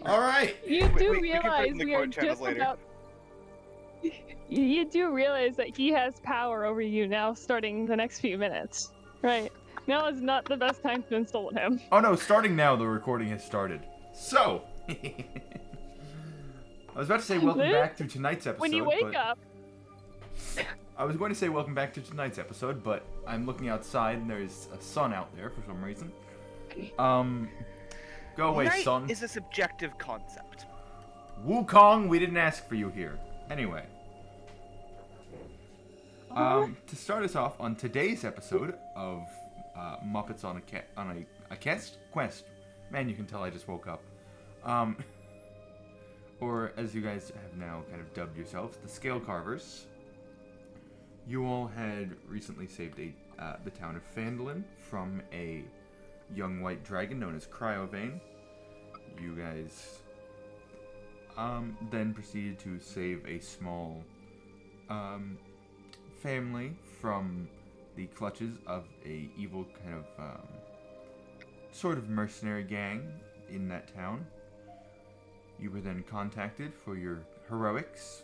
All right. You do we can put it realize in the we are quote channels just later. about. You do realize that he has power over you now, starting the next few minutes, right? Now is not the best time to insult him. Oh no, starting now, the recording has started. So, I was about to say welcome This- back to tonight's episode. When you wake but up, I was going to say welcome back to tonight's episode, but I'm looking outside and there's a sun out there for some reason. Go away, Night sun. is a subjective concept. Wukong, we didn't ask for you here. Anyway. To start us off on today's episode of Muppets on a quest. Man, you can tell I just woke up. Or as you guys have now kind of dubbed yourselves, the Scale Carvers. You all had recently saved the town of Phandalin from a young white dragon known as Cryovane. You guys then proceeded to save a small family from the clutches of a evil kind of sort of mercenary gang in that town. You were then contacted for your heroics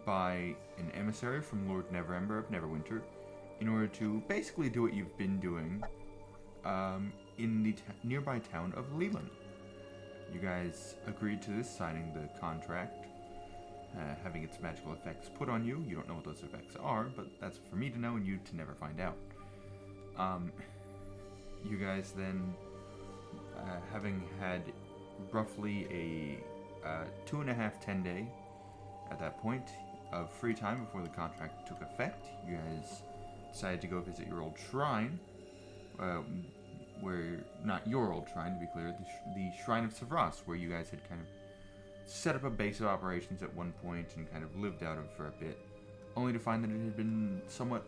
by an emissary from Lord Neverember of Neverwinter in order to basically do what you've been doing in the nearby town of Leland. You guys agreed to this, signing the contract, having its magical effects put on you. You don't know what those effects are, but that's for me to know and you to never find out. You guys then, having had roughly a 2.5-10 day at that point of free time before the contract took effect, you guys decided to go visit your old shrine, where, not your old shrine to be clear, the Shrine of Savras, where you guys had kind of set up a base of operations at one point and kind of lived out of for a bit, only to find that it had been somewhat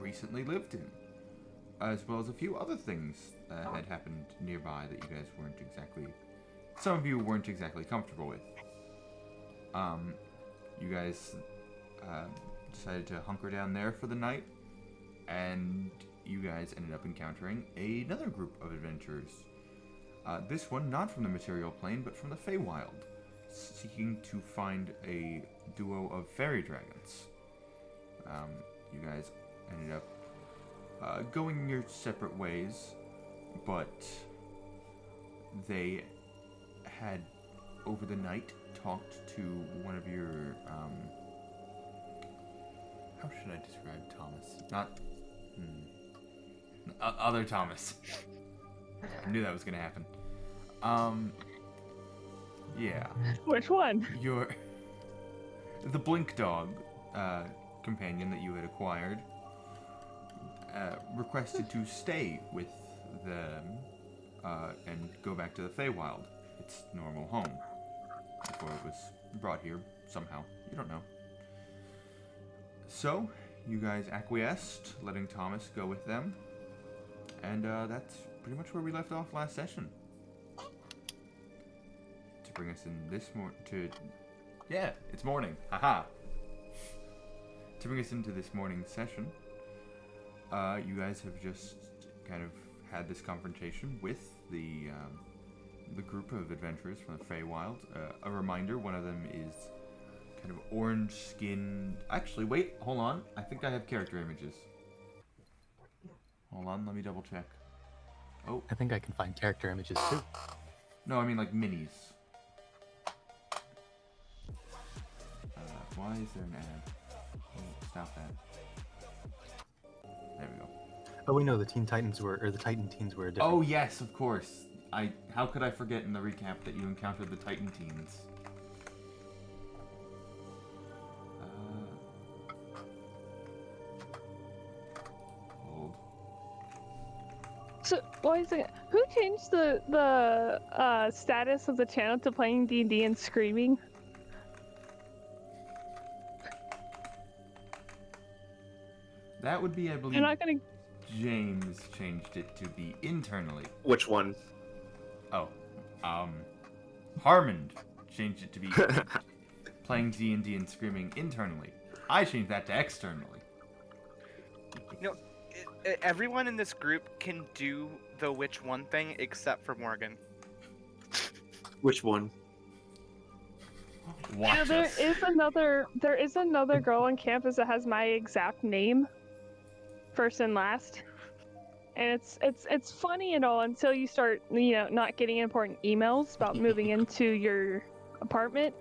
recently lived in, as well as a few other things that had happened nearby that you guys weren't exactly, some of you weren't exactly comfortable with. You guys decided to hunker down there for the night, and you guys ended up encountering another group of adventurers. This one not from the material plane, but from the Feywild, seeking to find a duo of fairy dragons. You guys ended up going your separate ways, but they had, over the night, talked to one of your, how should I describe Thomas? Not, other Thomas. I knew that was gonna happen. Yeah. which one? The Blink Dog companion that you had acquired requested to stay with them and go back to the Feywild, its normal home, before it was brought here somehow. You don't know. So, you guys acquiesced, letting Thomas go with them, and that's pretty much where we left off last session. To bring us in this it's morning. Haha. To bring us into this morning's session, you guys have just kind of had this confrontation with the group of adventurers from the Feywild. A reminder, one of them is kind of orange-skinned. Actually, wait, hold on. I think I have character images. Hold on, let me double check. Oh. I think I can find character images too. No, I mean like minis. Why is there an ad? Oh, stop that. There we go. Oh, we know the Teen Titans were, or the Titan Teens were different. Oh yes, of course. How could I forget in the recap that you encountered the Titan Teens? Hold. So, why is it? Who changed the status of the channel to playing D&D and screaming? That would be, I believe, You're not gonna. James changed it to be internally. Which one? Oh, Harmond changed it to be playing D&D and screaming internally. I changed that to externally. You know, everyone in this group can do the which one thing except for Morgan. Which one? Watch Yeah, there us. is another girl on campus that has my exact name, first and last. And it's funny and all until you start, not getting important emails about moving into your apartment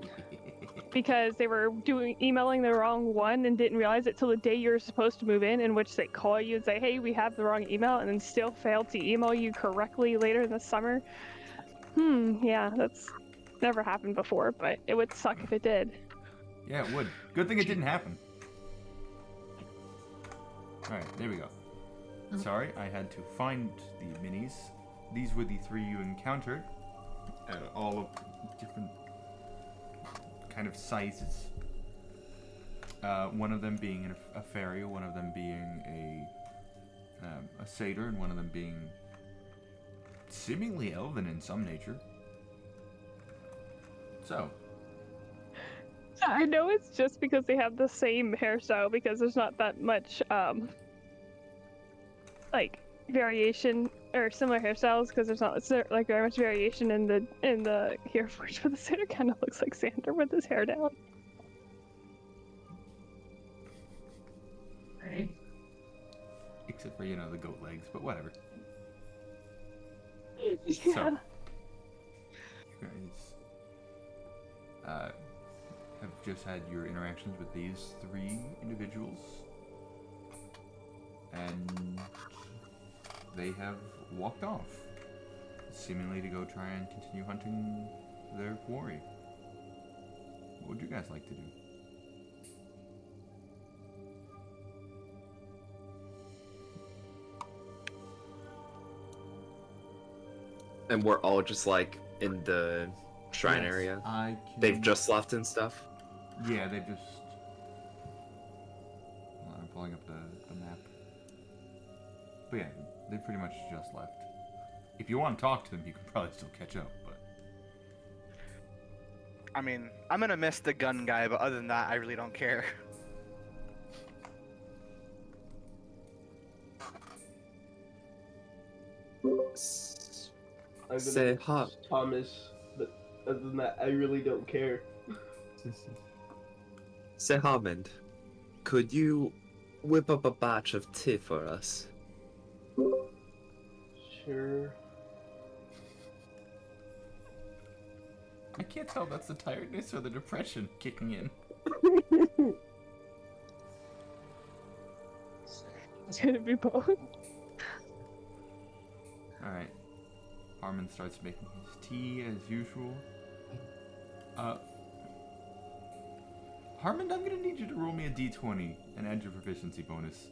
because they were emailing the wrong one and didn't realize it till the day you're supposed to move in which they call you and say, hey, we have the wrong email, and then still fail to email you correctly later in the summer. Yeah, that's never happened before, but it would suck if it did. Yeah, it would. Good thing it didn't happen. Alright, there we go. Sorry, I had to find the minis. These were the 3 you encountered. All of different kind of sizes. One of them being a fairy, one of them being a satyr, and one of them being seemingly elven in some nature. So, I know it's just because they have the same hairstyle because there's not that much variation or similar hairstyles because there's not like very much variation in the hair forge, but the satyr kind of looks like Xander with his hair down. except for, the goat legs, but whatever. Yeah. So, you guys have just had your interactions with these 3 individuals, and they have walked off, seemingly to go try and continue hunting their quarry. What would you guys like to do? And we're all just like in the shrine Yes, area. I can... They've just left and stuff. Yeah, they've just... Hold on, I'm pulling up the map. But yeah, they pretty much just left. If you want to talk to them, you can probably still catch up, but... I mean, I'm gonna miss the gun guy, but other than that, I really don't care. I'm gonna Say hi. miss Thomas, but other than that, I really don't care. Say, Harmond, could you whip up a batch of tea for us? Sure. I can't tell if that's the tiredness or the depression kicking in. It's gonna be both. Alright. Harmon starts making his tea as usual. Harmon, I'm gonna need you to roll me a d20 and add your proficiency bonus.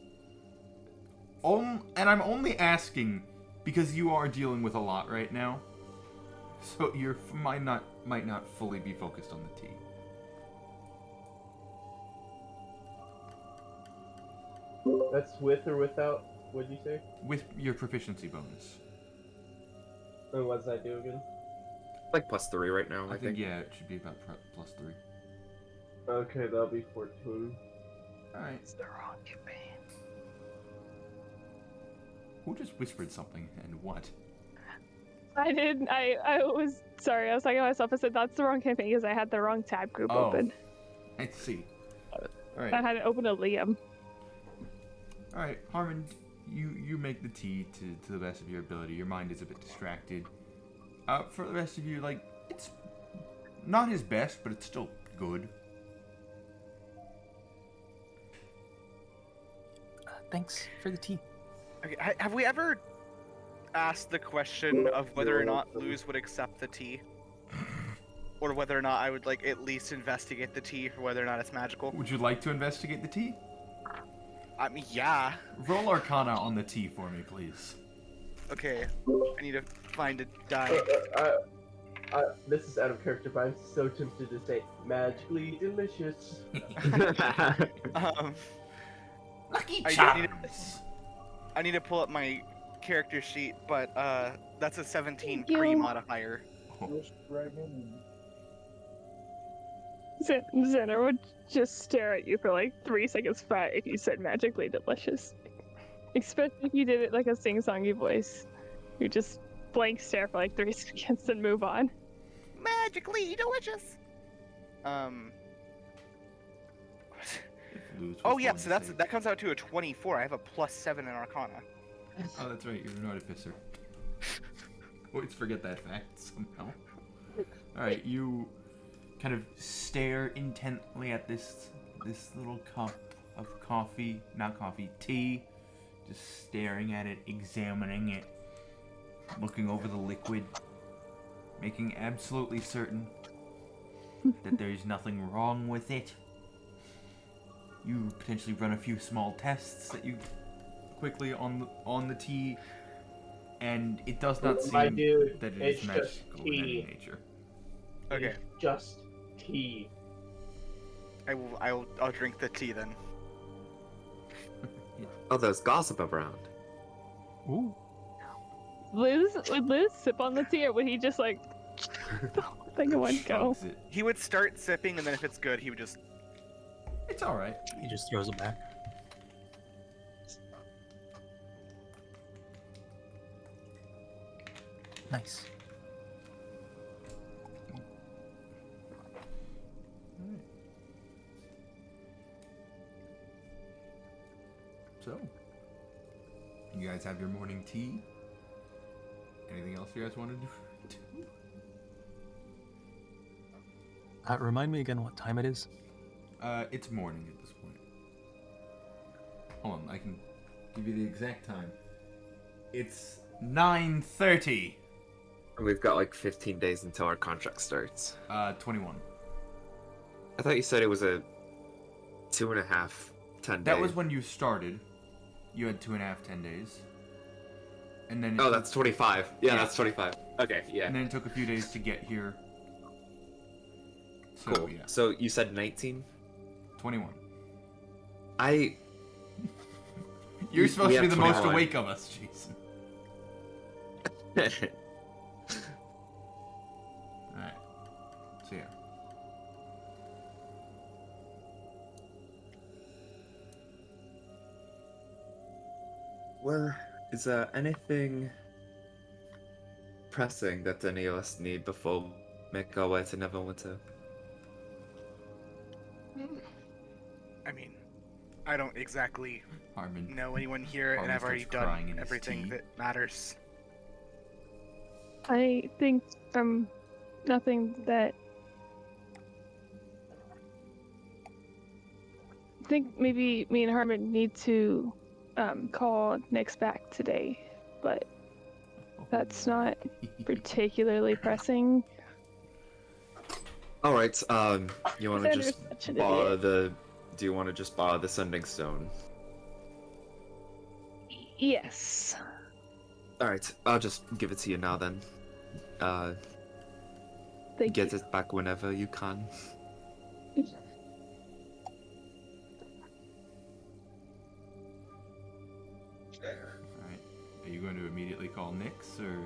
And I'm only asking because you are dealing with a lot right now. So you might not fully be focused on the tea. That's with or without, what'd you say? With your proficiency bonus. And what's that do again? Like +3 right now, I think. Yeah, it should be about +3. Okay, that'll be 14. Alright. It's the wrong campaign. Who just whispered something and what? I did. I was sorry. I was talking to myself. I said that's the wrong campaign because I had the wrong tab group Oh. open. I see. I Alright. had it open to Liam. Alright, Harmon, you make the tea to the best of your ability. Your mind is a bit distracted. For the rest of you, it's not his best, but it's still good. Thanks for the tea. Okay, have we ever asked the question of whether or not Luz would accept the tea? Or whether or not I would, at least investigate the tea for whether or not it's magical? Would you like to investigate the tea? I mean, yeah. Roll Arcana on the tea for me, please. Okay, I need to find a die. This is out of character, but I'm so tempted to say magically delicious. Lucky I charms! I need to pull up my character sheet, but that's a 17 Thank you. pre-modifier. Xander would just stare at you for 3 seconds flat if you said magically delicious. Especially if you did it like a sing-songy voice. You just blank stare for 3 seconds and move on. magically delicious. If Luz was Oh yeah, going so to that's say- that comes out to a 24. I have a +7 in Arcana. Oh, that's right. You're an artificer. Always forget that fact somehow. All right, you kind of stare intently at this little cup of coffee, not coffee, tea. Just staring at it, examining it, looking over the liquid, making absolutely certain that there's nothing wrong with it. You potentially run a few small tests that you quickly on the tea, and it does not seem My dude, that it it's is just magical in any tea. nature. Okay, It's just tea. I'll drink the tea then. Oh, there's gossip around. Ooh. Would Liz sip on the tea, or would he just like the whole thing in one go? Chugs it. He would start sipping, and then if it's good, he would just. It's all right. He just throws it back. Nice. So, you guys have your morning tea. Anything else you guys want to do? Remind me again what time it is. It's morning at this point. Hold on, I can give you the exact time. It's 9:30. We've got like 15 days until our contract starts. 21. I thought you said it was a 2.5, 10 That days. was when you started. You had 2.5, 10 days. And then it Oh, took- that's 25. Yeah, Yeah. that's 25. Okay, yeah. And then it took a few days to get here. So Cool. yeah, So you said 19? 21. I You're We- supposed we to be have the most 21. awake of us, Jason. Alright. So yeah. Well, is there anything pressing that any of us need before we make our way to Neverwinter? I mean, I don't exactly Harmon. know anyone here, and Harmon I've already starts crying in done his everything tea. that matters. I think nothing that. I think maybe me and Harmon need to call Nyx back today, but that's not particularly pressing. All right. You want to Xander's just such an borrow idiot. the? Do you want to just borrow the sending stone? Yes. All right. I'll just give it to you now then. Thank Get you. it back whenever you can. Alright. Are you going to immediately call Nyx, or...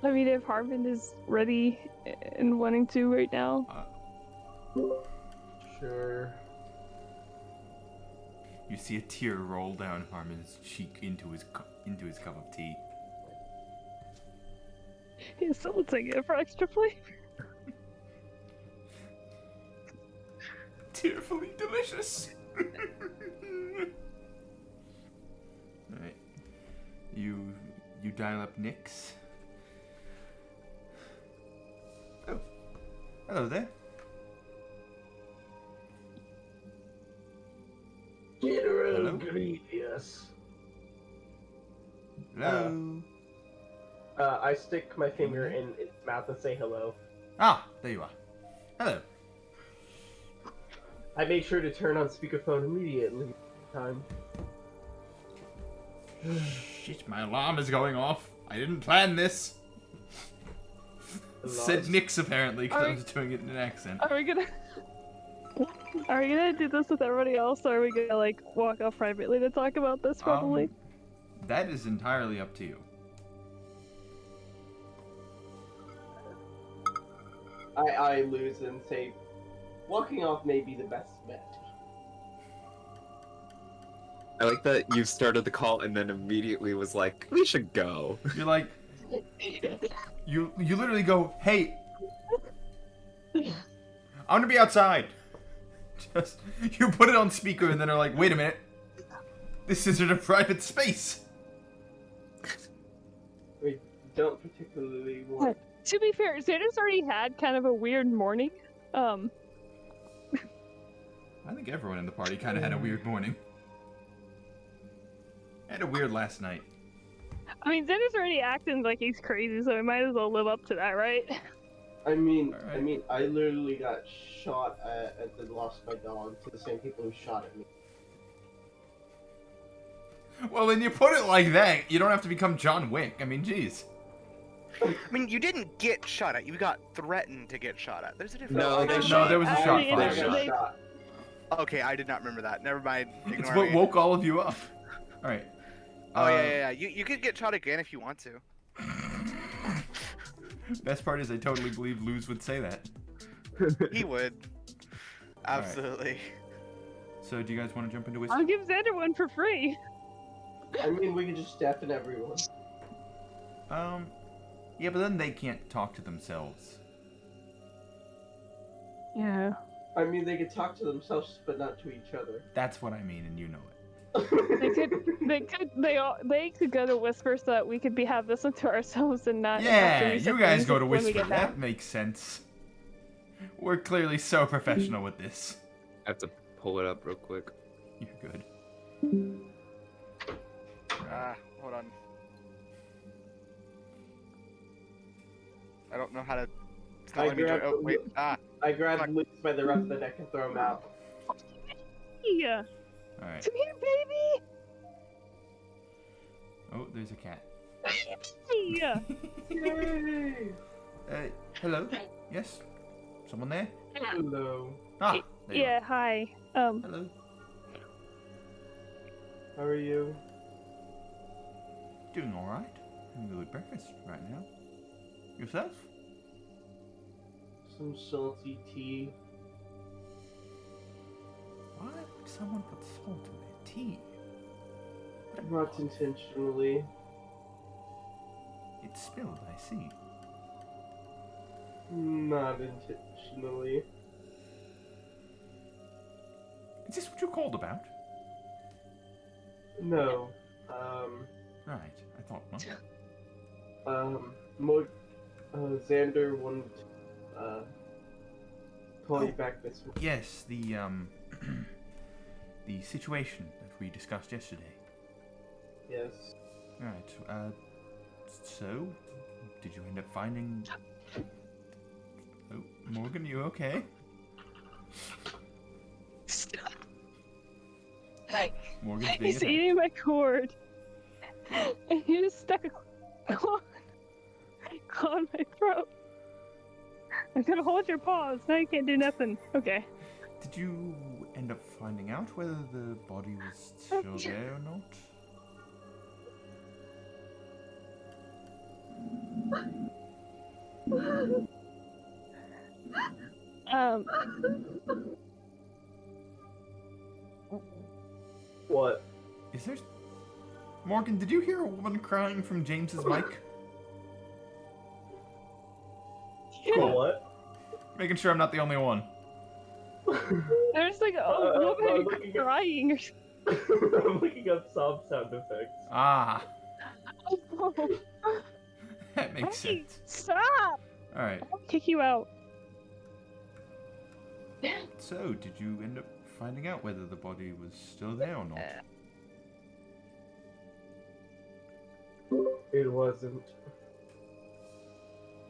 I mean, if Harmon is ready and wanting to right now. Sure. You see a tear roll down Harmon's cheek into his cup of tea. Is someone taking it for extra flavor? Tearfully delicious. Alright. You dial up Nyx. Oh. Hello there. General Hello? Grievous. Hello. I stick my finger in its mouth and say hello. Ah, there you are. Hello. I made sure to turn on speakerphone immediately. Time. Shit, my alarm is going off. I didn't plan this. Said Nyx apparently, because I Alright. was doing it in an accent. Are we gonna do this with everybody else, or are we gonna like walk off privately to talk about this? Probably. That is entirely up to you. I lose and say, walking off may be the best bet. I like that you started the call and then immediately was like, "We should go." You're like, You literally go, hey, I'm gonna be outside. Just you put it on speaker and then are like, wait a minute, this isn't a private space. We don't particularly want. To be fair, Xander's already had kind of a weird morning. I think everyone in the party kind of had a weird morning. Had a weird last night. I mean, Xander's already acting like he's crazy, so we might as well live up to that, right? I mean, Alright. I literally got shot at the Lost My Dog to the same people who shot at me. Well, when you put it like that, you don't have to become John Wick. I mean, jeez. I mean, you didn't get shot at. You got threatened to get shot at. There's a difference. No, they No, shot. there was a I shot mean, fired. They got they- shot. Okay, I did not remember that. Never mind. It's Ignore what me. woke all of you up. All right. Oh yeah. You could get shot again if you want to. Best part is I totally believe Luz would say that. He would. Absolutely. So do you guys want to jump into I'll whiskey? give Xander one for free. I mean, we could just deafen everyone. Yeah, but then they can't talk to themselves. Yeah. I mean, they could talk to themselves, but not to each other. That's what I mean, and you know it. They could go to Whisper so that we could have this one to ourselves and not. have to Yeah, reset you guys things go to when we Whisper. get back. That makes sense. We're clearly so professional with this. I have to pull it up real quick. You're good. Hold on. I don't know how to. It's not I letting me join. grabbed- Oh wait. I grabbed Luke by the ruff of the neck and throw him out. Yeah. All right. Come here, baby. Oh, there's a cat. Yeah. Yay! Hello? Yes? Someone there? Hello. Ah, there you Yeah. Hi. are. Hello. How are you? Doing all right. Having a good breakfast right now. Yourself? Some salty tea. Why would someone put salt in their tea? Not intentionally. It's spilled, I see. Not intentionally. Is this what you called about? No. Right, I thought not. Xander wanted to, call you back this week. Yes, the the situation that we discussed yesterday. Yes. Right, so, did you end up finding... Oh, Morgan, you okay? Stop. Morgan's being He's attacked. eating my cord. And he just stuck a claw on my throat. I'm gonna hold your paws. Now you can't do nothing. Okay. Did you end up finding out whether the body was still there or not? What? Is there... Morgan, did you hear a woman crying from James's mic? What? Making sure I'm not the only one. There's like a I'm woman looking at- crying or I'm looking up sob sound effects. Ah, something. that makes Hey, sense. stop! Alright, I'll kick you out. so did you end up finding out whether the body was still there or not? It wasn't.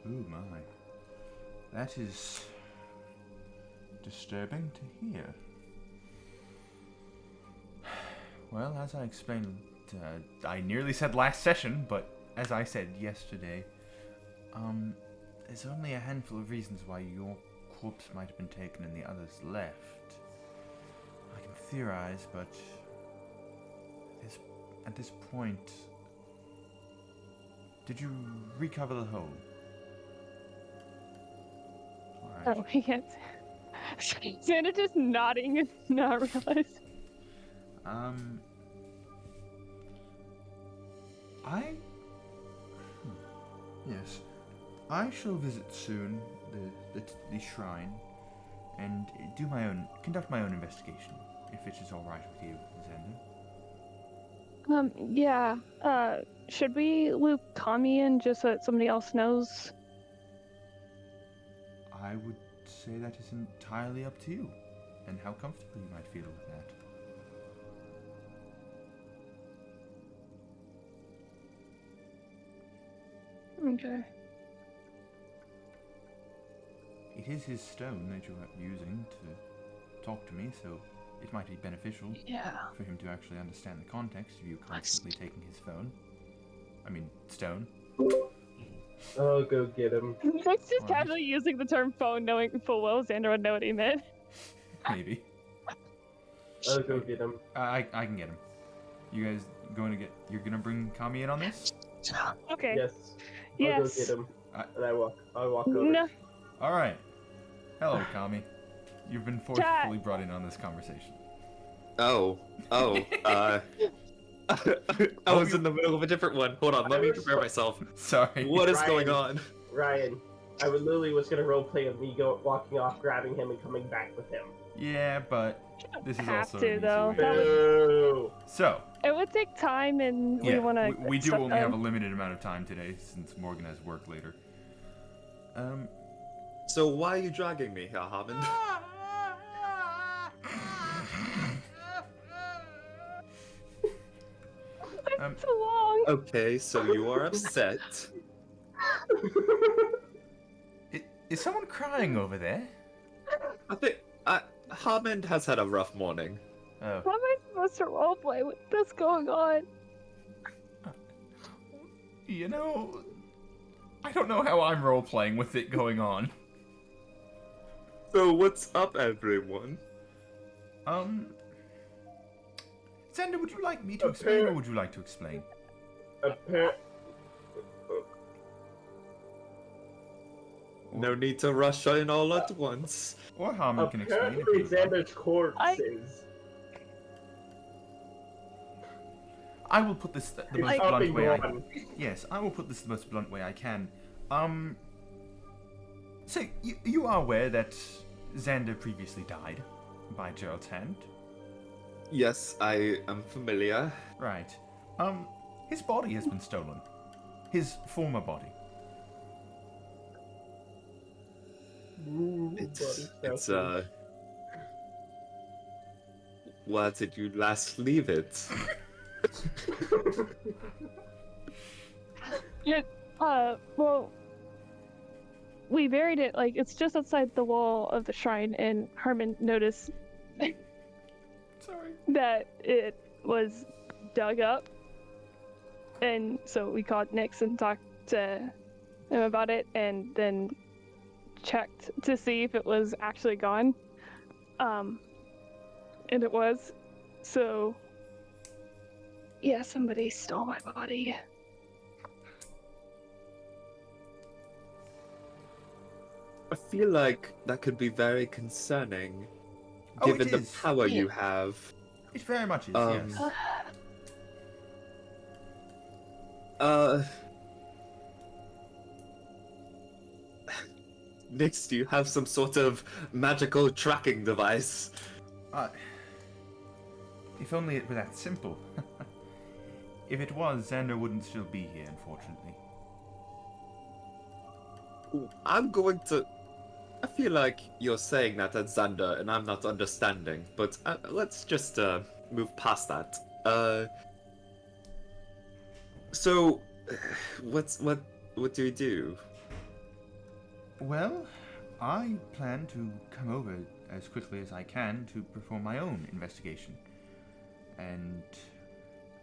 Ooh my. That is disturbing to hear. Well, as I explained, I nearly said last session, but as I said yesterday, there's only a handful of reasons why your corpse might have been taken and the others left. I can theorize, but at this point, did you recover the hole? Alright. Oh, he can't. Santa just nodding and not realizing. I. Yes. I shall visit soon the shrine and conduct my own investigation, if it is all right with you, Xander. Yeah. Should we loop Tommy in just so that somebody else knows? I would say that is entirely up to you, and how comfortable you might feel with that. Okay. It is his stone that you are using to talk to me, so it might be beneficial Yeah. for him to actually understand the context of you constantly taking his phone. I mean, stone. I'll go get him. Nick's just Alright. casually using the term phone, knowing full well Xander would know what he meant. Maybe. I'll go get him. I can get him. You guys you're gonna bring Kami in on this? Okay. Yes. I'll Yes. go get him. I- And I walk over. No. Alright. Hello, Kami. You've been forcefully brought in on this conversation. Oh, I was in the middle of a different one. Hold on, let me prepare myself. Sorry. What is Ryan. going on? Ryan, I would literally was gonna roleplay of me walking off, grabbing him, and coming back with him. Yeah, but this is Have also to, an easy though. way. That would- Boo! So, It would take time, and we yeah, want to. we do only have a limited amount of time today since Morgan has work later. So why are you dragging me here, Hammond? Too long. Okay, so you are upset. Is someone crying over there? I think Hammond has had a rough morning. Oh. How am I supposed to roleplay with this going on? You know, I don't know how I'm role playing with it going on. So what's up, everyone? Xander, would you like me to explain, or would you like to explain? No need to rush in all at once. Or Harmon can explain if Apparently, you would like. Xander's corpse is I will put this the most up blunt and way I gone. Yes, I will put this the most blunt way I can. So you are aware that Xander previously died by Gerald's hand? Yes, I am familiar. Right. His body has been stolen. His former body. Ooh, It's where did you last leave it? Well, we buried it, like, it's just outside the wall of the shrine, and Harmon noticed Sorry. that it was dug up. And so we called Nix and talked to him about it, and then checked to see if it was actually gone. And it was. So, yeah, somebody stole my body. I feel like that could be very concerning, Oh, given it the is. power you have. It very much is, Um, yes. Nix, do you have some sort of magical tracking device? If only it were that simple. If it was, Xander wouldn't still be here, unfortunately. I'm going to. I feel like you're saying that at Xander, and I'm not understanding. But let's just move past that. So, what do we do? Well, I plan to come over as quickly as I can to perform my own investigation and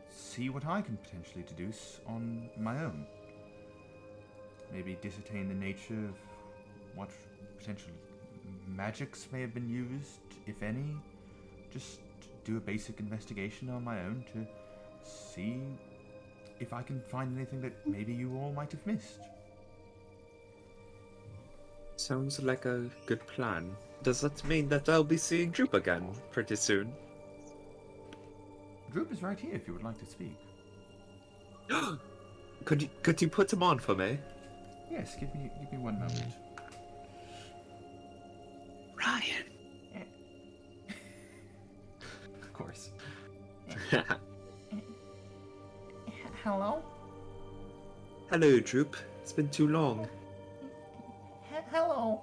see what I can potentially deduce on my own. Maybe discertain the nature of what potential magics may have been used, if any. Just do a basic investigation on my own to see if I can find anything that maybe you all might have missed. Sounds like a good plan. Does that mean that I'll be seeing Droop again pretty soon? Droop is right here if you would like to speak. Could you put him on for me? Yes, give me 1 moment. Ryan. Of course. Hello? Hello, Droop. It's been too long. Hello.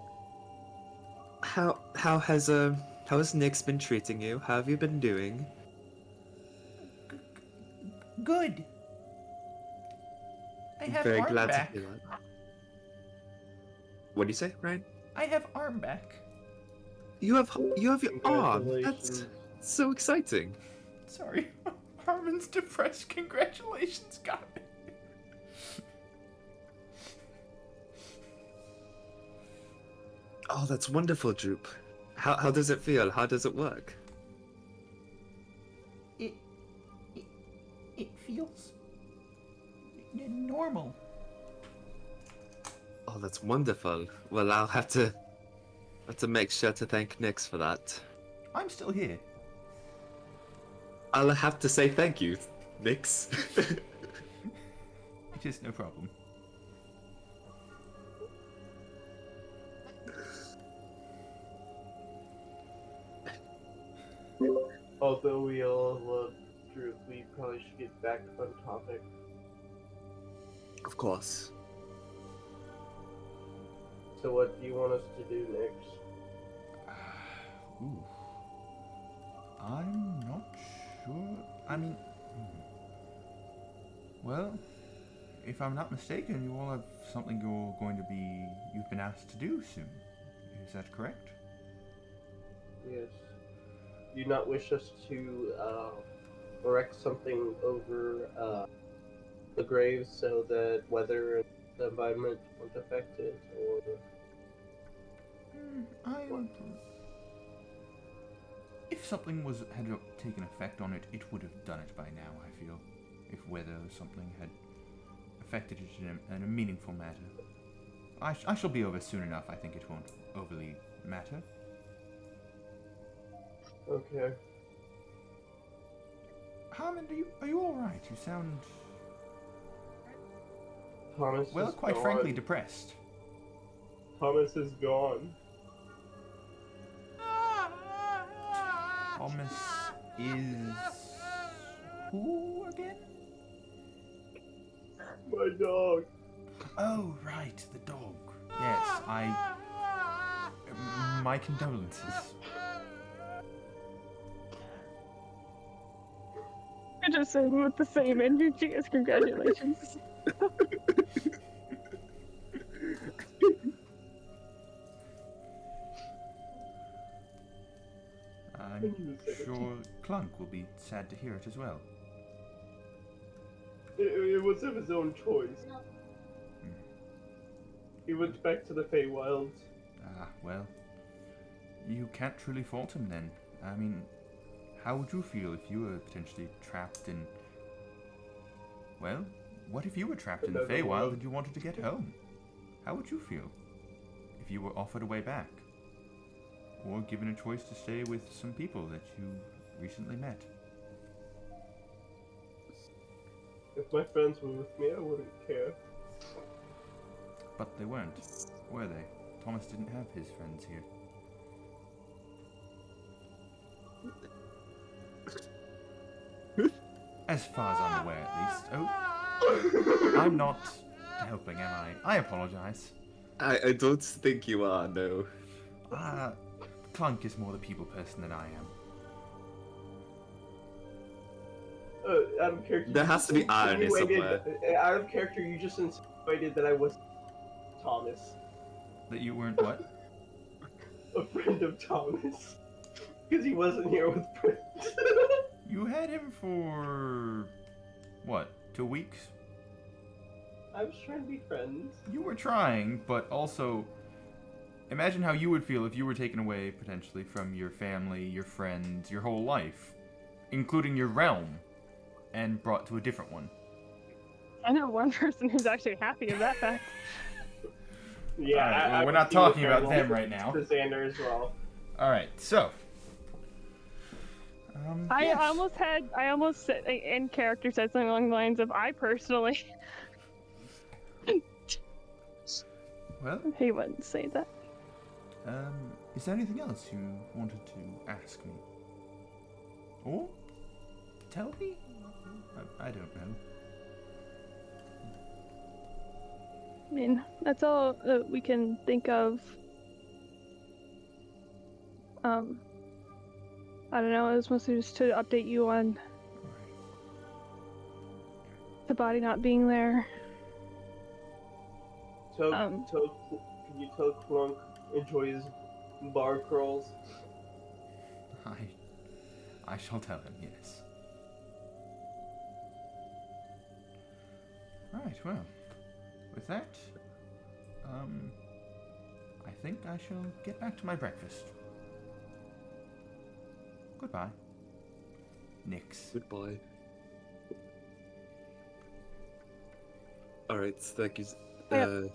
How has Nyx been treating you? How have you been doing? Good. I have Very arm glad back. to hear that. What do you say, Ryan? I have arm back. You have your arm. Congratulations. That's so exciting. Sorry. Harmon's depressed. Congratulations, got it. Oh, that's wonderful, Droop. How does it feel? How does it work? It feels normal. Oh, that's wonderful. Well, I'll have to make sure to thank Nyx for that. I'm still here. I'll have to say thank you, Nyx. It is no problem. Although we all love Drew, we probably should get back on topic. Of course. So what do you want us to do next? Ooh. I'm not sure. I mean, well, if I'm not mistaken, you all have something you've been asked to do soon. Is that correct? Yes. Do you not wish us to erect something over the graves so that weather and the environment won't affect it, or If something had taken effect on it, it would have done it by now, I feel. If weather or something had affected it in a meaningful matter. I shall be over soon enough. I think it won't overly matter. okay? Harmon, are you all right? You sound, Thomas well, is quite gone. frankly, depressed. Thomas is gone. Thomas is who again? My dog. Oh, right, the dog. Yes, my condolences. I just said with the same energy as congratulations. I'm sure Clunk will be sad to hear it as well. It was of his own choice. He went back to the Feywilds. Ah, well, you can't truly fault him then. I mean, how would you feel if you were potentially trapped in... Well, what if you were trapped in the Another Feywild world. and you wanted to get home? How would you feel if you were offered a way back? Or given a choice to stay with some people that you recently met? If my friends were with me, I wouldn't care. But they weren't, were they? Thomas didn't have his friends here. As far as I'm aware, at least. Oh, I'm not helping, am I? I apologize. I don't think you are, no. Clunk is more the people person than I am. Out of character. There you has just to be irony insinuated- somewhere. Out of character, you just insinuated that I was Thomas, That you weren't what? a friend of Thomas, because he wasn't here with friends. You had him for... what? 2 weeks? I was trying to be friends. You were trying, but also... Imagine how you would feel if you were taken away, potentially, from your family, your friends, your whole life. Including your realm. And brought to a different one. I know one person who's actually happy of that fact. Yeah, Alright, well, I we're not was seeing talking with about Fairwell them right now. To Xander as well. Alright, so... I yes. almost said, in character said something along the lines of, I personally Well, He wouldn't say that. is there anything else you wanted to ask me? Or tell me? I don't know. I mean, that's all that we can think of. I don't know, it was mostly just to update you on the body not being there. Can you tell Clunk enjoys bar crawls? I shall tell him, yes. Right, well, with that, I think I shall get back to my breakfast. Goodbye. Nix. Goodbye. Alright, thank you. Yep.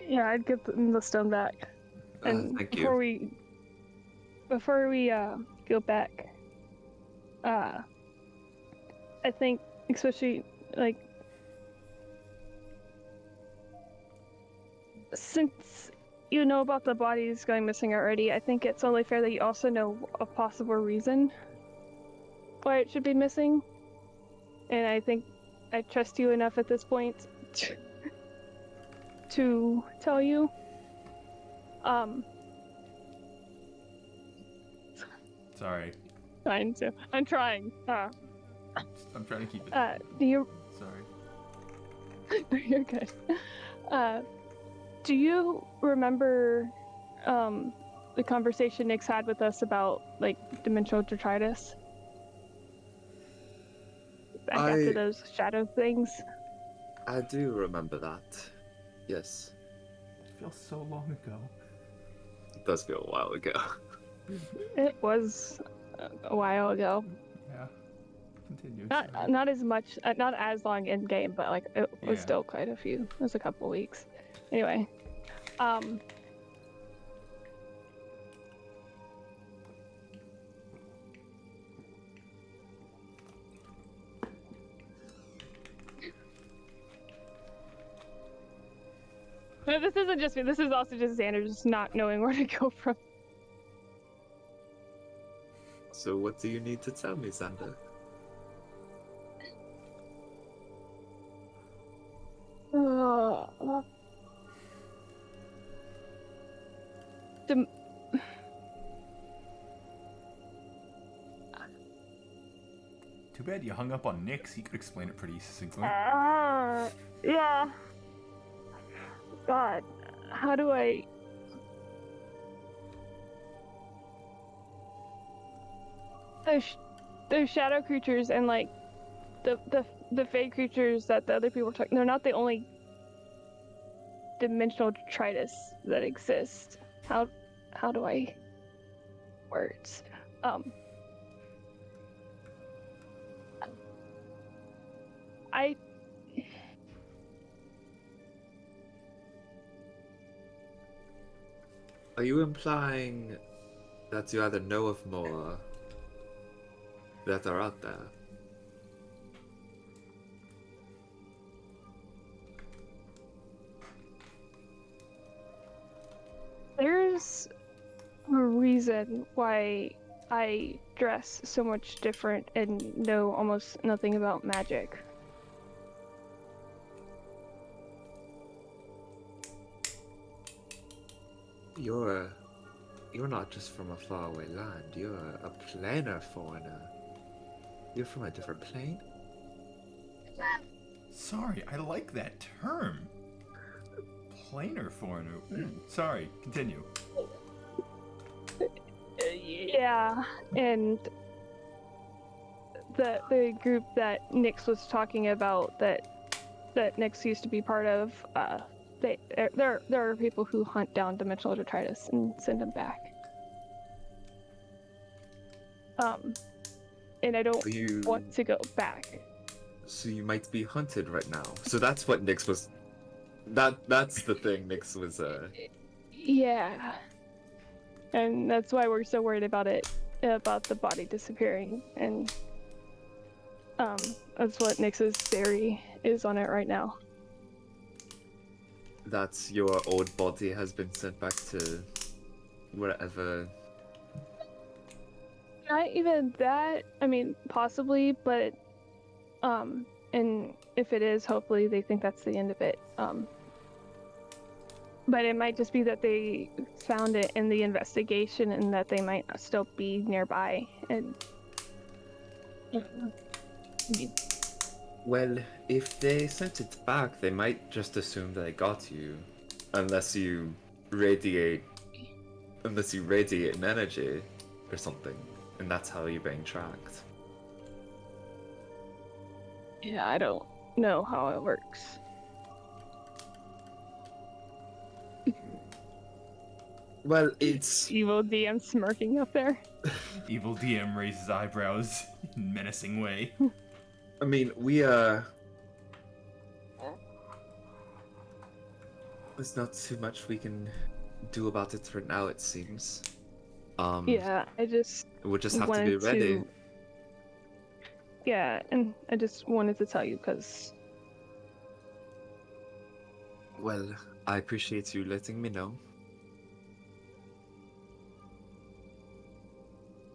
Yeah, I'd give the stone back. And thank before you. we go back, I think especially like since you know about the bodies going missing already, I think it's only fair that you also know a possible reason why it should be missing. And I think I trust you enough at this point to tell you. Sorry. I'm trying. I'm trying to keep it. Do you? Sorry. You're good. Do you remember the conversation Nix had with us about like dimensional detritus? Back after those shadow things. I do remember that. Yes. It feels so long ago. It does feel a while ago. It was a while ago. Yeah. Continue. Not as much, not as long in game, but like it was Yeah. still quite a few. It was a couple weeks. Anyway, no, this isn't just me. This is also just Xander just not knowing where to go from. So what do you need to tell me, Xander? Too bad you hung up on Nix. He could explain it pretty succinctly. Yeah. God, how do I? Those shadow creatures and like the fey creatures that the other people were talking. They're not the only dimensional detritus that exist. How do I? Words. Are you implying that you either know of more that are out there? There's a reason why I dress so much different and know almost nothing about magic. You're not just from a faraway land. You're a planar foreigner. You're from a different plane? Sorry, I like that term. Planar foreigner. Sorry, continue. Yeah, and the group that Nix was talking about that Nix used to be part of, there are people who hunt down dimensional detritus and send them back. And I don't want to go back. So you might be hunted right now. So that's what Nix was. That's the thing Nix was. Yeah. And that's why we're so worried about the body disappearing, and that's what Nix's theory is on it right now. that your old body has been sent back to wherever. Not even that. I mean, possibly, but and if it is, hopefully they think that's the end of it. But it might just be that they found it in the investigation and that they might still be nearby. And I mean, Well, if they sent it back, they might just assume they got you, unless you radiate an energy or something, and that's how you're being tracked. yeah, I don't know how it works. Well, it's Evil DM smirking up there. Evil DM raises eyebrows in a menacing way. I mean, there's not too much we can do about it for now, it seems. Yeah, I just We'll just have to be wanted ready. to. Yeah, and I just wanted to tell you because Well, I appreciate you letting me know.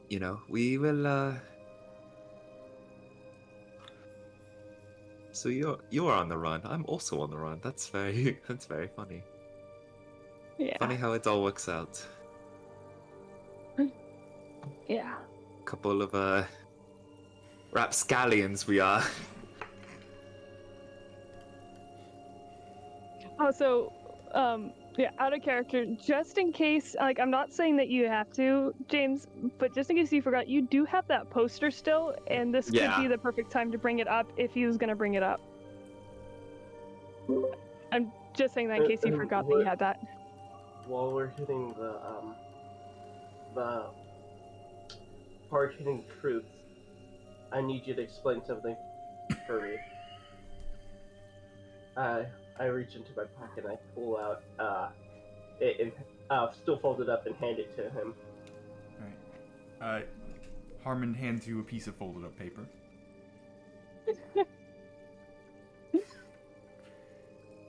You know, we will, So you're on the run. I'm also on the run. That's very funny. yeah, Funny how it all works out. yeah. Couple of rapscallions we are. Also, yeah, out of character, just in case, like, I'm not saying that you have to, James, but just in case you forgot, you do have that poster still, and this Yeah. could be the perfect time to bring it up if he was gonna bring it up. I'm just saying that in case you forgot that you had that. While we're hitting the hard-hitting truths, I need you to explain something for me. I reach into my pocket and I pull out it still folded up and hand it to him. Alright. Harmon hands you a piece of folded up paper.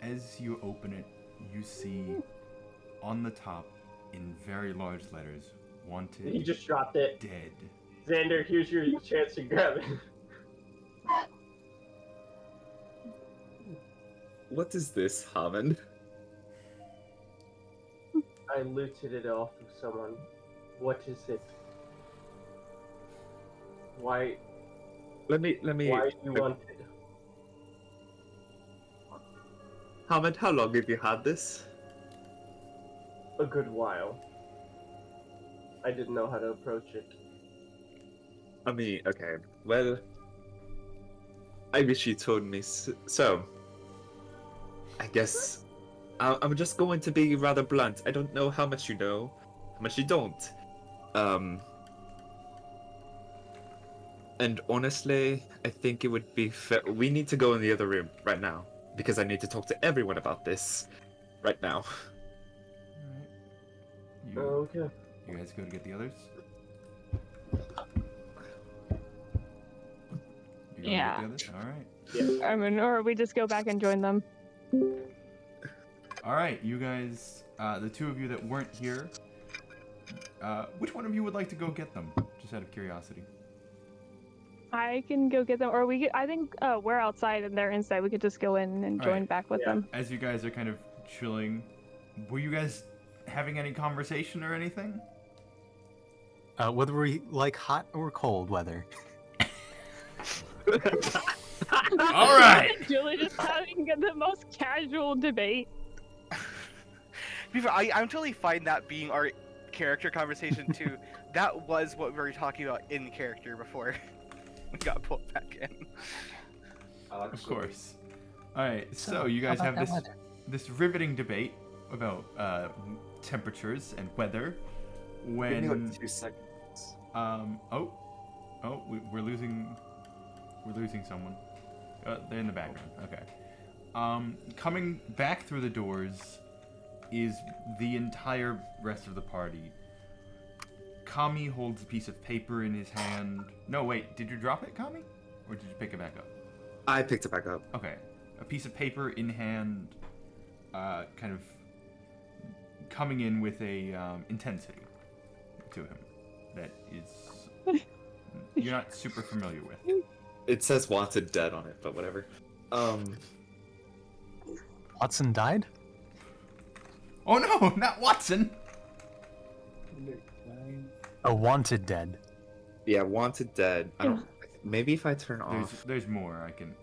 As you open it, you see on the top, in very large letters, wanted He just dropped it. dead. Xander, here's your chance to grab it. What is this, Hammond? I looted it off of someone. What is it? Why Let me. do you want it? Hammond, how long have you had this? A good while. I didn't know how to approach it. I mean, okay. Well, I wish you told me. So, I guess I'm just going to be rather blunt. I don't know how much you know, how much you don't. And honestly, I think it would be fair. We need to go in the other room right now because I need to talk to everyone about this right now. Alright. Okay. You guys go to get the others? You go Yeah. to get the others? Alright. I mean, or we just go back and join them. Alright, you guys, the two of you that weren't here, which one of you would like to go get them? Just out of curiosity. I can go get them, or we could, I think we're outside and they're inside. We could just go in and join Alright. back with Yeah. them. As you guys are kind of chilling, were you guys having any conversation or anything? Whether we like hot or cold weather. Alright! Julie just having the most casual debate. I'm totally fine that being our character conversation too. That was what we were talking about in character before we got pulled back in. Of course. Alright, so you how guys about have that this weather? this riveting debate about temperatures and weather. Give me When like 2 seconds. we're losing someone. They're in the background. Okay. Coming back through the doors is the entire rest of the party. Kami holds a piece of paper in his hand. No, wait, did you drop it, Kami? Or did you pick it back up? I picked it back up. Okay. A piece of paper in hand. kind of coming in with a intensity to him that is you're not super familiar with. It says wanted dead on it, but whatever. Watson died? Oh no, not Watson! Oh, wanted dead. Yeah, wanted dead. I don't. Maybe if I turn off. There's more I can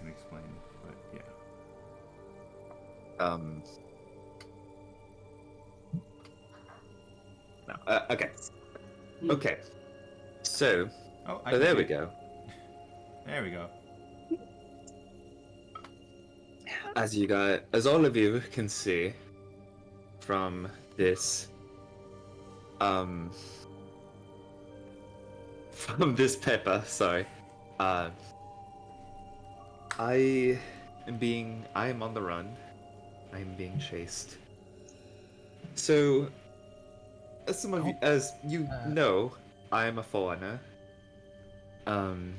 explain, but yeah. No. Okay. Okay. So. Oh, Oh, there we go. There we go. As all of you can see from this from this paper, sorry. I am on the run. I am being chased. So as you know, I am a foreigner. I'm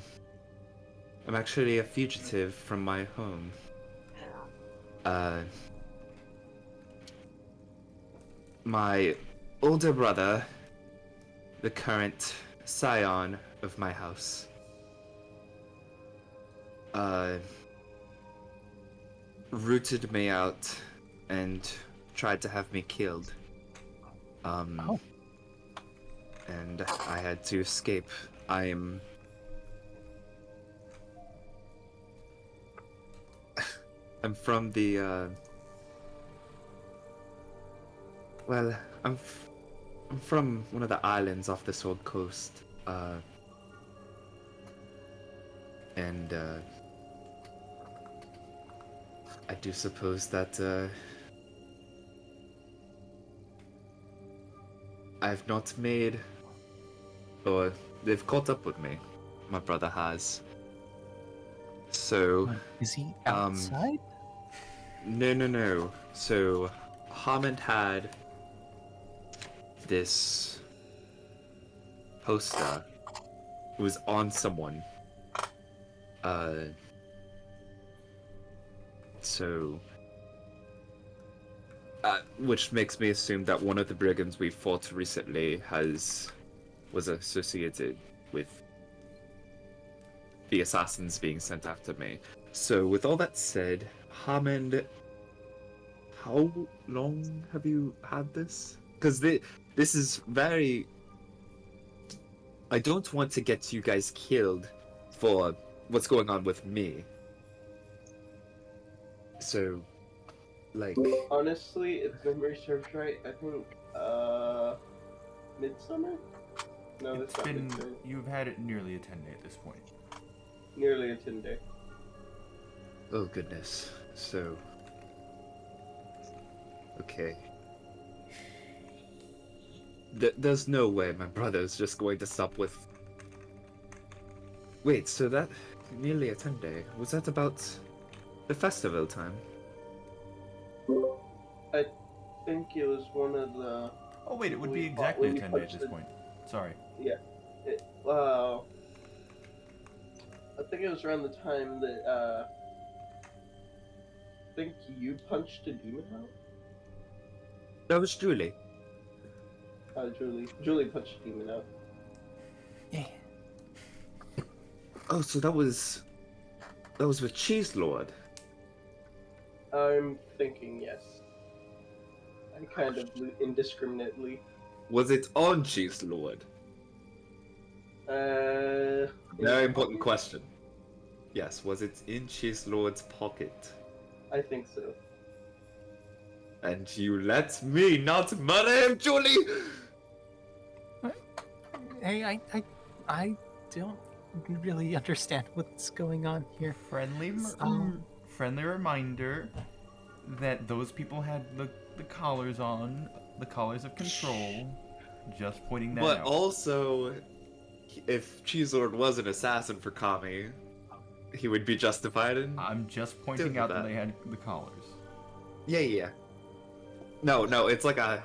actually a fugitive from my home. My older brother, the current scion of my house, rooted me out and tried to have me killed. And I had to escape. I'm from the, well, I'm from one of the islands off the Sword Coast, and, I do suppose that, I've not made, or they've caught up with me. My brother has. So, Is he outside? No. So, Hammond had this poster. It was on someone. Which makes me assume that one of the brigands we fought recently was associated with the assassins being sent after me. So, with all that said, Hammond, how long have you had this? Because this is very... I don't want to get you guys killed for what's going on with me. So, like... Honestly, if memory serves right, I think, midsummer? No, that's It's not been midsummer. you've had it nearly a 10-day at this point. Nearly a 10-day. Oh, goodness. So... Okay. There's no way my brother's just going to stop with... Wait, so that... Nearly a 10-day. Was that about the festival time? I think it was one of the... Oh wait, it would be We fought- exactly a when we 10-day at punched this the- point. Sorry. I think it was around the time that, I think you punched a demon out? That was Julie. Julie punched a demon out. Yeah. Oh, so that was with Cheese Lord. I'm thinking yes. I kind of indiscriminately. Was it on Cheese Lord? Very important question. Yes, was it in Cheese Lord's pocket? I think so. And you let me not murder him, Julie! Hey, I don't really understand what's going on here. Friendly reminder that those people had the collars on, the collars of control. Just pointing that But out. also, if Cheese Lord was an assassin for Kami, he would be justified in... I'm just pointing Doing out that that. they had the collars. Yeah. No, it's like a...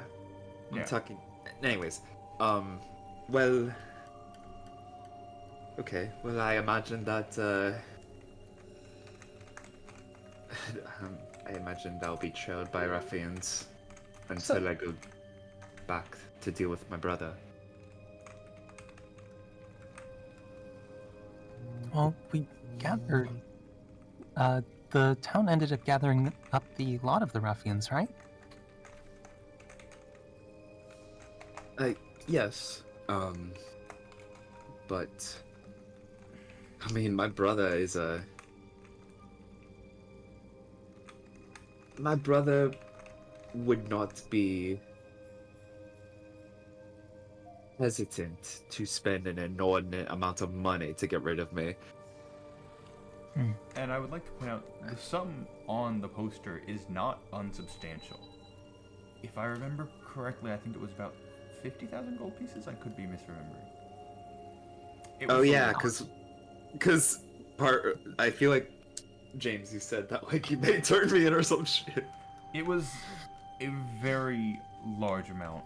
I'm Yeah. talking... Anyways, well... Okay, well I imagine that, I imagine they'll be trailed by ruffians until I go back to deal with my brother. Well, we gathered. The town ended up gathering up the lot of the ruffians, right? Yes. But I mean, my brother would not be hesitant to spend an inordinate amount of money to get rid of me. And I would like to point out, the sum on the poster is not unsubstantial. If I remember correctly, I think it was about 50,000 gold pieces. I could be misremembering. It Oh was yeah, something- because I feel like James, you said that like he may turn me in or some shit. It was a very large amount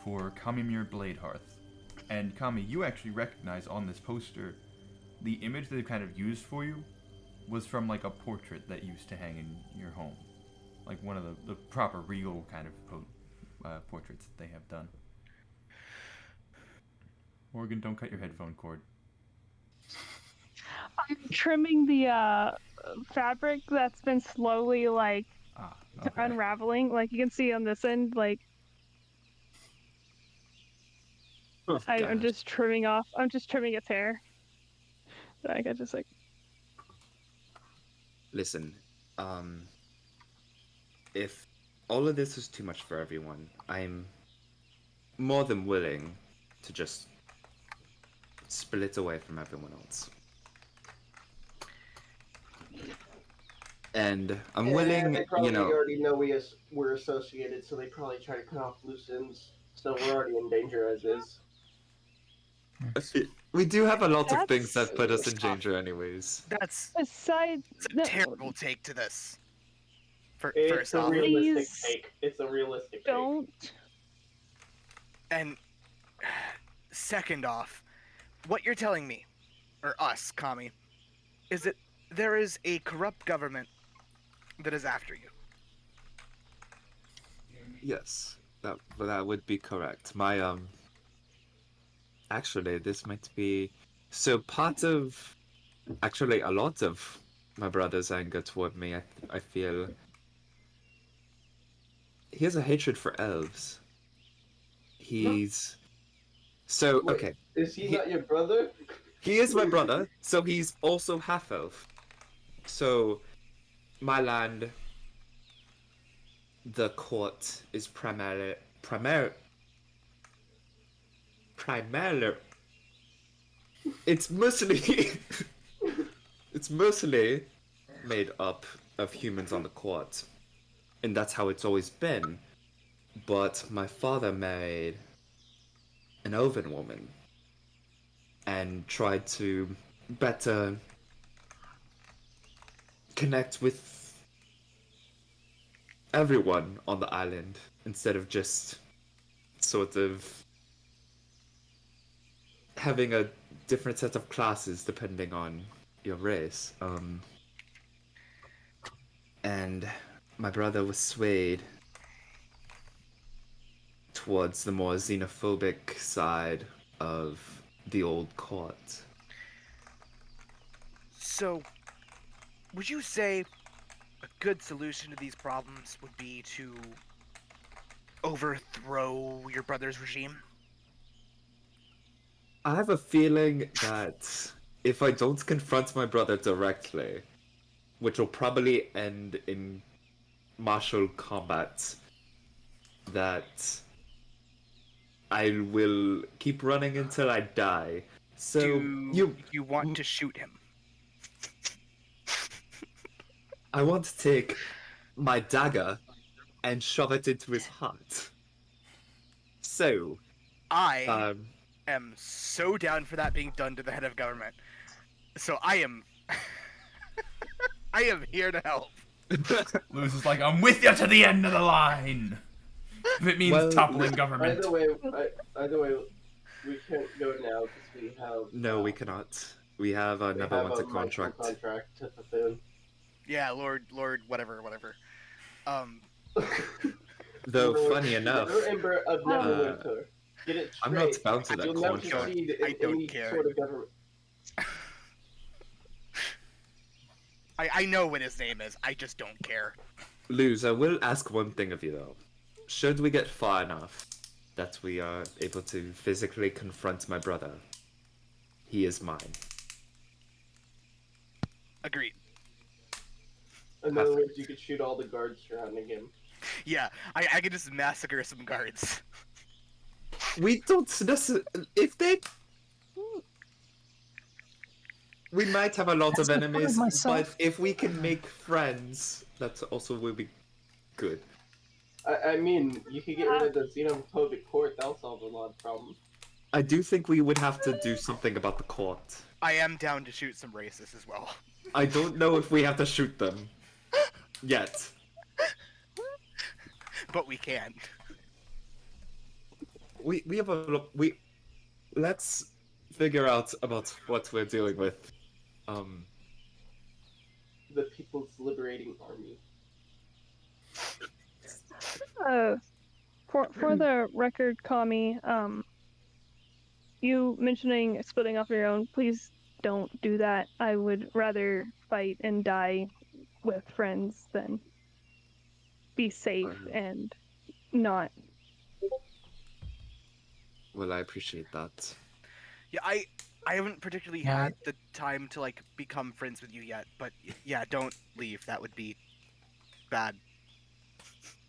for Kamimir Bladehearth. And Kami, you actually recognize on this poster, the image they kind of used for you was from like a portrait that used to hang in your home. Like one of the proper regal kind of portraits that they have done. Morgan, don't cut your headphone cord. I'm trimming the fabric that's been slowly like Okay. unraveling. Like you can see on this end, like Oh, I'm God. just trimming off. I'm just trimming its hair. Like I just like. Listen, if all of this is too much for everyone, I'm more than willing to just split away from everyone else. And I'm willing, They probably you know, already know we're associated, so they probably try to cut off loose ends. So we're already in danger as is. we do have a lot of things That's- that put us in danger anyways. That's Besides, a terrible take to this. It's First a off, realistic Please take. It's a realistic take. don't. and second off, what you're telling me, or us, Kami, is that there is a corrupt government that is after you. Yes, that would be correct. Actually, this might be so a lot of my brother's anger toward me. I feel he has a hatred for elves. He's so Wait, okay. Is he not your brother? He is my brother, so he's also half elf. So my land, the court is primarily it's mostly made up of humans on the court, and that's how it's always been. But my father married an elven woman and tried to better connect with everyone on the island instead of just sort of having a different set of classes depending on your race. And my brother was swayed towards the more xenophobic side of the old court. So, would you say a good solution to these problems would be to overthrow your brother's regime? I have a feeling that if I don't confront my brother directly, which will probably end in martial combat, that I will keep running until I die. So Do you want to shoot him? I want to take my dagger and shove it into his heart. So, I am so down for that being done to the head of government. So I am I am here to help. Lewis is like, I'm with you to the end of the line. If it means Well, toppling government. Either way, we can't go now because we have. no, we cannot. We have we another have one to a monthly contract. contract to fulfill. Yeah, Lord, whatever. Though, Lord funny enough, Ember of Neverwinter. Get it I'm not straight. bound to that You'll never contract. succeed I in don't any care. sort of government. I know what his name is. I just don't care. Luz, I will ask one thing of you though. Should we get far enough that we are able to physically confront my brother, he is mine. Agreed. In other words, you could shoot all the guards surrounding him. Yeah, I could just massacre some guards. We don't necessarily. If they. We might have a lot of That's the part enemies, myself. but if we can make friends, that also will be good. I mean, you could get rid of the xenophobic court. That'll solve a lot of problems. I do think we would have to do something about the court. I am down to shoot some racists as well. I don't know if we have to shoot them. Yet. But we can. We have we let's figure out about what we're dealing with. The People's Liberating Army. For the record, Kami, you mentioning splitting off your own, please don't do that. I would rather fight and die with friends than be safe and not. Well, I appreciate that. Yeah, I haven't particularly Yeah. had the time to like become friends with you yet, but yeah, don't leave. That would be bad.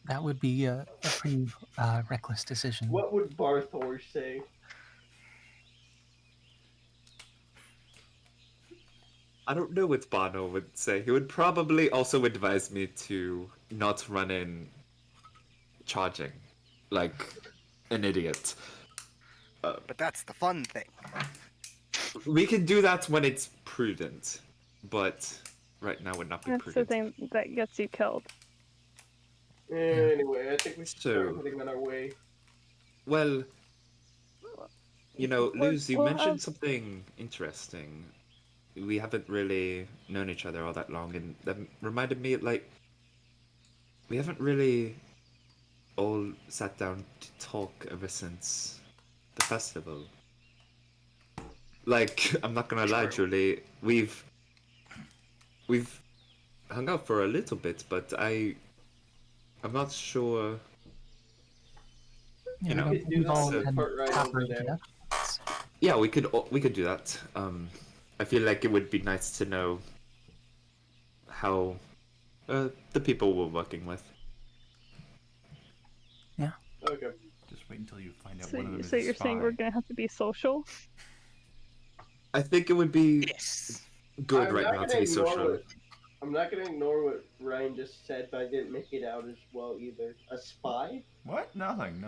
That would be a pretty reckless decision. What would Barthor say? I don't know what Bono would say. He would probably also advise me to not run in charging like an idiot. But that's the fun thing. We can do that when it's prudent, but right now would not be That's prudent. the thing that gets you killed. Anyway, I think we should start So- heading on our way. Well, you know, Well- Luz, you well, mentioned something interesting. We haven't really known each other all that long, and that reminded me, like, we haven't really all sat down to talk ever since the festival. Like, I'm not gonna lie, Julie, we've hung out for a little bit, but I'm not sure. You know, know, we could do we've that all on the been cart ride over cooperating there. together. Yeah, we could do that. I feel like it would be nice to know how the people we're working with. Okay. Just wait until you find out So, one of them is so a you're saying spy. we're gonna have to be social? I think it would be Yes. good I'm right not now to gonna be ignore social. I'm not gonna ignore what Ryan just said, but I didn't make it out as well either. A spy? What? Nothing.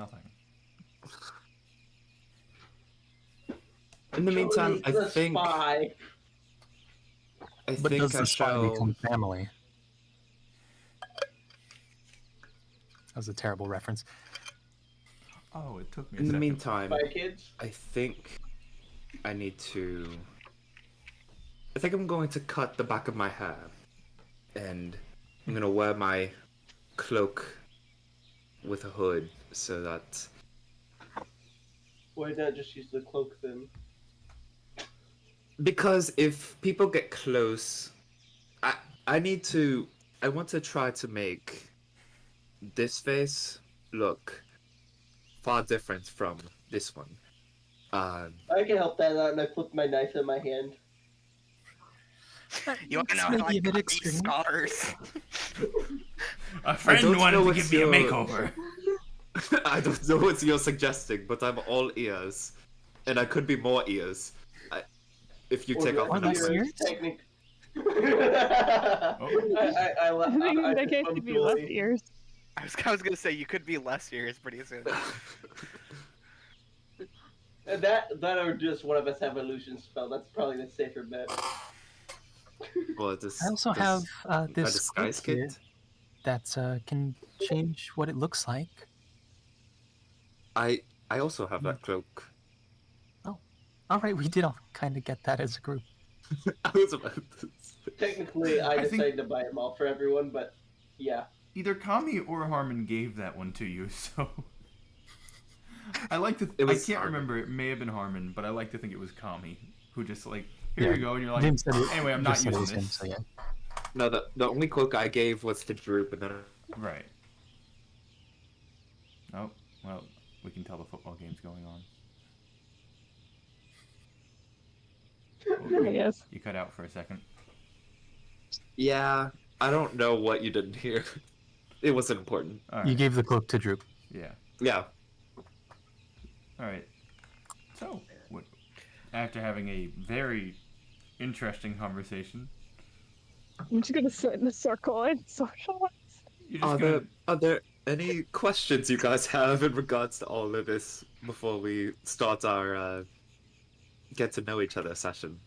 In the meantime, I Johnny's a think spy. But does I the spy shall. become family? That was a terrible reference. Oh, it took me a In the second. meantime, Spy kids? I think I need to. I think I'm going to cut the back of my hair, and I'm gonna wear my cloak with a hood so that Why not just use the cloak then? because if people get close, I need to. I want to try to make this face look far different from this one. I can help that out, and I put my knife in my hand. You want to know Maybe how I a bit got these extreme. scars? A friend don't wanted know to what's give me a your- makeover. I don't know what you're suggesting, but I'm all ears, and I could be more ears. If you Or take off the the less number. ears? technic- Oh. I think in that case I'm it'd be less Julie. ears. I was gonna say you could be less ears pretty soon. That or just one of us have illusion spell. That's probably the safer bet. Well, this, I also this- have a this cloak disguise here kit. that can change what it looks like. I also have that cloak. All right, we did all kind of get that as a group. I was about to say. Technically, I I think- decided to buy them all for everyone, but yeah. Either Kami or Harmon gave that one to you, so I like to. It I was can't Harmon. remember. It may have been Harmon, but I like to think it was Kami who just like, here Yeah, you go, and you're like, James said it, anyway, I'm just not said it using was him, this. so yeah. No, the only cloak I gave was to Droop, and then Right. Oh, well, we can tell the football game's going on. Oh, Yes. you cut out for a second. yeah, I don't know what you didn't hear. It wasn't important. All You right. gave the cloak to Droop. Yeah. Yeah. All right. So, after having a very interesting conversation, I'm just gonna sit in the circle and socialize. you're just gonna. Are there any questions you guys have in regards to all of this before we start our get to know each other session?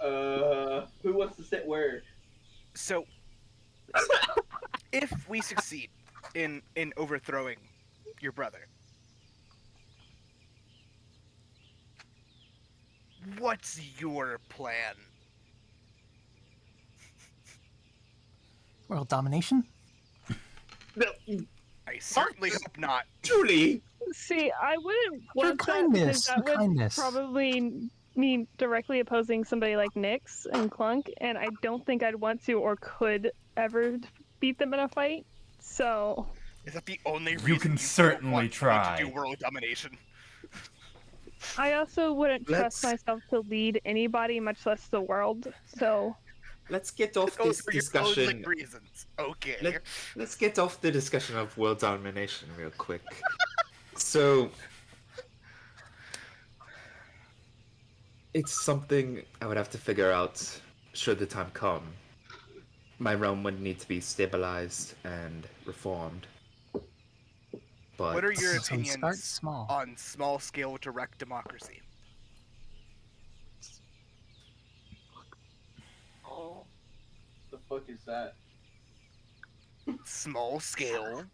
Who wants to sit where? So, if we succeed in overthrowing your brother, what's your plan? World domination? No, I certainly hope not. Julie. See, I wouldn't For want that because kindness, that for would kindness. probably mean directly opposing somebody like Nyx and Clunk, and I don't think I'd want to or could ever beat them in a fight. So, Is that the only You reason can don't certainly want me try. to do world domination? I also wouldn't Let's- trust myself to lead anybody, much less the world. So, Let's get off Those this were your discussion. opposing reasons. Okay. Let's get off the discussion of world domination real quick. So, it's something I would have to figure out should the time come. My realm would need to be stabilized and reformed. But What are your So start opinions small. on small-scale direct democracy? The fuck is that? Small-scale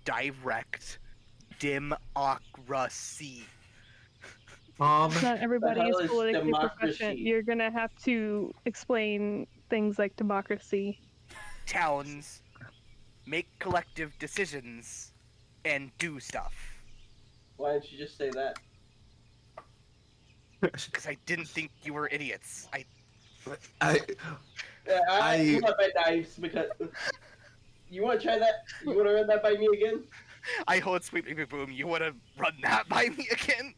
direct democracy. not everybody hell is is politically democracy? proficient. You're gonna have to explain things like democracy. Towns make collective decisions and do stuff. Why didn't you just say that? Because I didn't think you were idiots. I I pull out my knives because. You want to try that? You want to run that by me again? I hold Sweet Baby Boom. You want to run that by me again?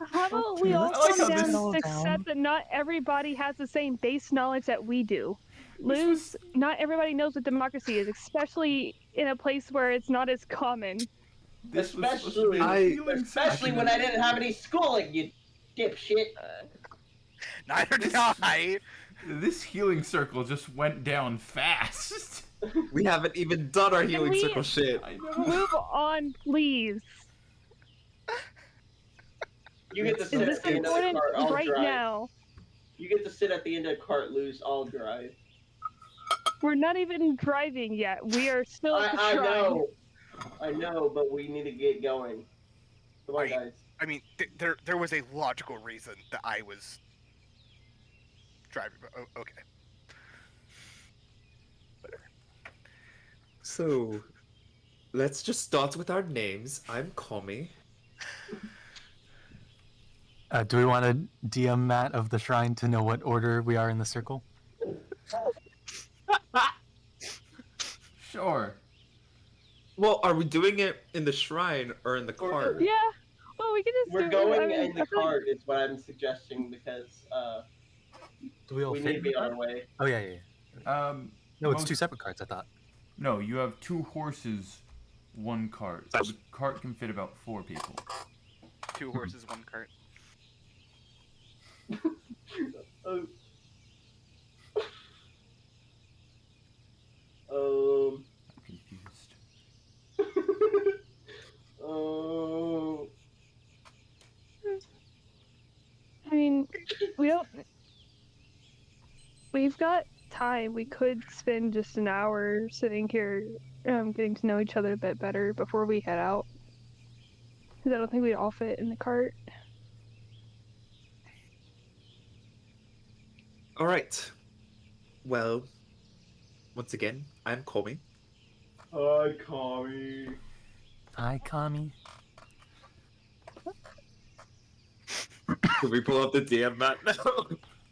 How about we all let's like calm how down this- and accept that not everybody has the same base knowledge that we do. This Luz, not everybody knows what democracy is, especially in a place where it's not as common. This was supposed to be a Especially- healing Especially session. when I didn't have any schooling, you dipshit. Neither did I. This healing circle just went down fast. we haven't even done our healing we- circle shit. I know. Move on, please. You get to Is sit this at the end of the important cart. I'll right drive. now? You get to sit at the end of the cart, lose. I'll drive. We're not even driving yet. We are still at the I shrine. know. I know, but we need to get going. Come on, Right. guys. I mean, there was a logical reason that I was driving. But, okay. So, let's just start with our names. I'm Kami. Do we want to DM Matt of the shrine to know what order we are in the circle? Sure. Well, are we doing it in the shrine or in the Or- cart? Yeah. Well, we can just We're do going I mean, in the I feel like- cart is what I'm suggesting because Do we all we fit need to in be the on cart? our way. Oh yeah, yeah, yeah. No, it's Most- two separate carts. I thought. No, you have 2 horses, 1 cart. So the cart can fit about 4 people. 2 horses, 1 cart. Oh. I'm confused. Oh. I mean, we don't. We've got time. We could spend just an hour sitting here, getting to know each other a bit better before we head out. Because I don't think we'd all fit in the cart. All right. Well, once again, I'm Komi. Hi, Kami. Hi, Kami. Can we pull up the DM map now?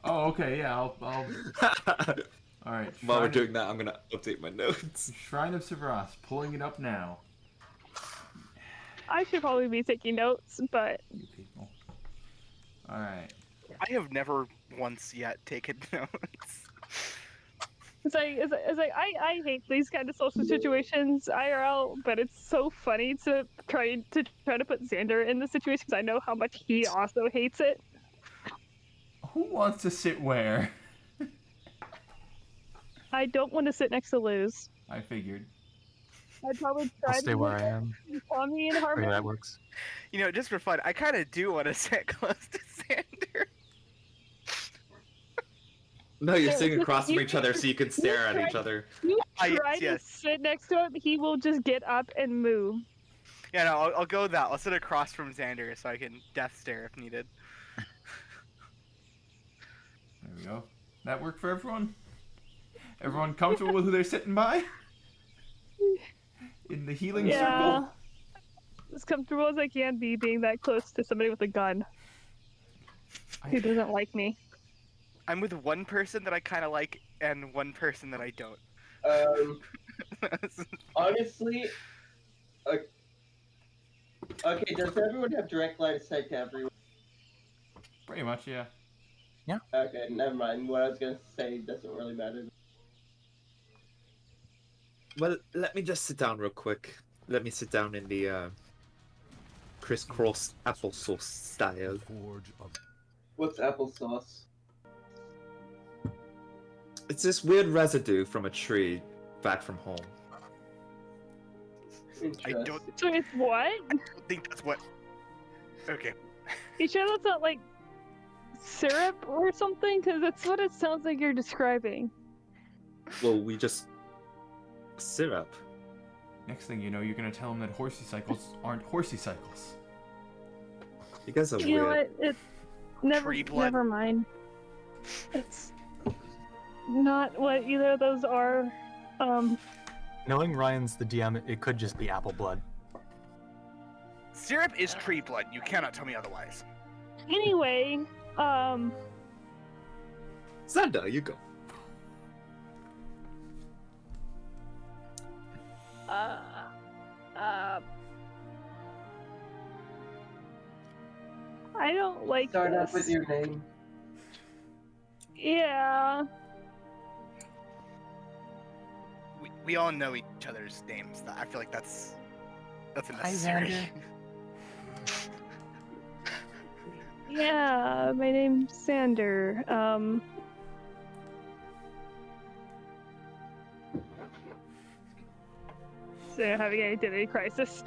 Oh, okay, yeah, I'll all right. While we're doing that, I'm gonna update my notes. Shrine of Severas, pulling it up now. I should probably be taking notes, but You people. All right. I have never once yet taken notes. I hate these kind of social situations IRL, but it's so funny to try to put Xander in the situation because I know how much he also hates it. Who wants to sit where? I don't want to sit next to Luz. I figured. I'd probably I'll try stay to where I am. Tommy and Maybe Harmon. that works. You know, just for fun, I kind of do want to sit close to Xander. No, you're Yeah, sitting just- across from you- each other so you can stare at try- each other. You Yes, try to yes. sit next to him, he will just get up and move. Yeah, no, I'll go with that. I'll sit across from Xander so I can death stare if needed. There we go. That work for everyone? Everyone comfortable with who they're sitting by? In the healing Yeah. circle? As comfortable as I can be being that close to somebody with a gun who doesn't like me. I'm with one person that I kind of like and one person that I don't. Honestly, okay, does everyone have direct line of sight to everyone? Pretty much, yeah. Okay, never mind. What I was gonna say doesn't really matter. Well, let me just sit down real quick. Let me sit down in the crisscross applesauce style. What's applesauce? It's this weird residue from a tree back from home. I Interesting. don't So it's what? think that's what. Okay. You sure that's not like syrup or something? Because that's what it sounds like you're describing. Well, we just syrup. Next thing you know, you're gonna tell them that horsey cycles aren't horsey cycles. You guys are You know weird. what? It never Tree blood. never mind. It's not what either of those are. Knowing Ryan's the DM, it could just be apple blood. Syrup is tree blood. You cannot tell me otherwise. Anyway, Xander, you go. I don't like Start this. off with your name. Yeah. We all know each other's names. I feel like that's Hi, unnecessary. Xander. Yeah, my name's Sander. So having an identity crisis.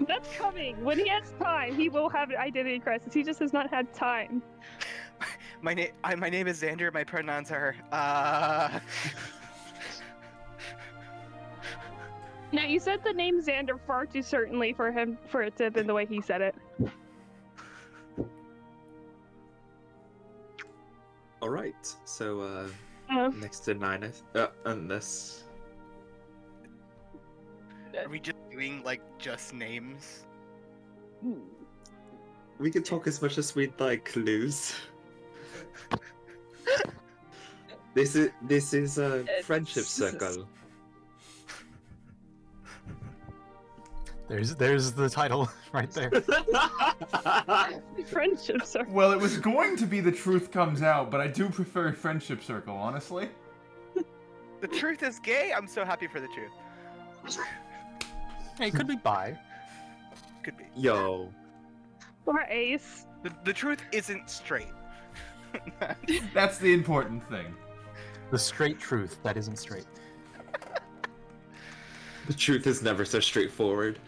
That's coming. When he has time, he will have an identity crisis. He just has not had time. My name is Xander. My pronouns are Now you said the name Xander far too certainly for it to have been the way he said it. All right. So next to Nina, unless Are we just doing like just names? we can talk as much as we'd like, Luz. This is a friendship circle. There's the title right there. Friendship circle. Well, it was going to be The Truth Comes Out, but I do prefer Friendship Circle, honestly. The truth is gay. I'm so happy for the truth. Hey, it could be bi. Could be. Yo, Or Ace. The truth isn't straight. That's the important thing. The straight truth that isn't straight. the truth is never so straightforward.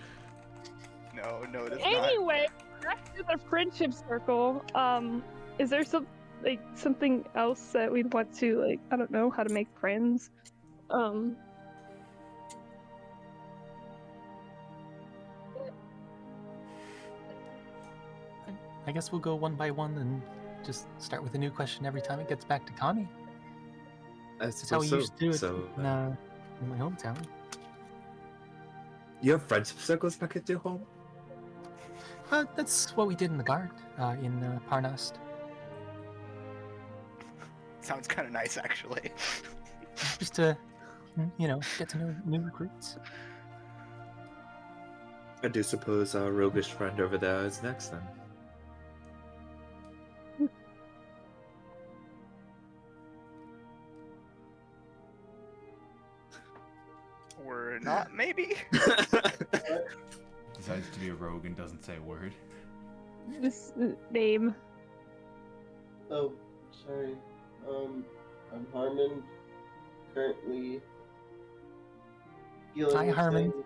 No, it is not. Anyway, back to the friendship circle. Is there something else that we'd want to I don't know how to make friends? I guess we'll go one by one and just start with a new question every time it gets back to Connie. I That's how we suppose used to do it so. in my hometown. You have friendship circles back at your home? That's what we did in the guard in Parnast. Sounds kind of nice, actually. Just to, get to know new recruits. I do suppose our roguish friend over there is next then. Or not, maybe? Decides to be a rogue and doesn't say a word. This name. Oh, sorry. I'm Harmon. Currently dealing Hi, with Harmon. things.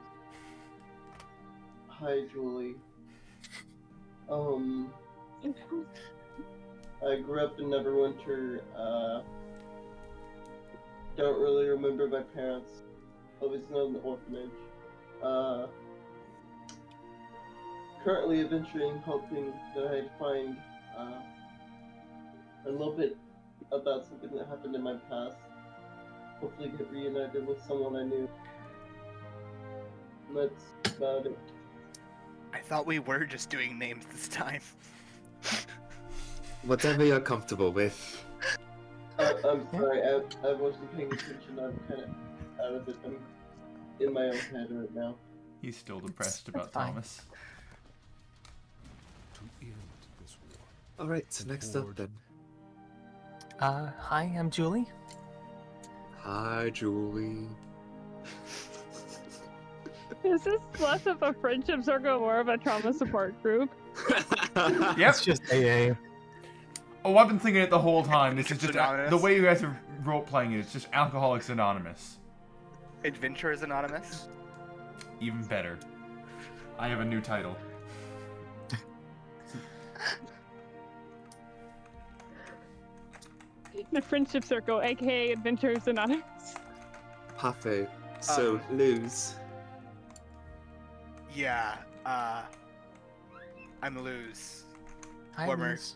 Hi, Julie. I grew up in Neverwinter. Don't really remember my parents. Always known the orphanage. Currently adventuring, hoping that I'd find a little bit about something that happened in my past. Hopefully get reunited with someone I knew. And that's about it. I thought we were just doing names this time. Whatever you're comfortable with. I'm sorry, I wasn't paying attention. I'm kind of out of it. I'm in my own head right now. He's still depressed That's about fine. Thomas. Alright, so next up then. Hi, I'm Julie. Hi, Julie. Is this less of a friendship circle, more of a trauma support group? Yep. It's just AA. Oh, I've been thinking it the whole time. This is It's just Anonymous. the way you guys are role playing it. It's just Alcoholics Anonymous. Adventurers Anonymous? Even better. I have a new title. The friendship circle, aka Adventures Anonymous. Parfait. So, Luz. Yeah, I'm Luz. Hi, Former- Luz.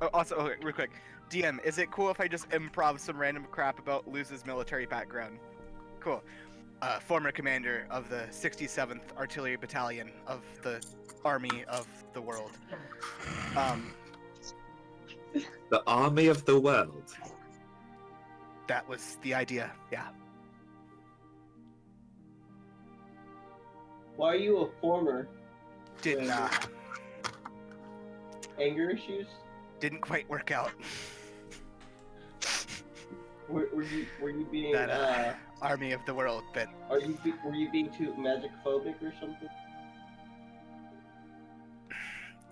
Oh, also, okay, real quick. DM, is it cool if I just improv some random crap about Luz's military background? Cool. Former commander of the 67th Artillery Battalion of the Army of the World. The army of the world. That was the idea, yeah. Why are you a former? Didn't, Anger issues? didn't quite work out. Were you being That, Army of the World, but were you being too magic phobic or something?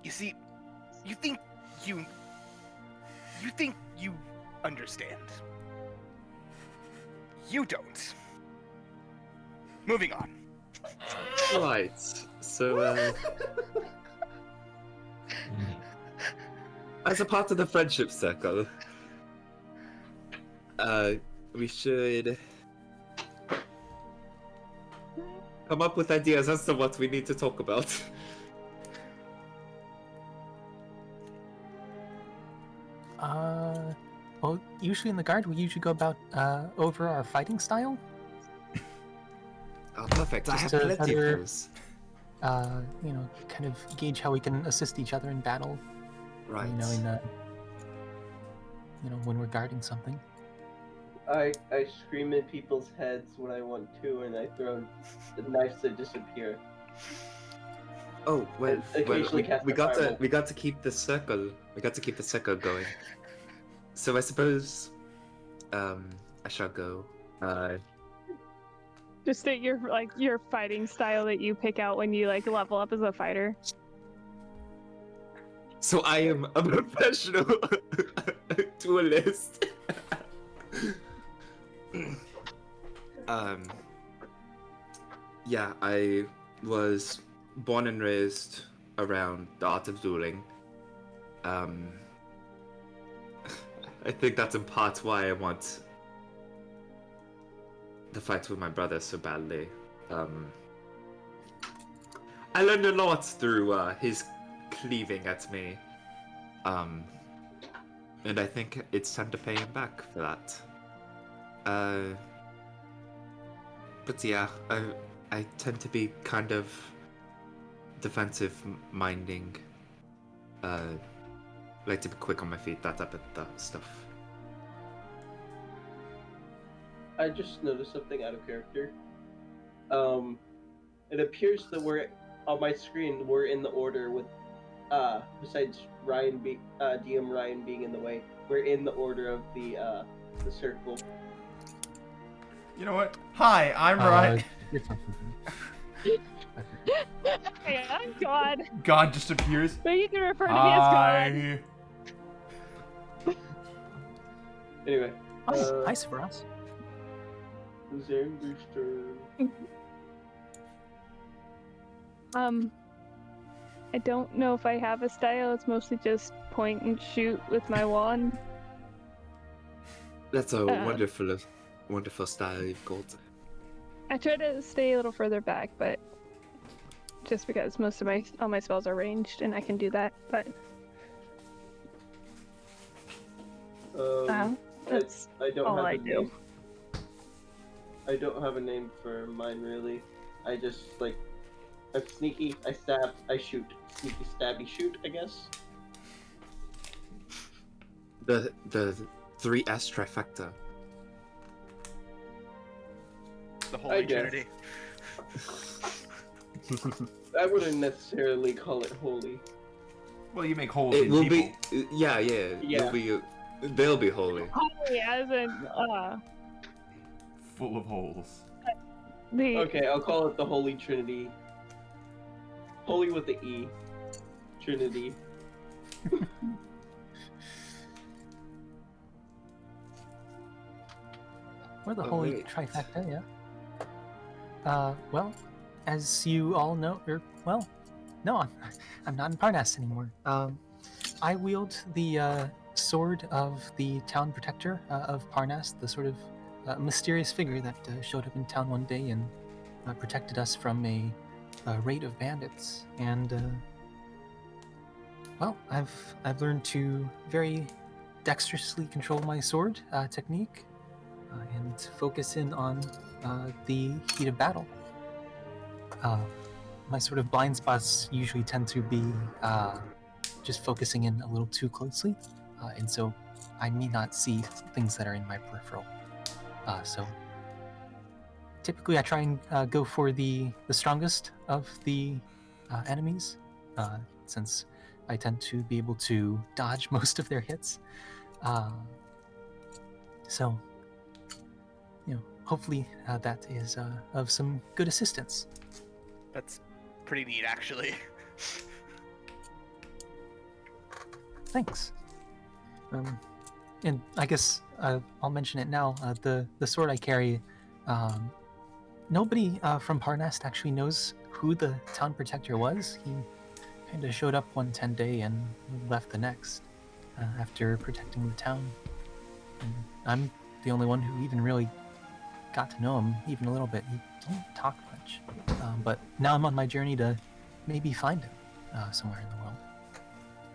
you see, you think you understand. You don't. Moving on. Right. So, as a part of the friendship circle, we should come up with ideas as to what we need to talk about. Well, usually in the guard, we usually go about over our fighting style. Oh, perfect. I have Just to plenty of better- those. Kind of gauge how we can assist each other in battle. Right. When we're guarding something. I scream in people's heads when I want to, and I throw the knives that disappear. Oh, well, Occasionally cast we a got fireball. to keep the circle. We got to keep the circle going. So I suppose, I shall go. Just state your fighting style that you pick out when you level up as a fighter. So I am a professional duelist. Yeah, I was born and raised around the art of dueling. I think that's in part why I want the fight with my brother so badly. I learned a lot through his cleaving at me. and I think it's time to pay him back for that. But yeah, I tend to be kind of defensive minding. Like to be quick on my feet, that type of stuff. I just noticed something out of character. It appears that we're on my screen. We're in the order with, besides DM Ryan being in the way, we're in the order of the circle. You know what? Hi, I'm Ryan. Hey, I'm God. God just appears. But you can refer to me as God. Hi. Anyway, Hi, Severus. Xander's turn. I don't know if I have a style. It's mostly just point and shoot with my wand. That's a wonderful style you've got. I try to stay a little further back, but just because most of all my spells are ranged and I can do that, but that's I don't all have I a do. name. I don't have a name for mine really. I just I'm sneaky, I stab, I shoot. Sneaky, stabby, shoot, I guess. The 3S trifecta. The I Holy guess. Trinity. I wouldn't necessarily call it holy. Well, you make holes It in will people. be, yeah. They'll be holy. Holy as in Full of holes. the Okay, I'll call it the Holy Trinity. Holy with the E. Trinity. We're the Oh, holy wait. trifecta, yeah. Well, as you all know, no, I'm not in Parnas anymore. I wield the sword of the town protector of Parnas, the sort of mysterious figure that showed up in town one day and protected us from a raid of bandits. And well, I've learned to very dexterously control my sword technique and focus in on the heat of battle. My sort of blind spots usually tend to be just focusing in a little too closely, and so I may not see things that are in my peripheral. So typically I try and go for the strongest of the enemies, since I tend to be able to dodge most of their hits. So, hopefully that is of some good assistance. That's pretty neat, actually. Thanks. And I guess I'll mention it now. The sword I carry, nobody from Parnast actually knows who the town protector was. He kind of showed up one 10-day and left the next after protecting the town. And I'm the only one who even really got to know him even a little bit. He didn't talk much. But now I'm on my journey to maybe find him somewhere in the world.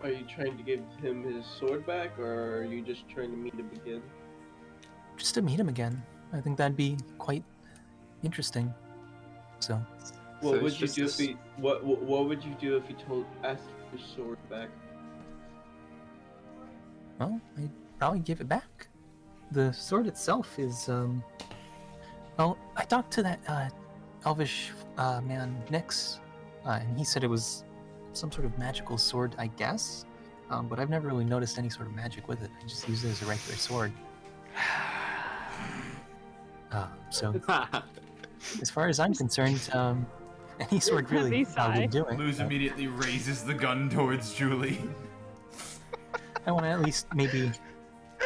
Are you trying to give him his sword back, or are you just trying to meet him again? Just to meet him again. I think that'd be quite interesting. So, What So would it's you just do this- if he what would you do if he asked for his sword back? well, I'd probably give it back. The sword itself is, well, I talked to that elvish man, Nyx, and he said it was some sort of magical sword, I guess. But I've never really noticed any sort of magic with it. I just use it as a regular sword. So, as far as I'm concerned, any sword really Heavy sigh. would do it. Luz immediately raises the gun towards Julie. I want to at least maybe,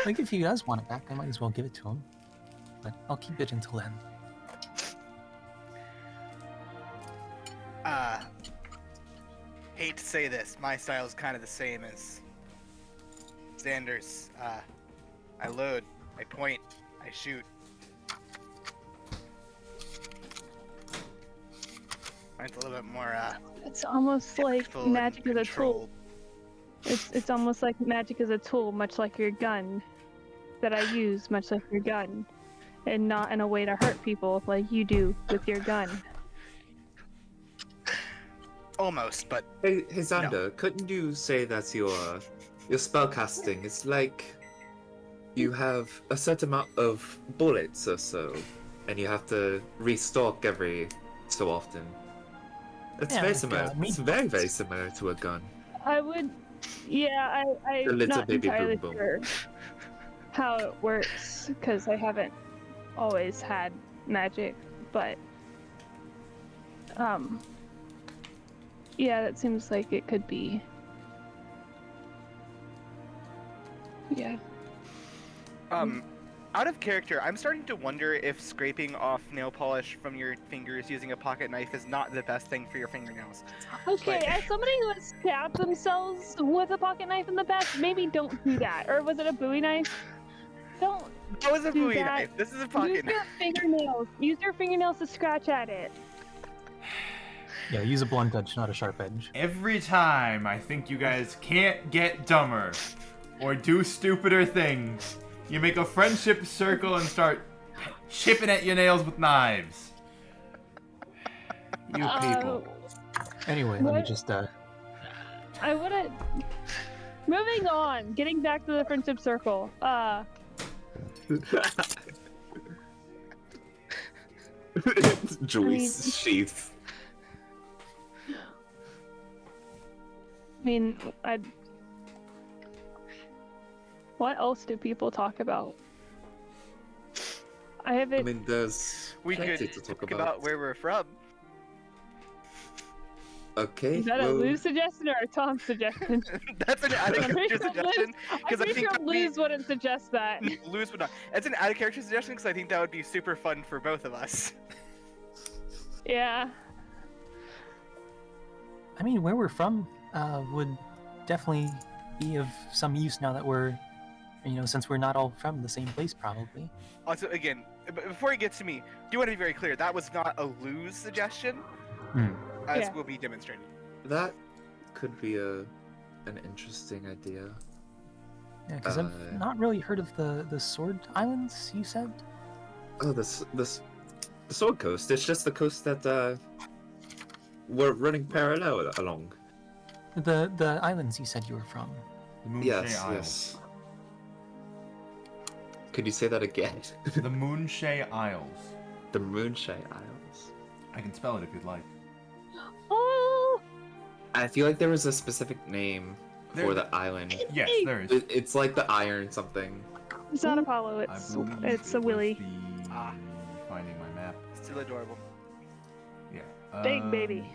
like, if he does want it back, I might as well give it to him. But I'll keep it until then. Hate to say this, my style is kind of the same as Xander's. I load, I point, I shoot. Mine's a little bit more It's almost like tactful and magic is a tool. controlled. it's almost like magic is a tool, much like your gun, that I use, much like your gun, and not in a way to hurt people like you do with your gun. Almost, but Hey, Xander, couldn't you say that your spellcasting is like you have a certain amount of bullets or so, and you have to restock every so often? It's Yeah, very like, similar. meat It's very, very bullets. similar to a gun. I would, yeah, The I'm little not baby entirely boom boom. sure how it works because I haven't always had magic, but yeah, that seems like it could be. Yeah. Out of character, I'm starting to wonder if scraping off nail polish from your fingers using a pocket knife is not the best thing for your fingernails. Okay, Like- as somebody who has stabbed themselves with a pocket knife in the past, maybe don't do that. Or was it a Bowie knife? Don't That was a do Bowie that. knife. This is a use pocket knife. your fingernails. Use your fingernails to scratch at it. Yeah, use a blunt edge, not a sharp edge. Every time I think you guys can't get dumber or do stupider things, you make a friendship circle and start chipping at your nails with knives. You people. Anyway, let me What? just I wouldn't. Moving on, getting back to the friendship circle. Joyce sheath. I mean, what else do people talk about? I haven't. I mean, there's We plenty could to talk talk about where we're from. Okay, Is that a well, Lou's suggestion or a Tom's suggestion? That's an out of I'm pretty character sure suggestion. I'm 'cause I pretty think sure that we- Lou's wouldn't suggest that. Lose would not. It's an out of character suggestion because I think that would be super fun for both of us. Yeah. I mean, where we're from would definitely be of some use now that we're, since we're not all from the same place, probably. Also, again, before it gets to me, do you want to be very clear? That was not a lose suggestion, Hmm. as Yeah. will be demonstrated. that could be an interesting idea. Yeah, because I've not really heard of the Sword Islands. You said? Oh, the Sword Coast. It's just the coast that we're running parallel along. The islands you said you were from. The Moonshay Yes, Isles. yes. Could you say that again? The Moonshay Isles. The Moonshay Isles. I can spell it if you'd like. Oh, I feel like there was a specific name There- for the island. Yes, there is. It's like the iron something. it's not Apollo. I It's believe it's it a was Willy. the- Ah. Finding my map. Still adorable. Yeah. Big baby.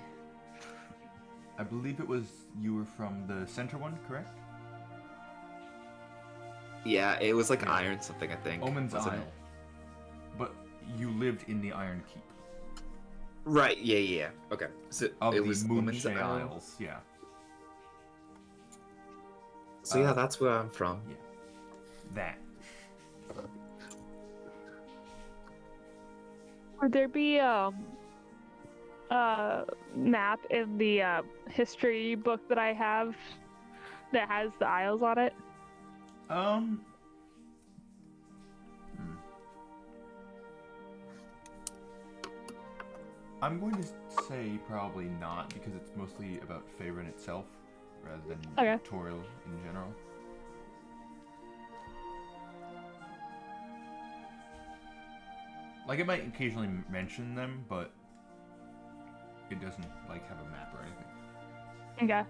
I believe it was you were from the center one, correct? Yeah, it was like Yeah. iron something, I think. Omen's wasn't Isle. it? But you lived in the Iron Keep Right, yeah. Okay. So of it the was Omen's Moonshay Isle. Isles. Yeah. So yeah, that's where I'm from. That. Would there be a map in the history book that I have that has the Isles on it? Hmm. I'm going to say probably not because it's mostly about Faerun itself rather than Okay. Toril in general. Like it might occasionally mention them, but it doesn't like have a map or anything. Okay.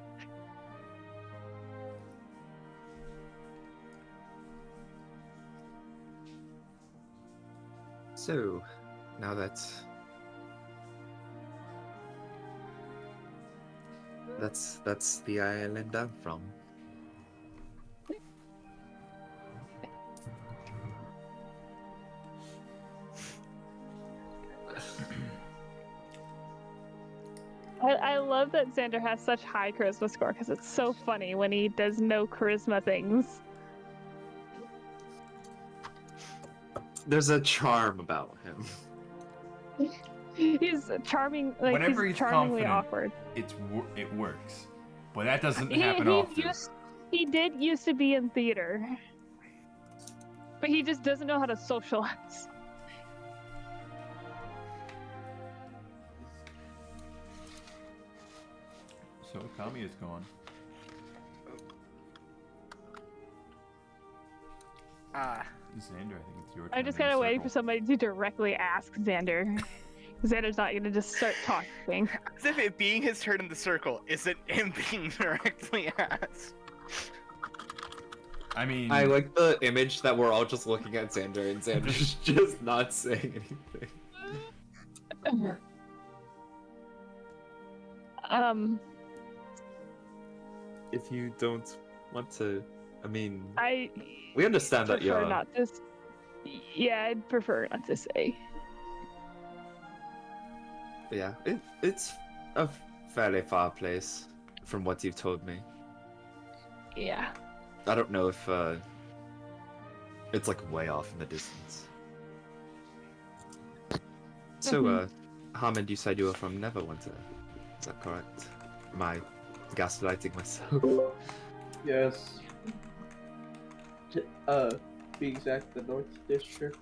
So, now that's the island I'm from. I love that Xander has such high charisma score because it's so funny when he does no charisma things. There's a charm about him. He's charming, like Whenever he's he's charmingly confident, awkward. it works, but that doesn't He, happen he often. used He did used to be in theater, but he just doesn't know how to socialize. So Kami is gone. Ah, Xander, I think it's your turn. I'm just in the kind of waiting for circle. somebody to directly ask Xander. Xander's not gonna just start talking. as if it being his turn in the circle isn't him being directly asked. I mean, I like the image that we're all just looking at Xander and Xander's just not saying anything. If you don't want to, I mean, I we understand that prefer you're. not to. Yeah, I'd prefer not to say. Yeah, it's a fairly far place from what you've told me. Yeah. I don't know if it's like way off in the distance. So, Harmond, you said you were from Neverwinter. Is that correct? Am I gaslighting myself? Yes. Be exact, the North District.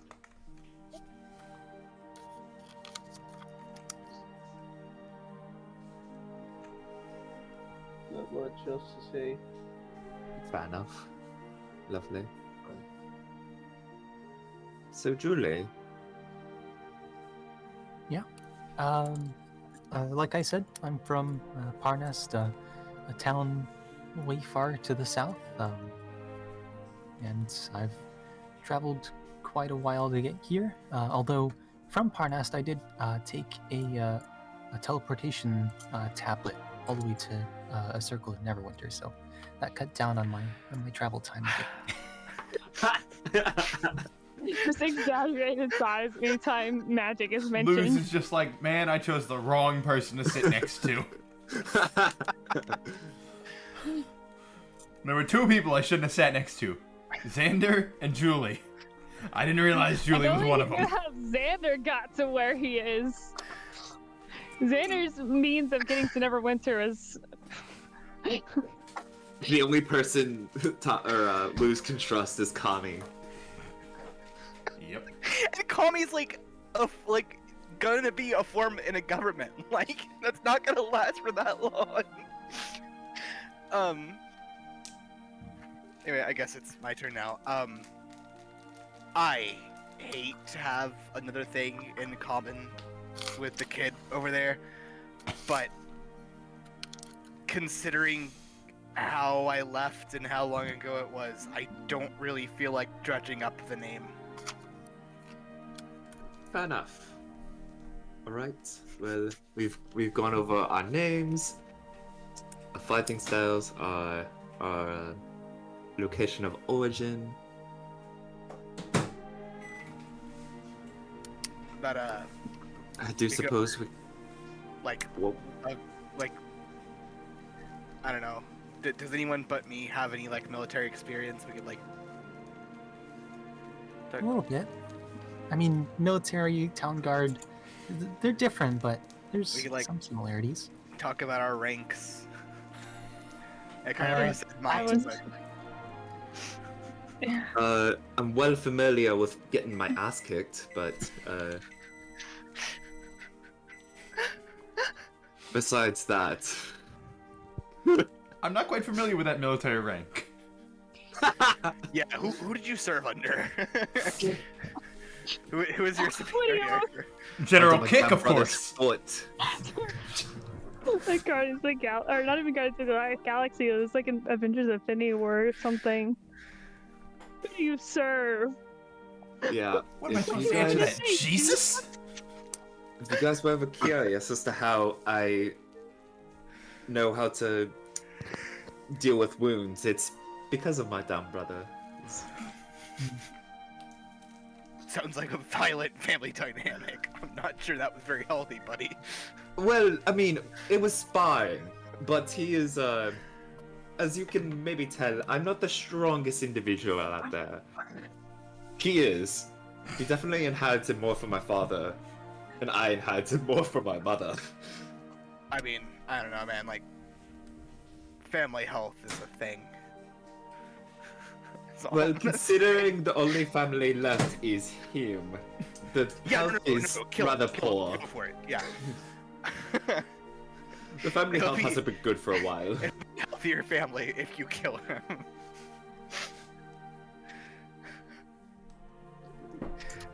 Not much else to say. Fair enough. Lovely. So, Julie, Like I said, I'm from Parnast, a town way far to the south, and I've traveled quite a while to get here. Although from Parnast, I did take a teleportation tablet all the way to a circle of Neverwinter, so that cut down on my travel time a bit. Just exaggerated size anytime magic is Luz mentioned. is just like, man, I chose the wrong person to sit next to. There were two people I shouldn't have sat next to. Xander and Julie. I didn't realize Julie was one of them. How Xander got to where he is. Xander's means of getting to Neverwinter is the only person Luz can trust is Kami. Yep. And Kami's like gonna be a form in a government. Like that's not gonna last for that long. Anyway, I guess it's my turn now. I hate to have another thing in common with the kid over there, but considering how I left and how long ago it was, I don't really feel like dredging up the name. Fair enough. All right. Well, we've gone over our names, our fighting styles, our location of origin. But I do suppose we. like Well, like I don't know. Does anyone but me have any like military experience? We could like. A little bit. I mean, military, town guard, they're different, but there's We could, like- some similarities. Talk about our ranks. I kind Uh, of already said mine, was- but I'm well familiar with getting my ass kicked, but besides that, I'm not quite familiar with that military rank. yeah. Who did you serve under? who is your What do superior? General under my Kick, of grandbrother's course. foot. like Guardians of the or not even Guardians of the Galaxy. It was like an Avengers Infinity War or something. Who do you serve? Yeah. What am I If supposed you to answer guys- that? Jesus? If you guys were ever curious as to how I know how to deal with wounds, it's because of my dumb brother. Sounds like a violent family dynamic. I'm not sure that was very healthy, buddy. Well, I mean, it was sparring, but he is, as you can maybe tell, I'm not the strongest individual out there. He is. He definitely inherited more from my father, and I inherited more from my mother. I mean, I don't know, man. Like, family health is a thing. all. Well, considering the only family left is him, the health is kill rather him, kill poor. him, go for it. Yeah. The family It'll health be- hasn't been good for a while. It'll be healthier family if you kill him.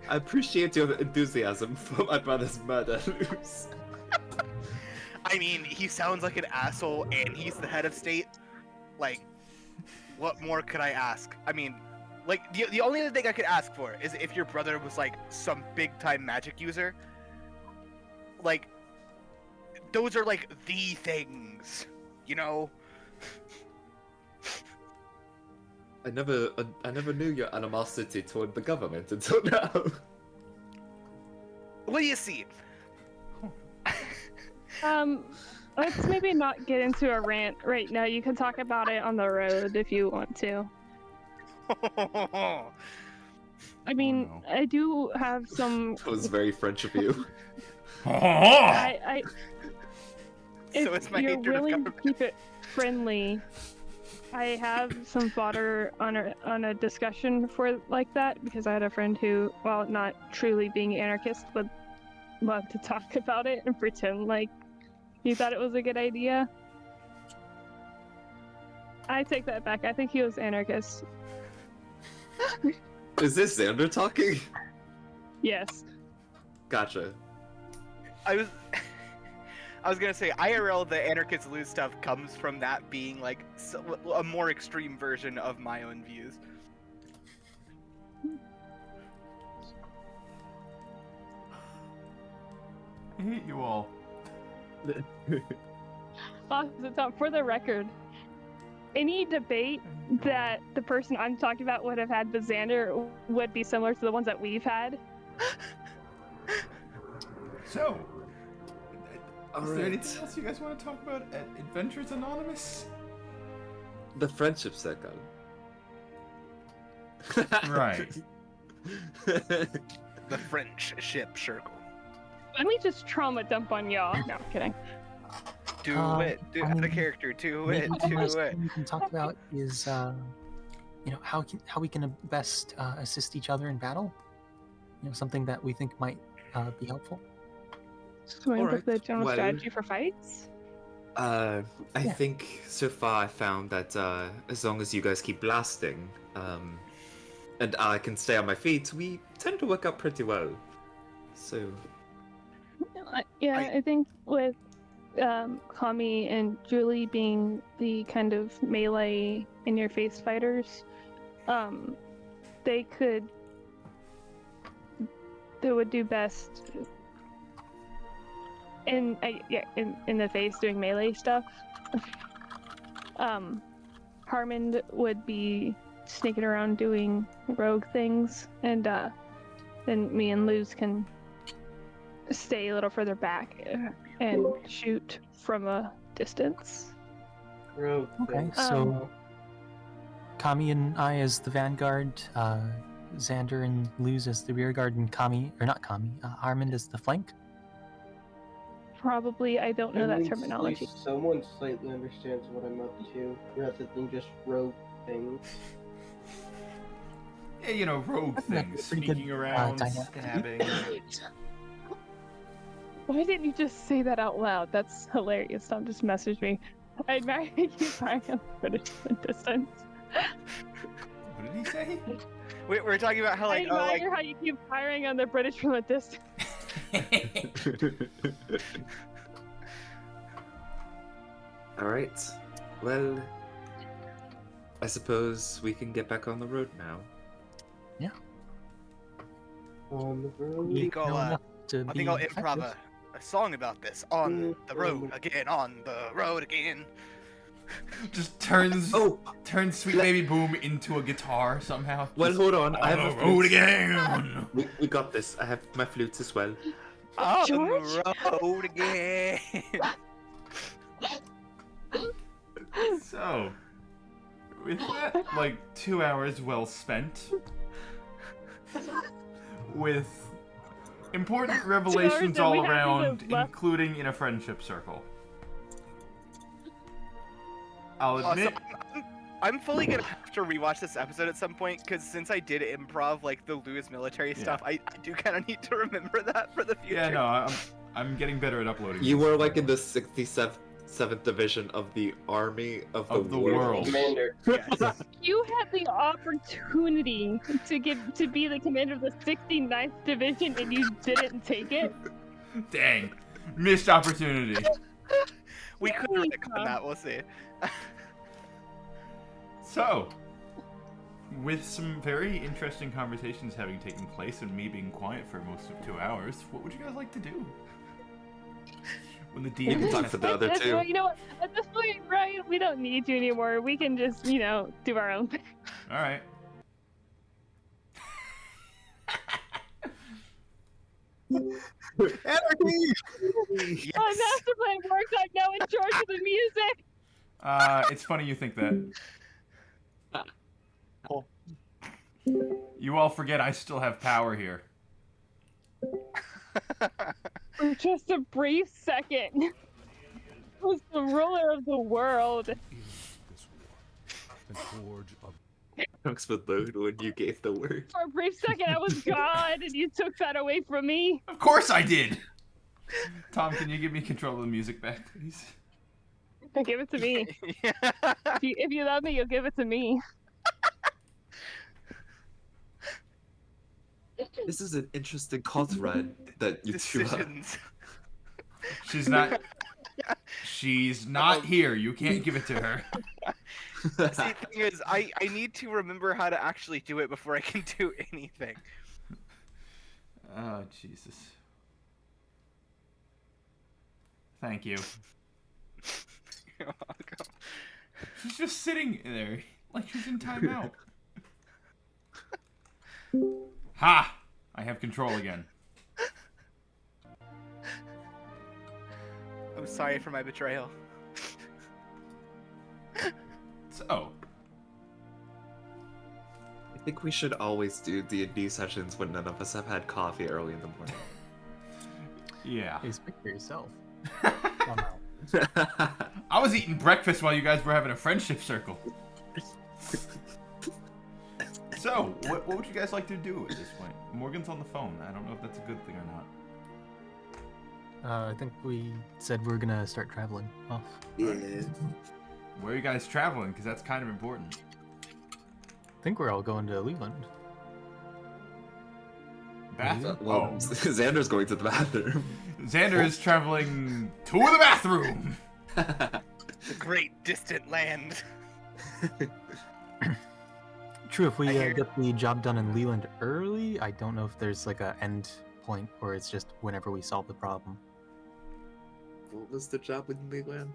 I appreciate your enthusiasm for my brother's murder, Luz. I mean, he sounds like an asshole, and he's the head of state. Like, what more could I ask? I mean, like, the only other thing I could ask for is if your brother was, like, some big-time magic user. Like, those are, like, the things, you know? I never knew your animosity toward the government until now. What do you see? Let's maybe not get into a rant right now. You can talk about it on the road if you want to. I mean, no. I do have some. That was very French of you. I if So it's my you're hatred of willing to government. keep it friendly, I have some fodder on a discussion for like that because I had a friend who, while not truly being anarchist, would love to talk about it and pretend like he thought it was a good idea. I take that back. I think he was anarchist. Is this Xander talking? Yes. Gotcha. I was gonna say, IRL, the anarchist lose stuff comes from that being, like, a more extreme version of my own views. I hate you all. For the record, any debate that the person I'm talking about would have had with Xander would be similar to the ones that we've had. So, is there Alright. anything else you guys want to talk about at Adventures Anonymous? The friendship circle. Right. The French ship circle. Let me just trauma dump on y'all. No, I'm kidding. Do it. Do I out of mean, character. Do Maybe it. the Do last it. thing we can talk about is, how we can best assist each other in battle. Something that we think might be helpful. So we look Alright, at the general well- strategy for fights. I Yeah. think so far I found that as long as you guys keep blasting, and I can stay on my feet, we tend to work out pretty well. So, I think with Kami and Julie being the kind of melee in-your-face fighters, they would do best in the face doing melee stuff. Harmond would be sneaking around doing rogue things, and then me and Luz can stay a little further back and shoot from a distance. Rogue Okay, thing. so Kami and I as the vanguard, Xander and Luz as the rear guard, and Armand as the flank. Probably, I don't know that At terminology. least someone slightly understands what I'm up to, rather than just rogue things. Yeah, rogue I think that'd be things. a pretty good, Sneaking around, dynamic. stabbing. Why didn't you just say that out loud? That's hilarious. Don't just message me. I admire you firing on the British from a distance. What did he say? We're talking about how, I like, oh, like, admire how you keep firing on the British from a distance. alright. Well, I suppose we can get back on the road now. On the road. We think I'll, know enough to I be think I'll improv effective. a song about this. On the road again, on the road again. Just turns Oh, turns Sweet Baby Boom into a guitar somehow. well, hold on. I have On a the road flute. again. We got this. I have my flutes as well. On George? the road again. So, with that, like 2 hours well spent, with important revelations and we all haven't around, even left. including in a friendship circle. I'll So admit, I'm fully gonna have to rewatch this episode at some point because since I did improv like the Louis military stuff, I do kind of need to remember that for the future. Yeah, no, I'm getting better at uploading. You these. were like in the 67th division of the army of the world. Commander. Yes. You had the opportunity to be the commander of the 69th division and you didn't take it. Dang, missed opportunity. We could Yay, retcon Tom. that. We'll see. So, with some very interesting conversations having taken place and me being quiet for most of 2 hours, what would you guys like to do? When the You can DM talk to the other two. You know what? At this point, Ryan, we don't need you anymore. We can just, do our own thing. All right. Yes. My master plan worked. I'm now in charge of the music. It's funny you think that. You all forget I still have power here. For just a brief second. I was the ruler of the world. The Forge of Trunks with load when you gave the word. For a brief second, I was God, and you took that away from me. Of course I did! Tom, can you give me control of the music back, please? Give it to me. If you love me, you'll give it to me. This is an interesting cult ride that you two have. Decisions. She's not... She's not here. You can't give it to her. See, the thing is, I need to remember how to actually do it before I can do anything. Oh, Jesus. Thank you. You're welcome. She's just sitting there like she's in timeout. Ha! I have control again. I'm sorry for my betrayal. So, I think we should always do D&D sessions when none of us have had coffee early in the morning. yeah. Hey, speak for yourself. Oh, no. I was eating breakfast while you guys were having a friendship circle. So, what would you guys like to do at this point? Morgan's on the phone. I don't know if that's a good thing or not. I think we said we're gonna start traveling off. Yeah. Where are you guys traveling? Because that's kind of important. I think we're all going to Leland. Bathroom? Well, Xander's going to the bathroom. Xander is traveling to the bathroom! The great distant land. True, if we I hear- get the job done in Leland early, I don't know if there's like a end point or it's just whenever we solve the problem. What was the job in Leland?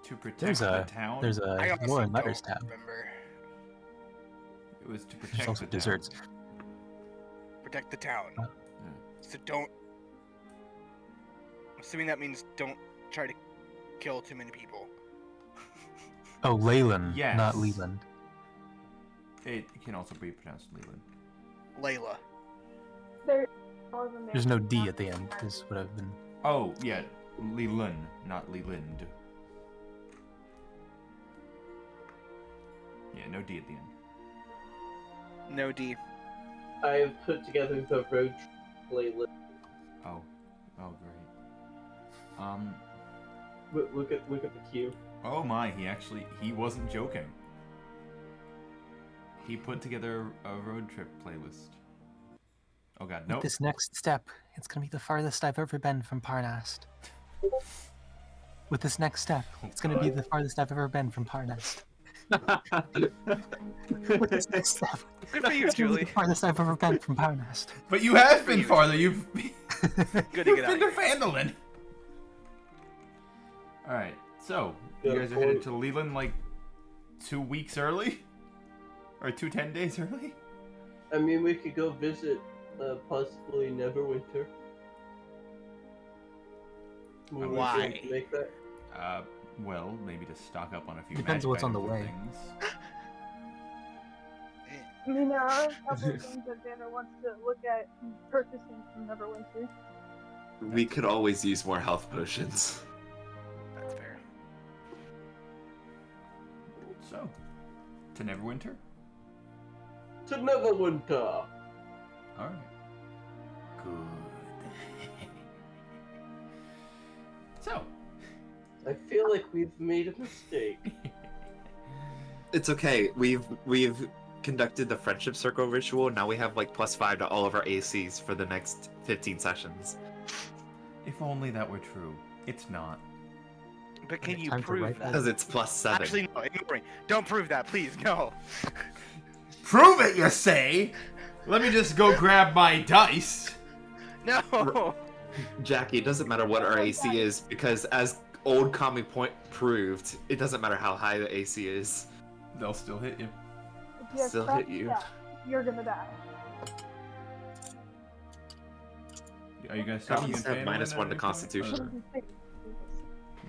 To protect There's the a town? there's I a honestly more and letters don't tab. remember. It was to There's protect also the desserts. town. Protect the town. Uh, So don't. I'm assuming that means don't try to kill too many people. Oh, Leyland, Yes. not Leland. It can also be pronounced Leland. Layla. There's no D at the end, is what I've been. Oh, yeah. Leland, not Leland. Yeah, no D at the end. No D. I've put together the road trip playlist. Oh. Oh, great. Look at the queue. Oh my, he wasn't joking. He put together a road trip playlist. Oh god, With nope. this next step, it's gonna be the farthest I've ever been from Parnast. With this next step, it's gonna be the farthest I've ever been from Parnast. With this next step, Good for you, it's gonna be Julie. the farthest I've ever been from Parnast. But you have been farther. You've Good to you've get out been of to here. Phandalin. Alright, so you Yeah, guys are boy. headed to Leland like 2 weeks early? Or 10 days early? I mean, we could go visit possibly Neverwinter. Would we be Why? able to make that? Well, maybe to stock up on a few Depends magic what's on the items and way. things. I mean, there are a couple of things that Xander wants to look at purchasing from Neverwinter. We could always use more health potions. That's fair. So, To Neverwinter? To Neverwinter. All right. Good. So, I feel like we've made a mistake. It's okay. We've conducted the friendship circle ritual. Now we have like +5 to all of our ACs for the next 15 sessions. if only that were true. It's not. But can Okay, you time to prove write that? Because it's +7. Actually, no. Ignore me. Don't prove that, please. No. Prove it, you say? Let me just go grab my dice. No. Jackie, it doesn't matter what our AC is, because as old Kami Point proved, it doesn't matter how high the AC is. They'll still hit you. Still hit you. You're gonna die. Are you guys stopping Comics in have Phandalin -1 at to any point? Constitution. You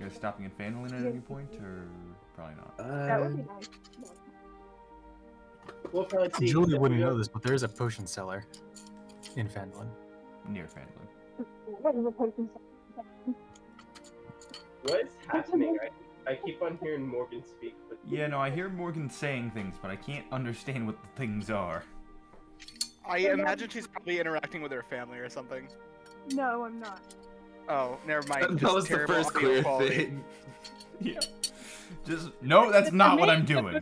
guys stopping in Phandalin at any point, or probably not? That would be nice. We'll probably see. Julie if wouldn't we know go- this, but there is a potion cellar in Phandalin. Near Phandalin. What is happening? I keep on hearing Morgan speak, but Yeah, no, I hear Morgan saying things, but I can't understand what the things are. I imagine she's probably interacting with her family or something. No, I'm not. Oh, never mind. That Just was the terrible first audio clear quality. thing. Yeah. Just no, that's not what I'm doing.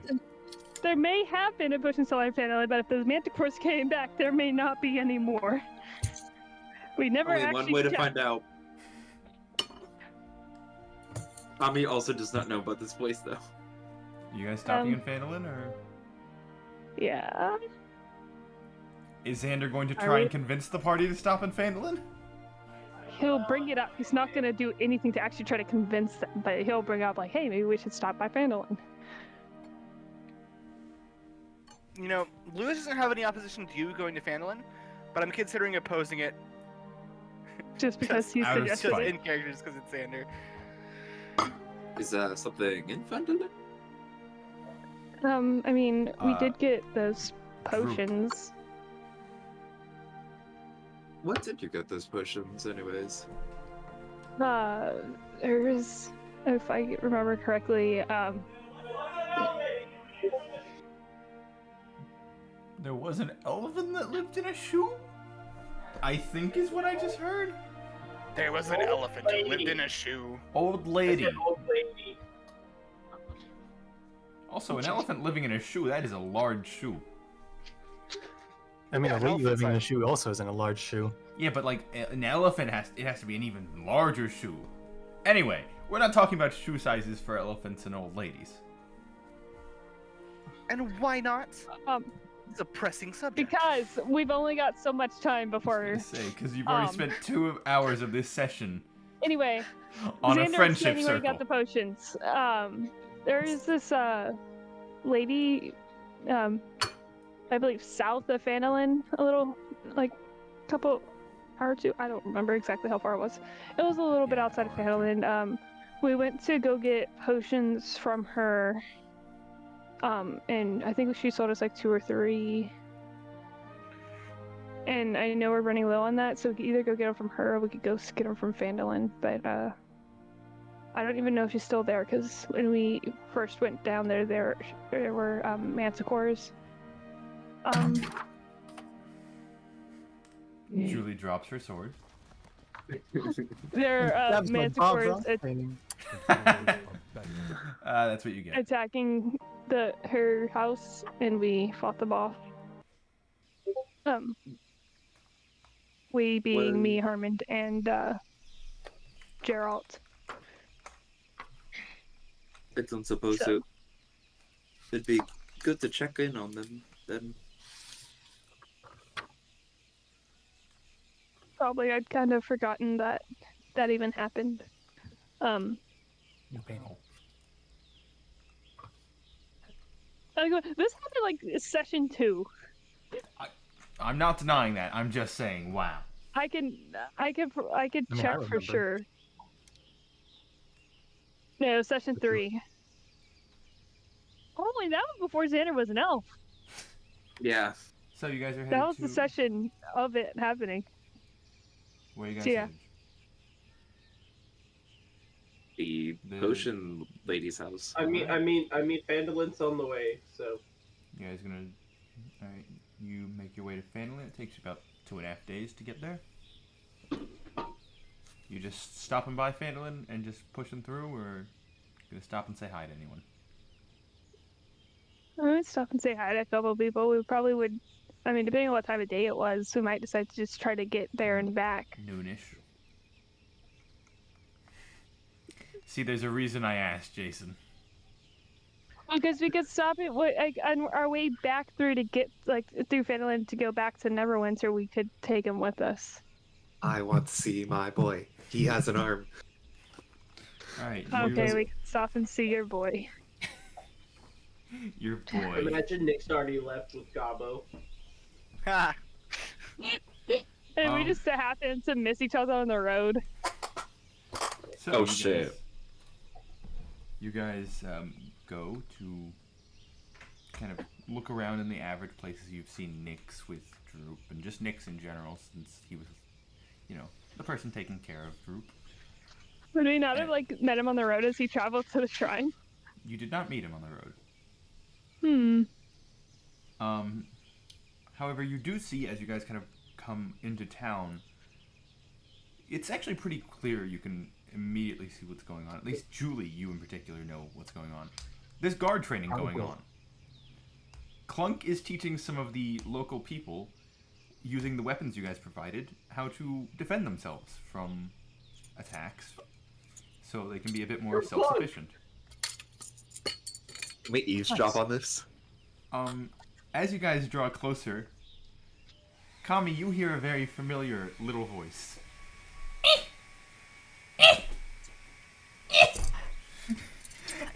There may have been a potion cellar in Phandalin, but if those manticores came back, there may not be any more. We never Only actually one way to checked. find out. Kami also does not know about this place, though. You guys stopping in Phandalin, or Yeah. is Xander going to Are try we- and convince the party to stop in Phandalin? He'll bring it up. He's not gonna do anything to actually try to convince them, but he'll bring up like, "Hey, maybe we should stop by Phandalin." You know, Lewis doesn't have any opposition to you going to Phandalin, but I'm considering opposing it Just because Just he out of suggested just spite. it. in characters because it's Xander. Is something in Phandalin? I mean, we Uh, did get those Drew. potions. What did you get those potions, anyways? There was, if I remember correctly, There was an elven that lived in a shoe? I think is what I just heard. There was an elephant who lived in a shoe. Old I lady. said old lady. Also, an elephant living in a shoe, that is a large shoe. I mean, Yeah, a an lady elephant living in a size. shoe also is in a large shoe. Yeah, but like an elephant has to be an even larger shoe. Anyway, we're not talking about shoe sizes for elephants and old ladies. And why not? um, It's a pressing subject. because we've only got so much time before. Say, because you've already Um, spent 2 hours of this session Anyway, on a Xander friendship explaining where he circle. got the potions. There is this lady, I believe south of Phandalin, a little, like, couple hour or two. I don't remember exactly how far it was. It was a little bit Yeah, outside of hour or two. Phandalin. We went to go get potions from her. And I think she sold us like 2 or 3. And I know we're running low on that, so we could either go get them from her or we could go get them from Phandalin. But I don't even know if she's still there because when we first went down there, there were manticores. Julie drops her sword. There are Grabs my Bob manticores Ross painting. That's what you get. attacking her house, and we fought them off. We being Well- me, Hermond, and Geralt. I don't suppose So- it'd be good to check in on them, then. Probably I'd kind of forgotten that even happened. No pain. This happened like session 2. I'm not denying that. I'm just saying, wow. I could I check for remember. sure. No, session 3. Holy, that was before Xander was an elf. Yeah. So you guys are headed That was to the session of it happening. where you guys Yeah. headed? The The- potion lady's house. I mean, Phandalin's on the way, so You guys gonna... Alright, you make your way to Phandalin. It takes you about 2.5 days to get there. You just stopping by Phandalin and just pushing through, or gonna stop and say hi to anyone? I would stop and say hi to a couple people. We probably would, I mean, depending on what time of day it was, we might decide to just try to get there and back. Noonish. See, there's a reason I asked, Jason. Because we could stop it like on our way back through to get like through Finland to go back to Neverwinter. We could take him with us. I want to see my boy. He has an arm. Alright, Okay, we can stop and see your boy. your boy. Imagine Nick's already left with Gabo. Ha! And we just happen to miss each other on the road. So Oh, you shit. Guys, you guys go to kind of look around in the average places you've seen Nyx with Droop, and just Nyx in general, since he was, you know, the person taking care of Droop. Would we not have like met him on the road as he traveled to the shrine? You did not meet him on the road. However, you do see, as you guys kind of come into town, it's actually pretty clear. You can immediately see what's going on. At least Julie, you in particular, know what's going on. There's guard training going on. Clunk is teaching some of the local people, using the weapons you guys provided, how to defend themselves from attacks, so they can be a bit more self-sufficient. Can we eavesdrop on this? As you guys draw closer, Kami, you hear a very familiar little voice.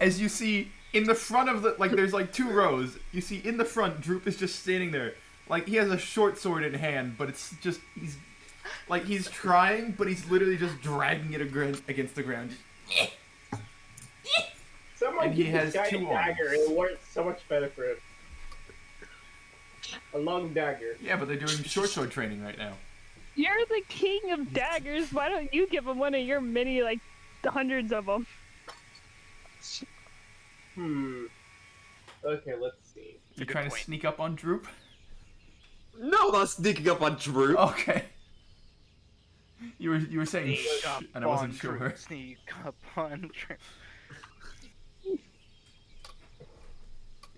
As you see, in the front of the, like, there's like 2 rows, you see in the front, Droop is just standing there. Like, he has a short sword in hand, but it's just, he's trying, but he's literally just dragging it against the ground. Someone And he give has this guy 2 a dagger. arms. It works so much better for him. A long dagger. Yeah, but they're doing short sword training right now. You're the king of daggers. Why don't you give him one of your many, like, hundreds of them? Okay, let's see. You're good trying to point. sneak up on Droop? No, not sneaking up on Drew. Okay. You were saying Sneak shh, up and I wasn't on sure. Drew. Sneak up on Drew.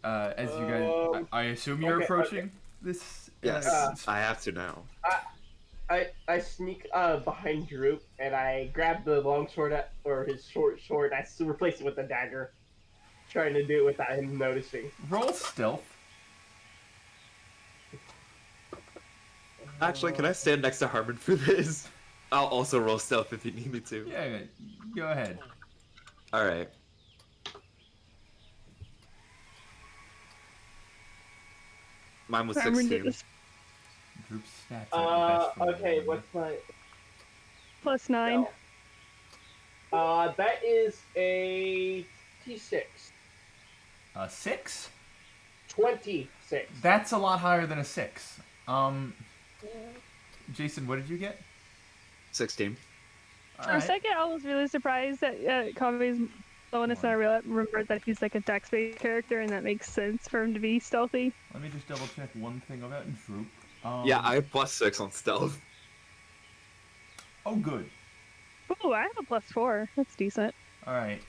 As you guys, I assume you're okay, approaching this. Yes, I have to now. I sneak behind Droop and I grab the long sword or his short sword. I replace it with a dagger, trying to do it without him noticing. Roll stealth. Actually, can I stand next to Harmon for this? I'll also roll stealth if you need me to. Yeah, go ahead. Alright. Mine was Cameron 16. did this Droop's stats are the best for Okay, you. what's my... +9. That is a T6. 6? 26. That's a lot higher than a 6. Jason, what did you get? 16. For a second, I was really surprised that Kami's bonus, and I remembered that he's like a dex-based character, and that makes sense for him to be stealthy. Let me just double check one thing about Droop. Yeah, I have +6 on stealth. Oh, good. Ooh, I have a +4. That's decent. Alright.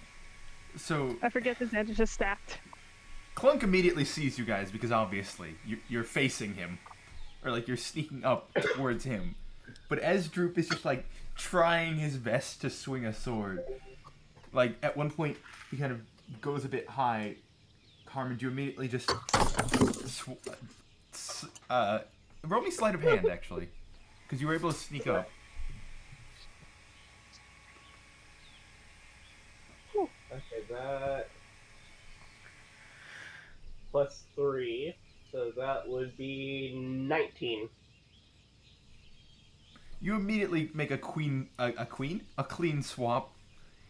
So, I forget this advantage is stacked. Clunk immediately sees you guys because obviously you're facing him. Or like you're sneaking up towards him. But as Droop is just like trying his best to swing a sword, like at one point he kind of goes a bit high. Carmen, you immediately just roll me sleight of hand actually, because you were able to sneak up. Okay, that... +3. So that would be 19. You immediately make a clean swap,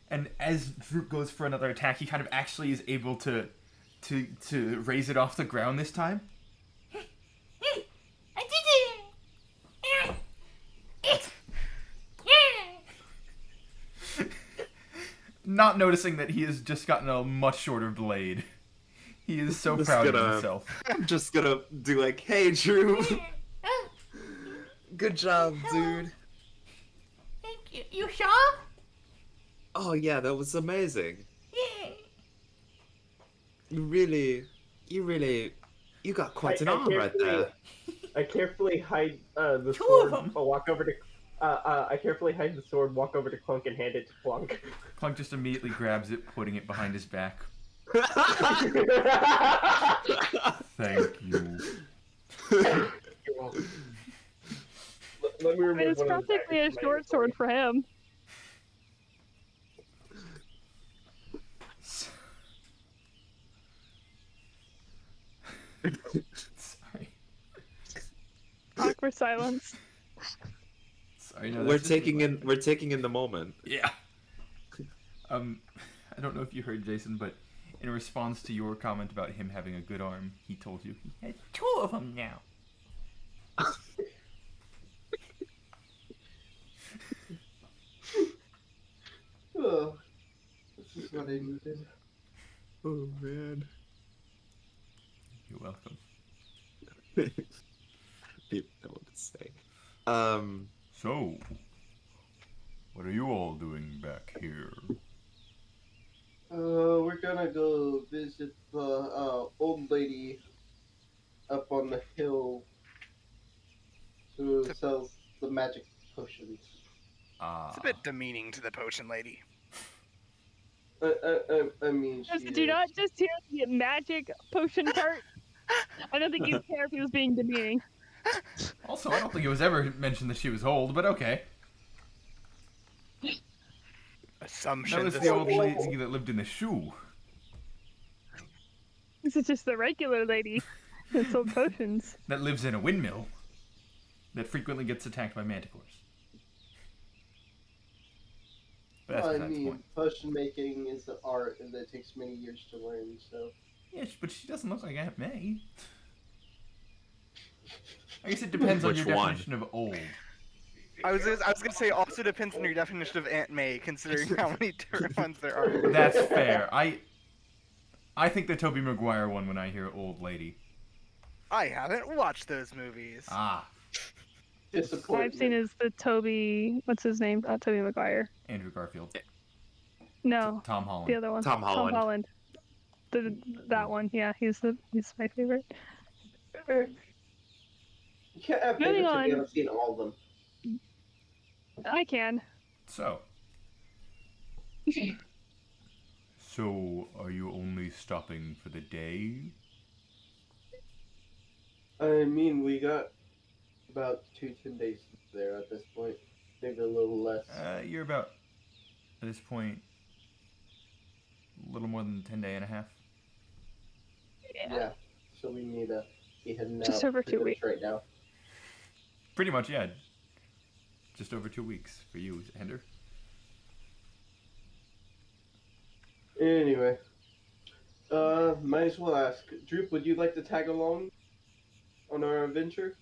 and as Droop goes for another attack, he kind of actually is able to raise it off the ground this time. Not noticing that he has just gotten a much shorter blade. He is so Just proud of gonna- himself. I'm just gonna do like, hey, Drew. Good job, dude. Thank you. You sure? Oh yeah, that was amazing. Yeah. You got quite an I arm right there. I carefully hide the Two sword. of 'em. Walk over to. I carefully hide the sword, walk over to Clunk, and hand it to Clunk. Clunk just immediately grabs it, putting it behind his back. Thank you. Let me I remove mean, it's one of the practically a daggers from my short inventory. sword for him. Sorry. Awkward silence. Sorry, no, we're that's just taking me in laughing. we're taking in the moment. Yeah. I don't know if you heard Jason, but in response to your comment about him having a good arm, he told you he has 2 of them now. Oh, this is what I needed. Oh man. You're welcome. People know what to say. So, what are you all doing back here? We're gonna go visit the old lady up on the hill who sells the magic potions. It's a bit demeaning to the potion lady. I mean, Just she do is. not just hear the magic potion part. I don't think you'd care if he was being demeaning. Also, I don't think it was ever mentioned that she was old, but okay. That Assumptions. was the old lady that lived in the shoe. This is just the regular lady that sold potions. That lives in a windmill. That frequently gets attacked by manticores. But that's I besides the mean, point. potion making is an art, and that takes many years to learn. So. Yeah, but she doesn't look like Aunt May. I guess it depends on Which your one? definition of old. I was gonna say also depends on your definition of Aunt May, considering how many different ones there are. That's fair. I think the Tobey Maguire one when I hear old lady. I haven't watched those movies. Ah, What Disappointment. I've seen is the Toby. What's his name? Not Toby Maguire. Andrew Garfield. No, Tom Holland. the other one. Tom Holland. Tom Holland. That one. Yeah, he's my favorite. You can't have Moving favorites if you on. haven't seen all of them. I can. So, are you only stopping for the day? I mean, we got about 10 days there at this point. Maybe a little less. You're about, at this point, a little more than 10 day and a half. Yeah. So we need to be heading Just out over pretty 2 much weeks. right now. Pretty much, yeah. Just over 2 weeks for you, Xander. Anyway, might as well ask, Droop, would you like to tag along on our adventure?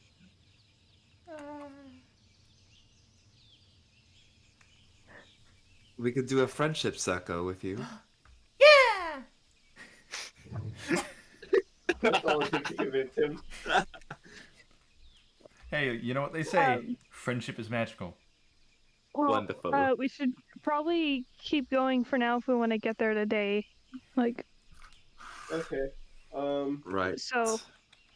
We could do a friendship circle with you. Yeah. That's all it took to convince him. Hey, you know what they say? Um, Friendship is magical. Well, Wonderful. we should probably keep going for now if we want to get there today. Like, Okay. Right. so,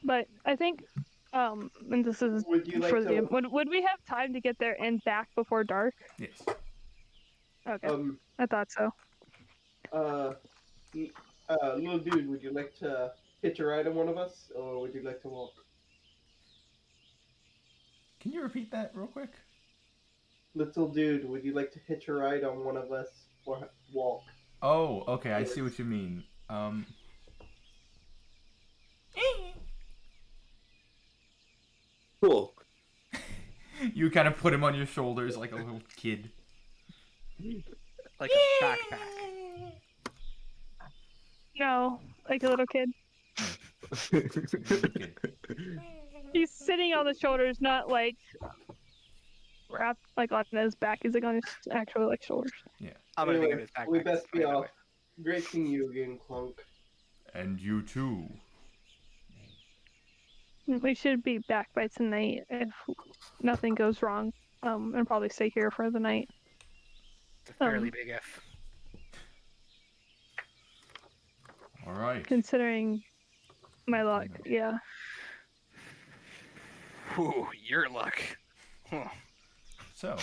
but I think, and this is Would you like for the to? would we have time to get there and back before dark? Yes. Okay, I thought so. Little dude, would you like to hitch a ride on one of us, or would you like to walk? Can you repeat that real quick? Little dude, would you like to hitch a ride on one of us or walk? Oh, okay, I see what you mean. Cool. You kind of put him on your shoulders like a little kid. Like a backpack. No, like a little kid. He's sitting on the shoulders, not like wrapped like on his back. He's like on his actual like shoulders. I'm gonna think of Anyway, his backpack. we best be by the off. way. Great seeing you again, Clunk. And you too. We should be back by tonight if nothing goes wrong. And probably stay here for the night. It's a fairly big if. All right. Considering my luck, yeah. Ooh, your luck. Huh. So,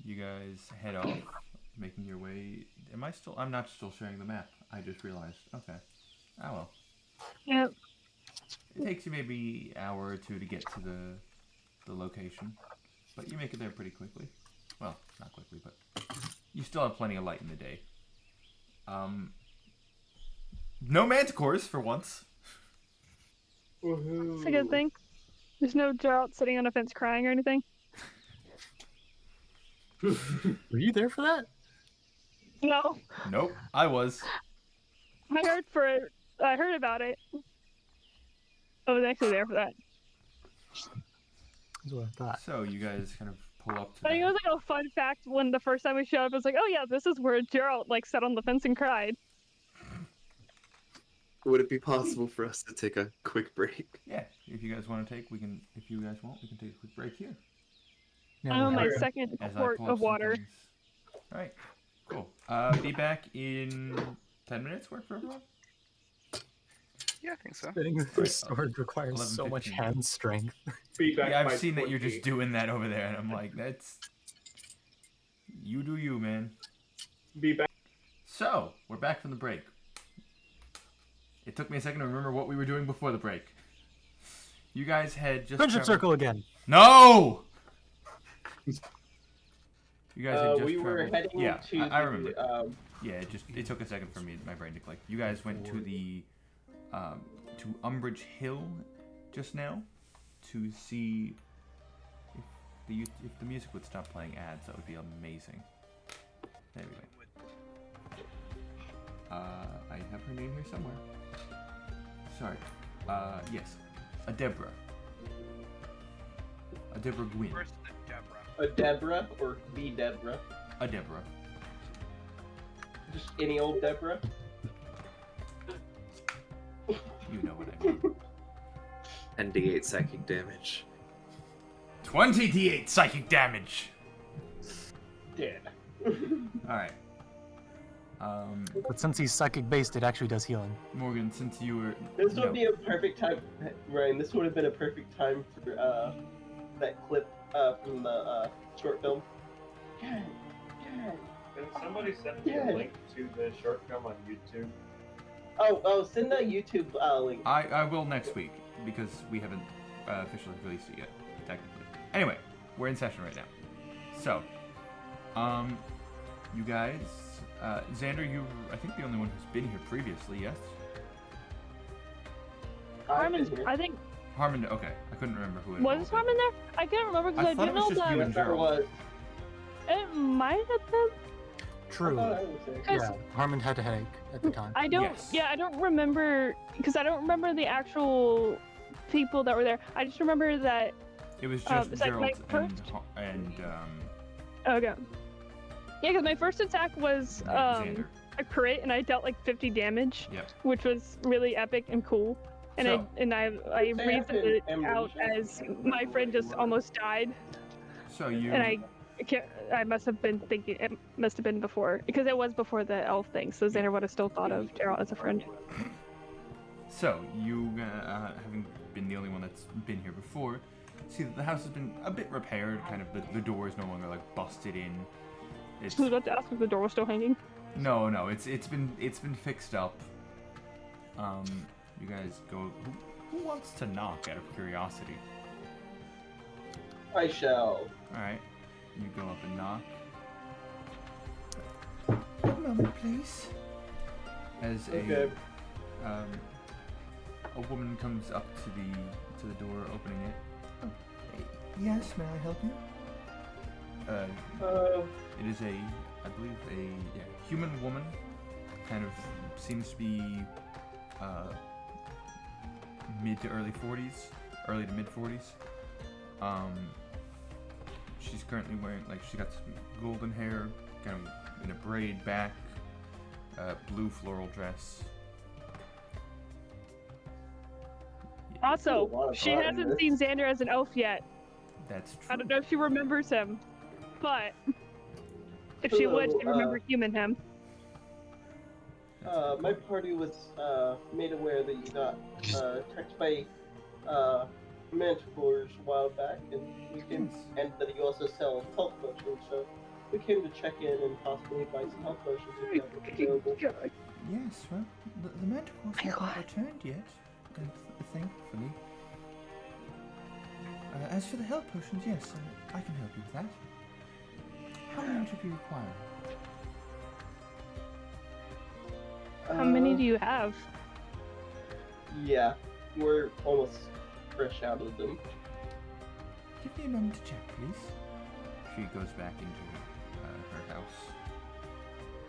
you guys head off, making your way. I'm not still sharing the map. I just realized. Okay. Oh well. Yep. It takes you maybe an hour or two to get to the location, but you make it there pretty quickly. Well, not quickly, but you still have plenty of light in the day. No manticores for once. It's a good thing. There's no Geralt sitting on a fence crying or anything. Were you there for that? No, Nope, I was. I heard about it. I was actually there for that. That's what I thought. So you guys kind of pull up to. I think it that. was like a fun fact when the first time we showed up, I was like, oh yeah, this is where Geralt like sat on the fence and cried. Would it be possible for us to take a quick break? Yeah, if you guys want to take, we can. If you guys want, we can take a quick break here. No, I'm on my Okay. second As I quart pull up of some water. things. All right, cool. Be back in 10 minutes. Work for everyone. Yeah, I think so. Spinning the sword requires 11, so much 15. hand strength. Be back Yeah, by I've seen that you're just 20. doing that over there, and I'm like, that's. You do you, man. Be back. So, we're back from the break. It took me a second to remember what we were doing before the break. You guys had just. Friendship traveled- circle again. No! You guys had just We were traveled- heading Yeah, to. I remember. The, Yeah, it took a second for my brain to click. You guys went to the to Umbridge Hill just now to see if the music would stop playing ads. That would be amazing. There we go. I have her name here somewhere. Sorry. Yes, Adebra. Adebra Gwyn. First, Deborah. a Deborah or the Deborah. Adebra. Just any old Deborah. You know what I mean. And D8 psychic damage. 20 d8 psychic damage. Dead. All right. But since he's psychic based, it actually does healing. Morgan, since you were This no, would be a perfect time, Ryan. This would have been a perfect time for that clip from the short film. Dad, Dad. Can somebody send me Yeah. a link to the short film on YouTube? Oh, send a YouTube link. I will next week because we haven't officially released it yet, technically. Anyway, we're in session right now. So, you guys, Xander, you I think the only one who's been here previously, yes? Harmon's, I think, Harmon, okay. I couldn't remember who it was Harmon there? I can't remember because I I, thought do it was know just you that and There Gerald. was. it might have been. True. I was there. Yeah, Harmon had a headache at the time. I don't. Yes. Yeah, I don't remember because I don't remember the actual people that were there. I just remember that. It was just it's like Gerald my and Okay. Yeah, because my first attack was Xander. a crit, and I dealt like 50 damage, Yep. which was really epic and cool. And So- I Say reasoned after it out Amnesia. as my friend just almost died, So you and I must have been thinking it must have been before because it was before the elf thing. So Xander would have still thought of Geralt as a friend. So, you, having been the only one that's been here before, see that the house has been a bit repaired, kind of the door is no longer, like, busted in. It's, I was about to ask if the door was still hanging. no, it's been fixed up. You guys go, who wants to knock out of curiosity? I shall. Alright, you go up and knock. One moment, please. As Okay. a woman comes up to the door, opening it. Oh, yes, may I help you? It is I believe a human woman. Kind of seems to be mid to early 40s, early to mid 40s. She's currently wearing she got some golden hair, kind of in a braid back, blue floral dress, Also, lot of she thought in hasn't this. seen Xander as an elf yet. That's true. I don't know if she remembers him, but if she would, she'd Hello, remember human him. My party was made aware that you got attacked by manticores a while back, and we came, Yes. and that you also sell health potions. So we came to check in and possibly buy some health potions if you have them available. Yes, well, the manticores haven't returned yet, thankfully. As for the health potions, yes, I can help you with that. How many would you require? How many do you have? Yeah, we're almost fresh out of them. Give me a moment to check, please. She goes back into her house.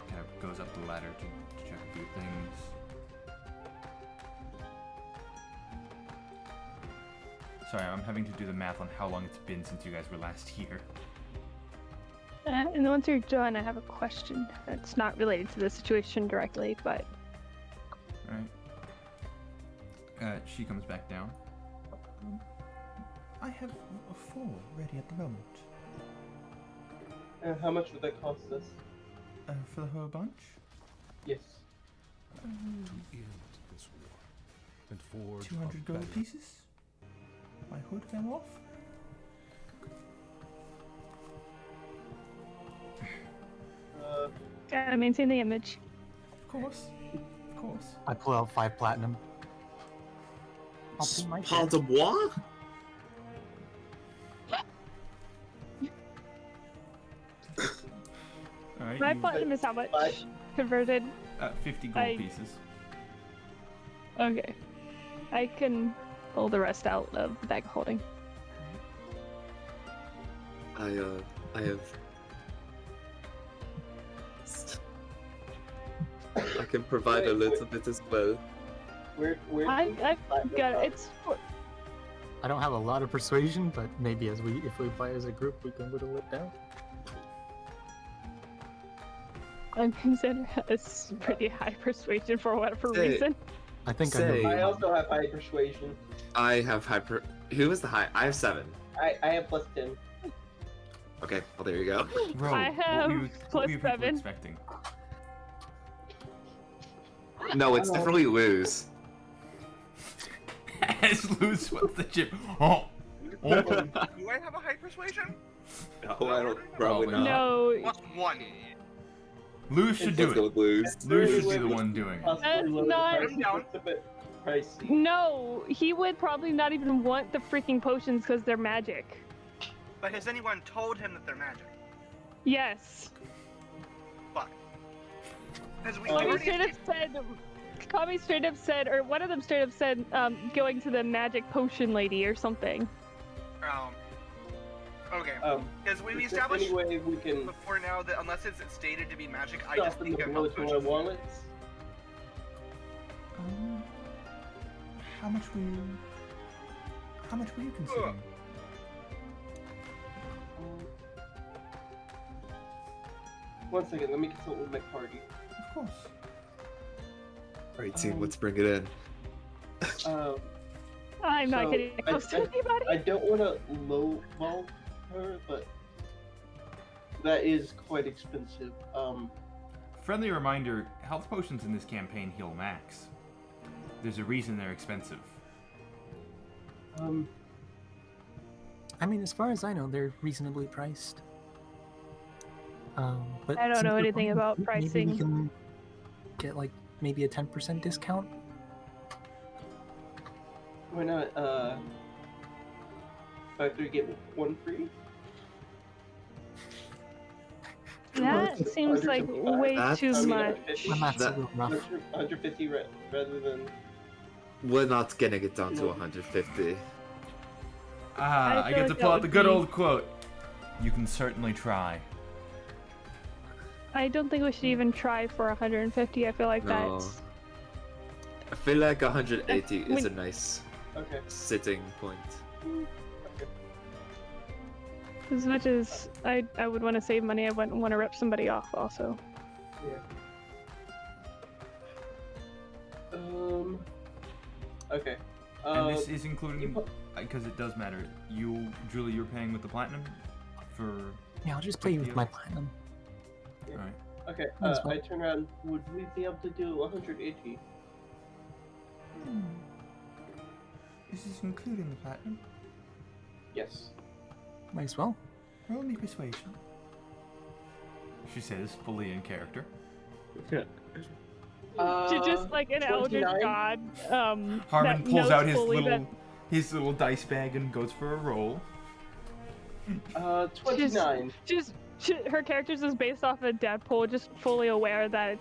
Kind of goes up the ladder to check a few things. Sorry, I'm having to do the math on how long it's been since you guys were last here. And once you're done, I have a question. It's not related to the situation directly, but Alright. She comes back down. I have 4 ready at the moment. And how much would that cost us? For the whole bunch? Yes. To end this war and forge 200 a gold better pieces? My hood fell off? gotta maintain the image. Of course. Of course. I pull out 5 platinum. I'll pay my share. Pardon moi? Alright, My you, platinum is how much? Five. Converted? 50 gold I- pieces. Okay. I can pull the rest out of the bag of holding. I have. I can provide a little bit as well. Where I got it. It's I don't have a lot of persuasion, but maybe if we play as a group, we can whittle it down. I'm considered a pretty high persuasion for whatever Say- reason. I think Say- I also have high persuasion. I have hyper. Who is the high? I have 7. I have plus 10. Okay, well there you go. Bro, I have what were you plus people 7. expecting? No, it's definitely lose. As Luz wants the chip. Oh! Do I have a high persuasion? No, I don't. Probably Probably not. not. No, Plus 1. Luz should do Let's go it. with lose. Luz Very should be the well. one doing it. Possibly That's lower the not- price. I'm down. It's a bit pricey. no, he would probably not even want the freaking potions because they're magic. But has anyone told him that they're magic? Yes. Fuck. Because we Kami Kami already... straight up said, Kami straight up said, or one of them straight up said, going to the magic potion lady or something. Okay. Because we Is there established any way we can before now that unless it's stated to be magic, I stop just them think of below health to our potions. wallets? How much were you? How much were you considering? One second, let me consult with my party. Of course. Alright, team, let's bring it in. I'm not So, getting close to anybody. I don't want to lowball her, but that is quite expensive. Friendly reminder: health potions in this campaign heal max. There's a reason they're expensive. I mean, as far as I know, they're reasonably priced. But I don't since know we're anything playing about group, maybe pricing. we can get like maybe a 10% discount. Why not? Buy 3 get 1 free. That seems like way That's- too I mean, much. 150? My math's a That- little rough. 150 rather than. We're not getting it down to No. 150. Ah, I feel get like to that pull out would the good be- old quote. You can certainly try. I don't think we should even try for 150. I feel like No. that's I feel like 180 is a When- nice Okay. sitting point. as much as I would want to save money. I wouldn't want to rip somebody off also. Okay. And this is including, because it does matter. Julie, you're paying with the platinum for. Yeah, I'll just pay you with my platinum. All right. Okay, That's fine. I turn around. Would we be able to do 180? This is including the platinum. Yes. Might as well. Roll me persuasion. She says, fully in character. She's just like an eldritch 29? god. Harmon that pulls knows out his fully little dice bag and goes for a roll. 29. Her character's just based off of Deadpool, just fully aware that.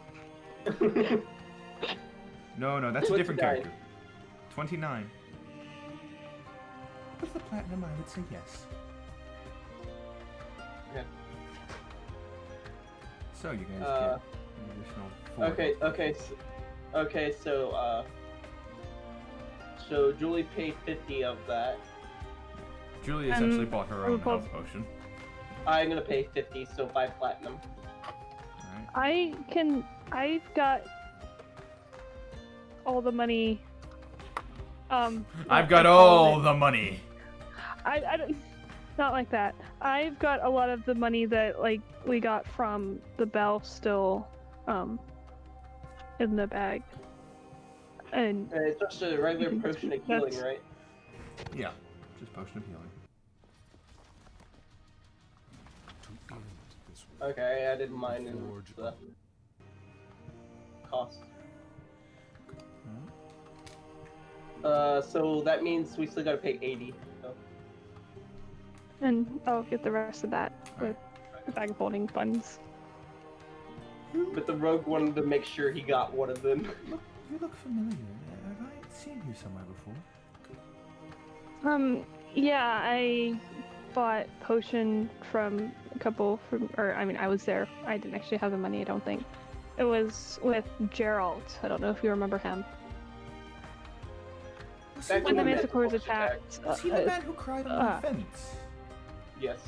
No, that's a different 29. character. 29. With the platinum, I would say yes. Okay. So you guys get an additional 4. Okay, so Julie paid 50 of that. Julie essentially bought her own health potion. I'm gonna pay 50, so 5 platinum. Alright. I've got all the money. I've got all the money. I don't, not like that. I've got a lot of the money that like we got from the bell still, in the bag. And It's just a regular potion of healing, That's- right? Yeah, just potion of healing. To end this war Okay, I added mine in Forge the cost. So that means we still gotta pay 80. So. and I'll get the rest of that with the bag of holding funds. But the rogue wanted to make sure he got one of them. You look familiar. Have I seen you somewhere before? Yeah, I bought potion from a couple I was there. I didn't actually have the money, I don't think. It was with Gerald. I don't know if you remember him. Was Back he When the when Manticores Manticores attacked. was he the man who cried on my fence? Yes.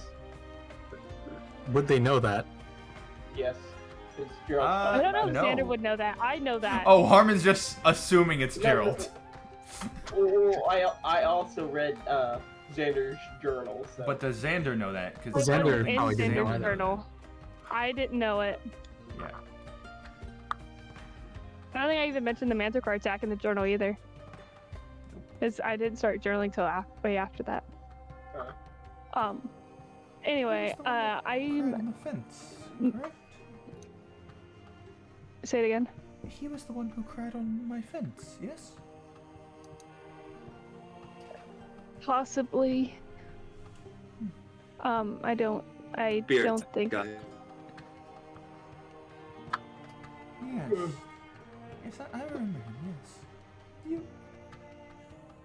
Would they know that? Yes. It's Gerald's I don't know if no. Xander would know that. I know that. Oh, Harmon's just assuming it's No, Gerald. I also read Xander's journal. So. But does Xander know that? It Because was Xander in probably didn't know Xander's that. journal. I didn't know it. Yeah. I don't think I even mentioned the Manticore attack in the journal either. Because I didn't start journaling till way after that. Anyway, Cried I'm... on the fence, correct? Say it again. He was the one who cried on my fence, yes? Possibly. I don't think... Guy. Yes. Yes, I remember him, yes.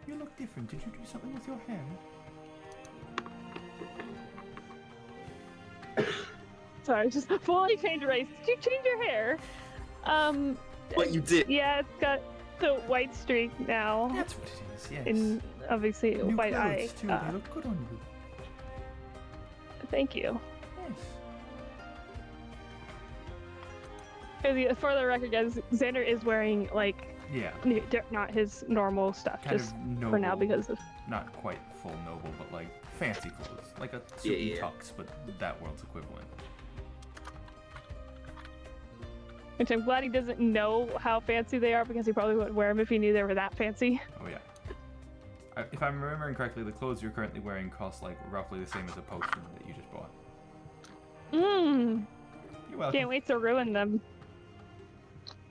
You look different. Did you do something with your hair? Sorry, just fully changed race. Did you change your hair? What you did? Yeah, it's got the white streak now. That's what it is, yes. And obviously New white clothes, eye. too. They look good on you. Thank you. Yes. For the record, guys, Xander is wearing like Yeah. not his normal stuff, Kind just of noble. for now because of. Not quite full noble, but like fancy clothes. Like a suit Yeah, and yeah. tux, but that world's equivalent. Which I'm glad he doesn't know how fancy they are because he probably wouldn't wear them if he knew they were that fancy. Oh yeah. If I'm remembering correctly, the clothes you're currently wearing cost like roughly the same as a potion that you just bought. Mmm. You're welcome. Can't wait to ruin them.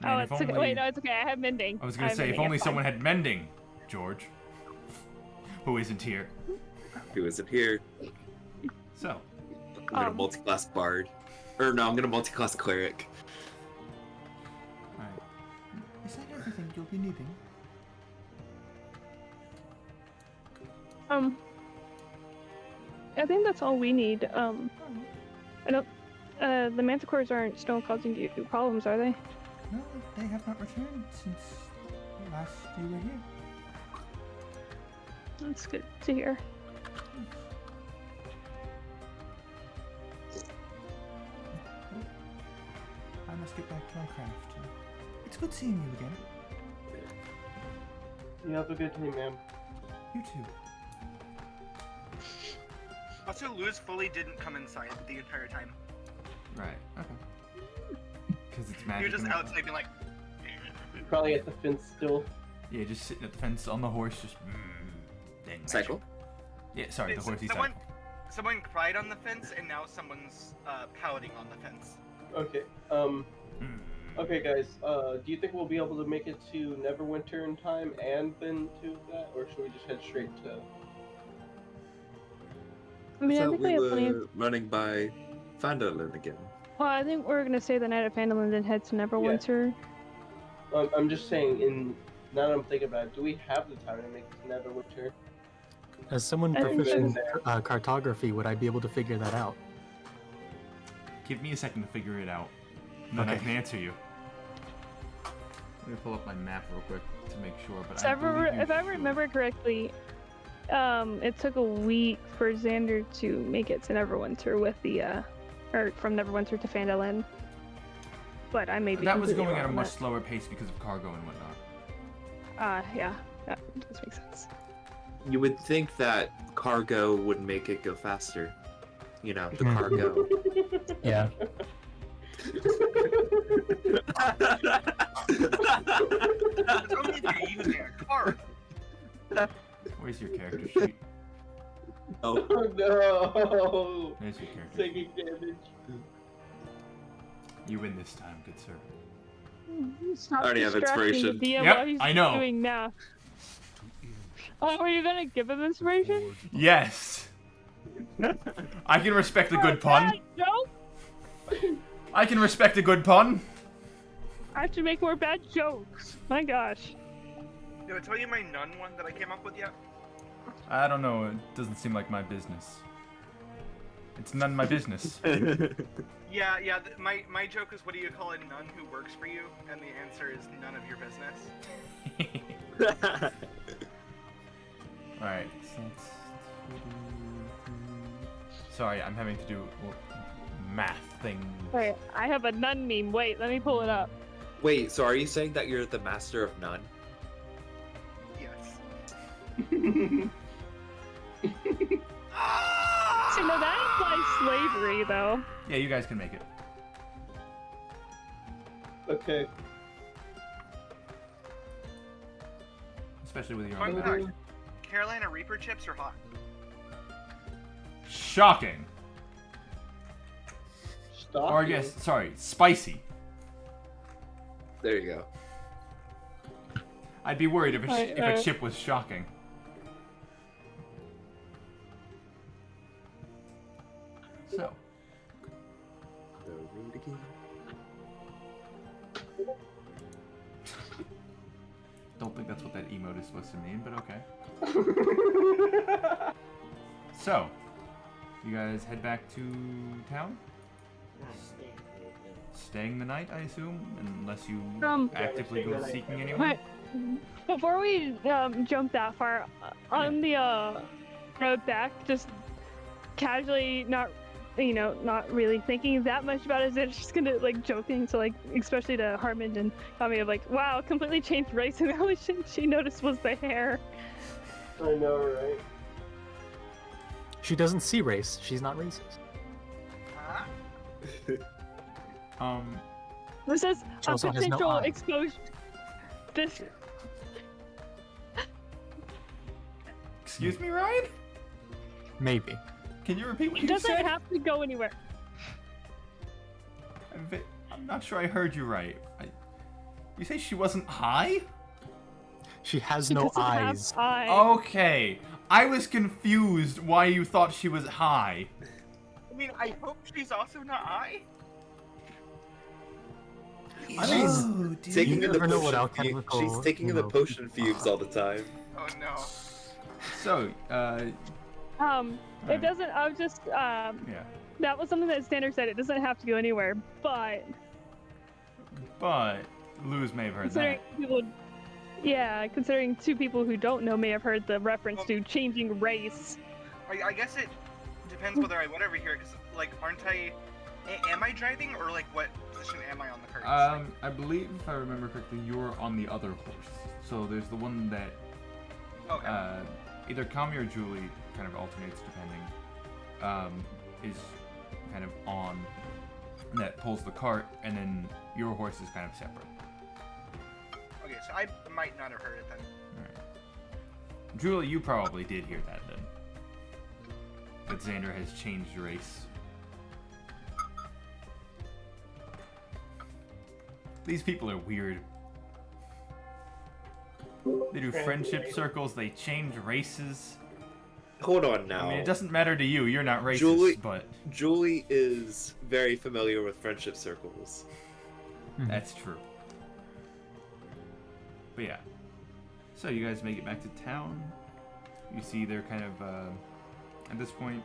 Man, Oh, if it's okay. only- Wait, no, it's okay. I have mending. I was I gonna have say, if mending, only it's fine. someone had mending, George. Who isn't here. Who is it here? So, I'm gonna multi-class bard. Or no, I'm gonna multi-class cleric. alright. Is that everything you'll be needing? I think that's all we need. I don't. The Manticores aren't still causing you problems, are they? No, they have not returned since last you were here. That's good to hear. I must get back to my craft. It's good seeing you again. You have a good day, ma'am. You too. Also, Luz fully didn't come inside the entire time. Right. Okay. Because it's magic. You're just and outside being like, Probably at the fence still. Yeah, just sitting at the fence on the horse, just. Dang magic. Cycle? Yeah, sorry, the It's- horsey someone- cycle. someone cried on the fence, and now someone's pouting on the fence. Okay. Mm. Okay, guys. Do you think we'll be able to make it to Neverwinter in time and then to that, or should we just head straight to? I mean, I thought think we we have plenty of. were running by Vanderlyn again. Well, I think we're gonna stay the night at Phandalin and then head to Neverwinter. I'm just saying. Now that I'm thinking about it, do we have the time to make it to Neverwinter? As someone I think proficient so. in cartography, would I be able to figure that out? Give me a second to figure it out. And then I Okay. can answer you. Let me pull up my map real quick to make sure. But So I believe you if I should. remember correctly, it took a week for Xander to make it to Neverwinter with the, or from Neverwinter to Phandalin. But I may be That was completely going at a wrong on much slower pace because of cargo and whatnot. that. Yeah, that does make sense. You would think that cargo would make it go faster. You know, the Hmm. cargo. Yeah. It's only if you're using a car. Where's your character sheet? Oh, Oh no! There's your character sheet. Taking damage. You win this time, good sir. Stop I already have distracting the inspiration. DM Yep, while he's I know. doing math. Oh, were you gonna give him inspiration? Yes! I can respect a good pun. Bad joke? I can respect a good pun. I have to make more bad jokes. My gosh. Did I tell you my nun one that I came up with yet? I don't know, it doesn't seem like my business. It's none of my business. Yeah. My joke is, what do you call a nun who works for you? And the answer is none of your business. Alright, so let's... Sorry, I'm having to do math things. Wait, I have a nun meme. Wait, let me pull it up. wait, so are you saying that you're the master of none? Yes. So no, that implies slavery, though. Yeah, you guys can make it. Okay. Especially with your Fun own fact, back. Carolina Reaper chips are hot. Shocking! Stop. Or I guess, sorry, spicy. There you go. I'd be worried if Right, if a chip was shocking. So, The road again. don't think that's what that emote is supposed to mean, but okay. So, you guys head back to town? Staying the night, I assume? Unless you actively go seeking anyone? Wait, before we jump that far, on the road back, just casually, not really thinking that much about it, it's just gonna like joking to like, especially to Harmon and Tommy, of like, wow, completely changed race, and the only thing she noticed was the hair. I know, right? She doesn't see race. She's not racist. Huh? This is She a also has no potential eyes. exposure. This Excuse me, Ryan? Maybe. Can you repeat what it you doesn't said? have to go anywhere. I'm not sure I heard you right. You say she wasn't high? She has She no doesn't have eyes. eyes. Okay. I was confused why you thought she was high. I mean, I hope she's also not I. She's taking You in the never know what potion fumes. alchemical, She's taking in the potion fumes all the time. Oh no. So, It doesn't. I was just yeah. That was something that Standard said. It doesn't have to go anywhere, but But Luz may have heard considering that. people, yeah, considering two people who don't know may have heard the reference to changing race. I guess it depends whether I went over here, because, like, aren't I... Am I driving, or, like, what position am I on the cards? I believe if I remember correctly, you're on the other horse. So there's the one that Okay. Either Kami or Julie kind of alternates depending. Is kind of on that pulls the cart, and then your horse is kind of separate. Okay, so I might not have heard it then. Alright. Julie, you probably did hear that then. That Xander has changed race. These people are weird. They do friendship circles, they change races. Hold on now. I mean, it doesn't matter to you, you're not racist, Julie- but Julie is very familiar with friendship circles. that's true. But yeah. So you guys make it back to town. You see they're kind of, at this point,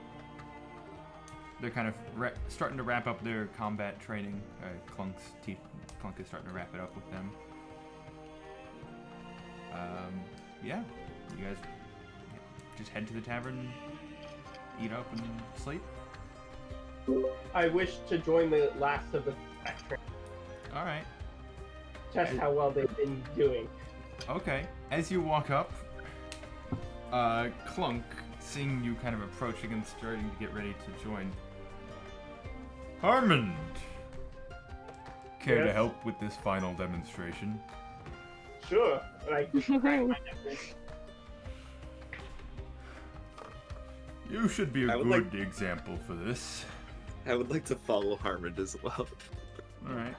they're kind of starting to wrap up their combat training. Clunk is starting to wrap it up with them. Yeah, you guys just head to the tavern, eat up, and sleep. I wish to join the last of the back train. All right. Test how well they've been doing. Okay. As you walk up, Clunk, seeing you kind of approaching and starting to get ready to join. Harmond! Care to Yes? help with this final demonstration? Sure. Like, You should be a I would good like- example for this. I would like to follow Harmond as well. Alright.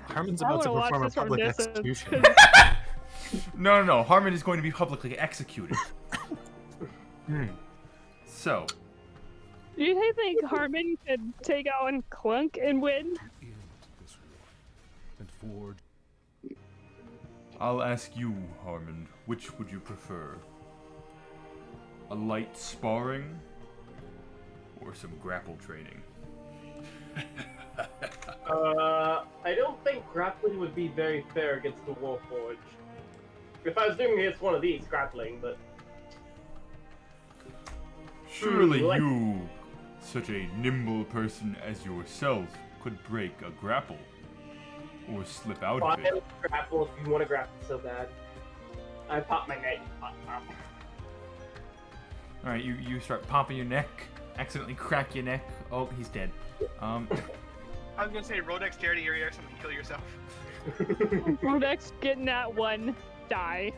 Harmon's I about to wanna watch perform a this from public distance, execution. 'cause No. Harmond is going to be publicly executed. So, Do you think Harmon could take out Clunk and win? End this war. And Ford. I'll ask you, Harmond, which would you prefer? A light sparring? Or some grapple training? I don't think grappling would be very fair against the Warforged. If I was doing it against one of these, grappling, but Surely like- you, such a nimble person as yourself, could break a grapple. Or slip out of fine, it. grapple if you want to grapple so bad. I pop my neck. Pop, pop. Alright, you start popping your neck, accidentally crack your neck. Oh, he's dead. I was gonna say roll dexterity or something, kill yourself. Rodex getting that one die.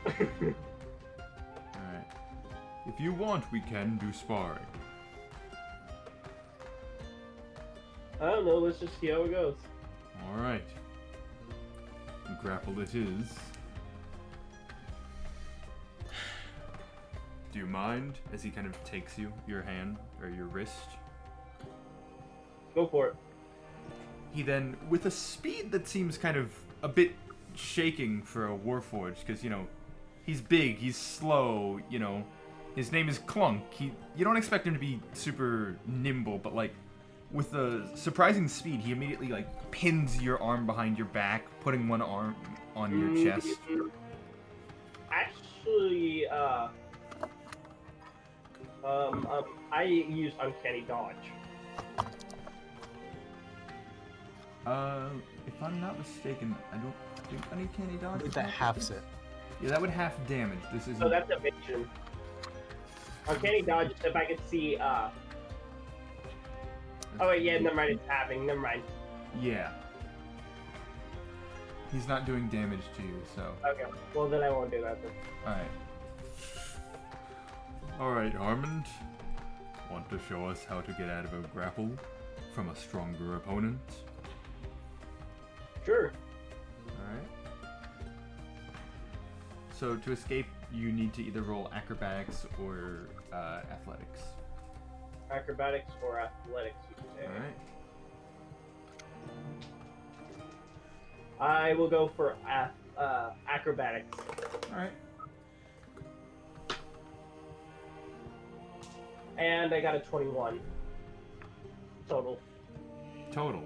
Alright. If you want, we can do sparring. I don't know. Let's just see how it goes. Alright. Grapple it is. Do you mind as he kind of takes you, your hand, or your wrist? Go for it. He then, with a speed that seems kind of a bit shaking for a Warforged, because, you know, he's big, he's slow, you know, his name is Clunk. You don't expect him to be super nimble, but, like, with a surprising speed, he immediately, like, pins your arm behind your back, putting one arm on your chest. Actually, I use Uncanny Dodge. If I'm not mistaken, I don't think Uncanny I Dodge. believe that halves it. Yeah, that would half damage. This isn't. So that's evasion. Uncanny Dodge, if I could see, oh wait, yeah, never mind, it's halving, never mind. Yeah. He's not doing damage to you, so. Okay, well then I won't do that then. Alright. Alright, Harmond. Want to show us how to get out of a grapple from a stronger opponent? Sure. Alright. So to escape, you need to either roll acrobatics or athletics. Acrobatics or athletics, you could say. Alright. I will go for acrobatics. Alright. And I got a 21 total. Total.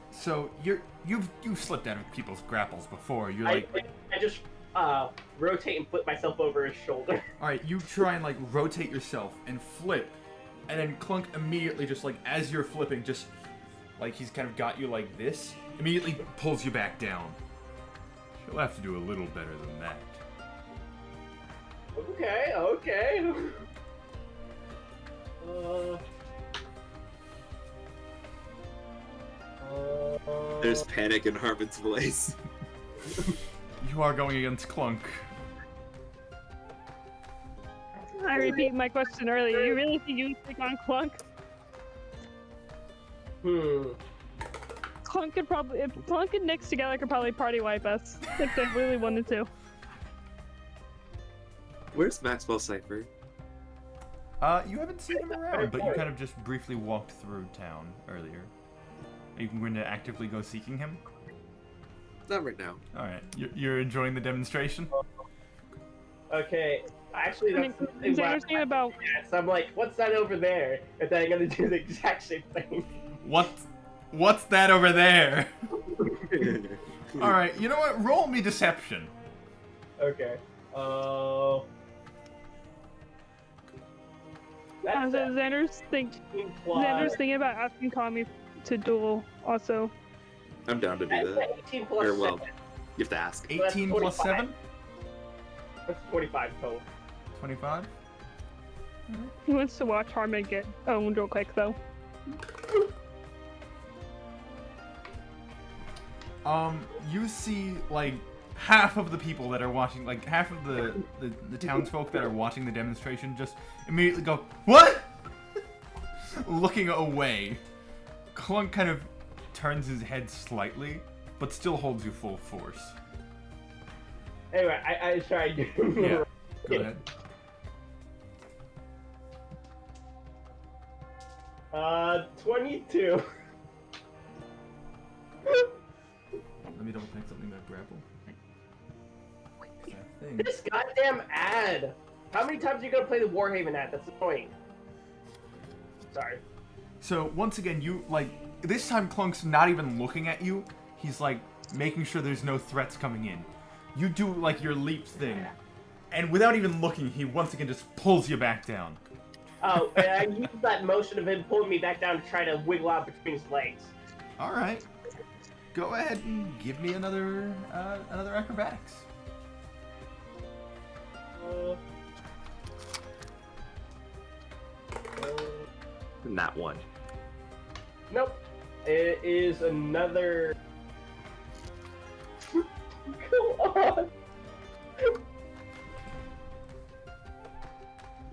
So you've slipped out of people's grapples before. You're like, I just rotate and flip myself over his shoulder. alright, you try and like rotate yourself and flip, and then Clunk immediately just like as you're flipping, just like he's kind of got you like this, immediately pulls you back down. She'll have to do a little better than that. Okay, okay. There's panic in Harmon's voice. You are going against Clunk. I repeat my question earlier. You really think you would take on Clunk? Clunk could probably, if Clunk and Nyx together could probably party wipe us if they really wanted to. Where's Maxwell Cypher? You haven't seen him around, but you kind of just briefly walked through town earlier. Are you going to actively go seeking him? Not right now. Alright, you're enjoying the demonstration? Okay, actually, I mean, that's the is thing. there anything about Yes, I'm like, what's that over there? And then I'm gonna do the exact same thing. What's that over there? Alright, you know what? Roll me deception. Okay. Oh. so That's Xander's thinking about asking Kami to duel also. I'm down to do that. 18 plus Or, well, 7. you have to ask. 18 plus 7? That's 25 total. 25? He wants to watch Harmon get owned real quick though. You see, like, half of the people that are watching, like, half of the townsfolk that are watching the demonstration just immediately go, "What?" Looking away. Clunk kind of turns his head slightly, but still holds you full force. Anyway, I tried. Yeah, go ahead. 22. Let me double check something about grapple. I think. This goddamn ad! How many times are you gonna play the Warhaven ad? That's annoying. Sorry. So, once again, you, like, this time Clunk's not even looking at you. He's, like, making sure there's no threats coming in. You do, like, your leap thing. And without even looking, he once again just pulls you back down. Oh, and I used that motion of him pulling me back down to try to wiggle out between his legs. Alright. Go ahead and give me another acrobatics. Not one. Nope. It is another. Come on.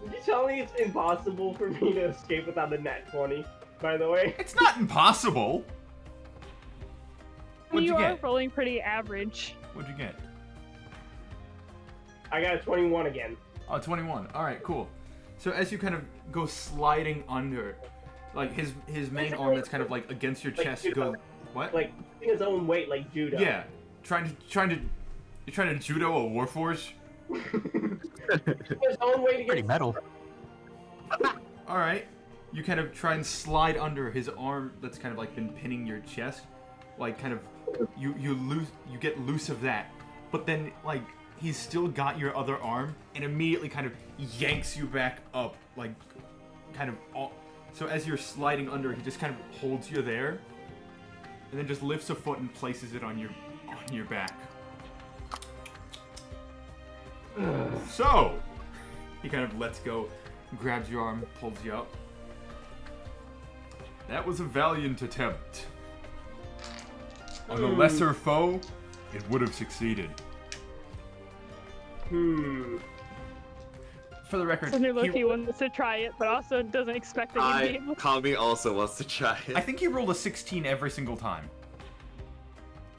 Did you tell me it's impossible for me to escape without a nat 20? By the way. It's not impossible! What'd you are get? rolling pretty average. What'd you get? I got a 21 again. Oh, 21. Alright, cool. So as you kind of go sliding under, like his main arm that's kind of like against your Like chest judo. goes what? Like using his own weight, like judo. Yeah. You're trying to judo a warforged? His own weight Pretty against. metal. Alright. You kind of try and slide under his arm that's kind of like been pinning your chest. Like kind of you get loose of that. But then like he's still got your other arm and immediately kind of yanks you back up, like kind of all, so as you're sliding under, he just kind of holds you there and then just lifts a foot and places it on your back. So he kind of lets go, grabs your arm, pulls you up. That was a valiant attempt. On a lesser foe, it would have succeeded. For the record, So Loki wants to try it, but also doesn't expect that you'd be able to. Kami also wants to try it. I think he rolled a 16 every single time.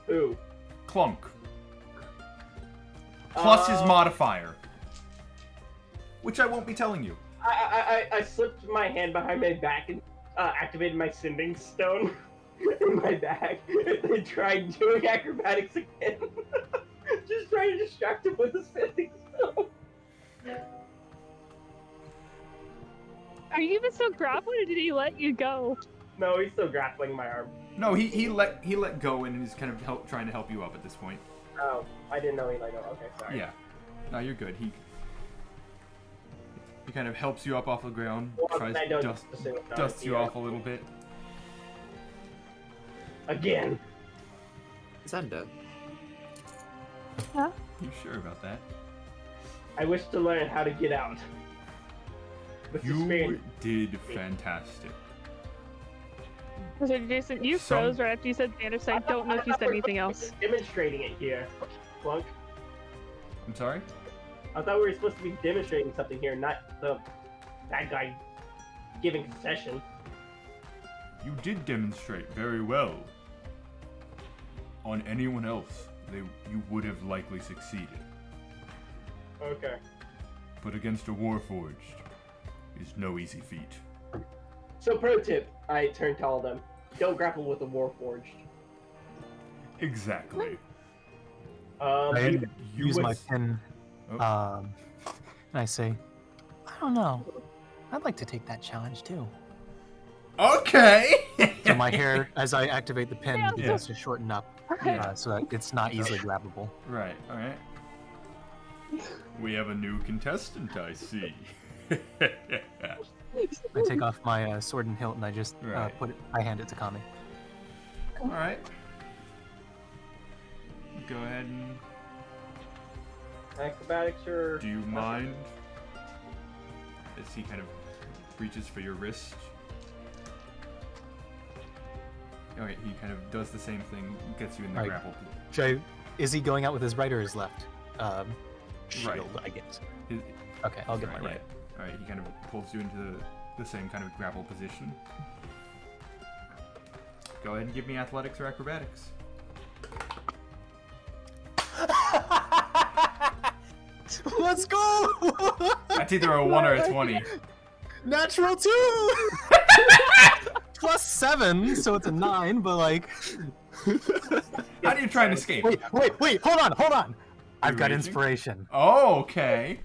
Ooh. Clunk. Plus his modifier. Which I won't be telling you. I slipped my hand behind my back and activated my sending stone in my bag and then tried doing acrobatics again. Just trying to distract him with the sending stone. Are you even still grappling, or did he let you go? No, he's still grappling my arm. No, he let go and he's kind of trying to help you up at this point. Oh, I didn't know he let go. Okay, sorry. Yeah. No, you're good. He kind of helps you up off the ground, Well, tries I to don't dust you yeah. off a little bit. Again. Xander. Huh? You sure about that? I wish to learn how to get out. With You experience. did fantastic. So Jason, you Some- froze right after you said Xander, so I don't know if you said anything else. Demonstrating it here, Clunk. I'm sorry? I thought we were supposed to be demonstrating something here, not the bad guy giving concession. You did demonstrate very well. On anyone else, you would have likely succeeded. Okay. But against a Warforged is no easy feat. So pro tip, I turn to all of them. Don't grapple with a Warforged. Exactly. I And use my would- pen, Oh. and I say, I don't know. I'd like to take that challenge too. Okay! So my hair, as I activate the pen, Yeah. begins to shorten up, so that it's not easily grabbable. Right, alright. We have a new contestant, I see. I take off my sword and hilt, and I just Right. I hand it to Kami. Alright. Go ahead and... Acrobatics or... Do you mind? As he kind of reaches for your wrist. Alright, he kind of does the same thing, gets you in the Right. grapple. Is he going out with his right or his left? Shield, Right. I guess. His- Okay, I'll get my yeah. right. Alright, he kind of pulls you into the same kind of grapple position. Go ahead and give me athletics or acrobatics. Let's go! That's either a 1 or a 20. Natural 2! Plus 7, so it's a 9, but like... How do you try and escape? Wait, hold on! I've got raging? inspiration. Oh, okay.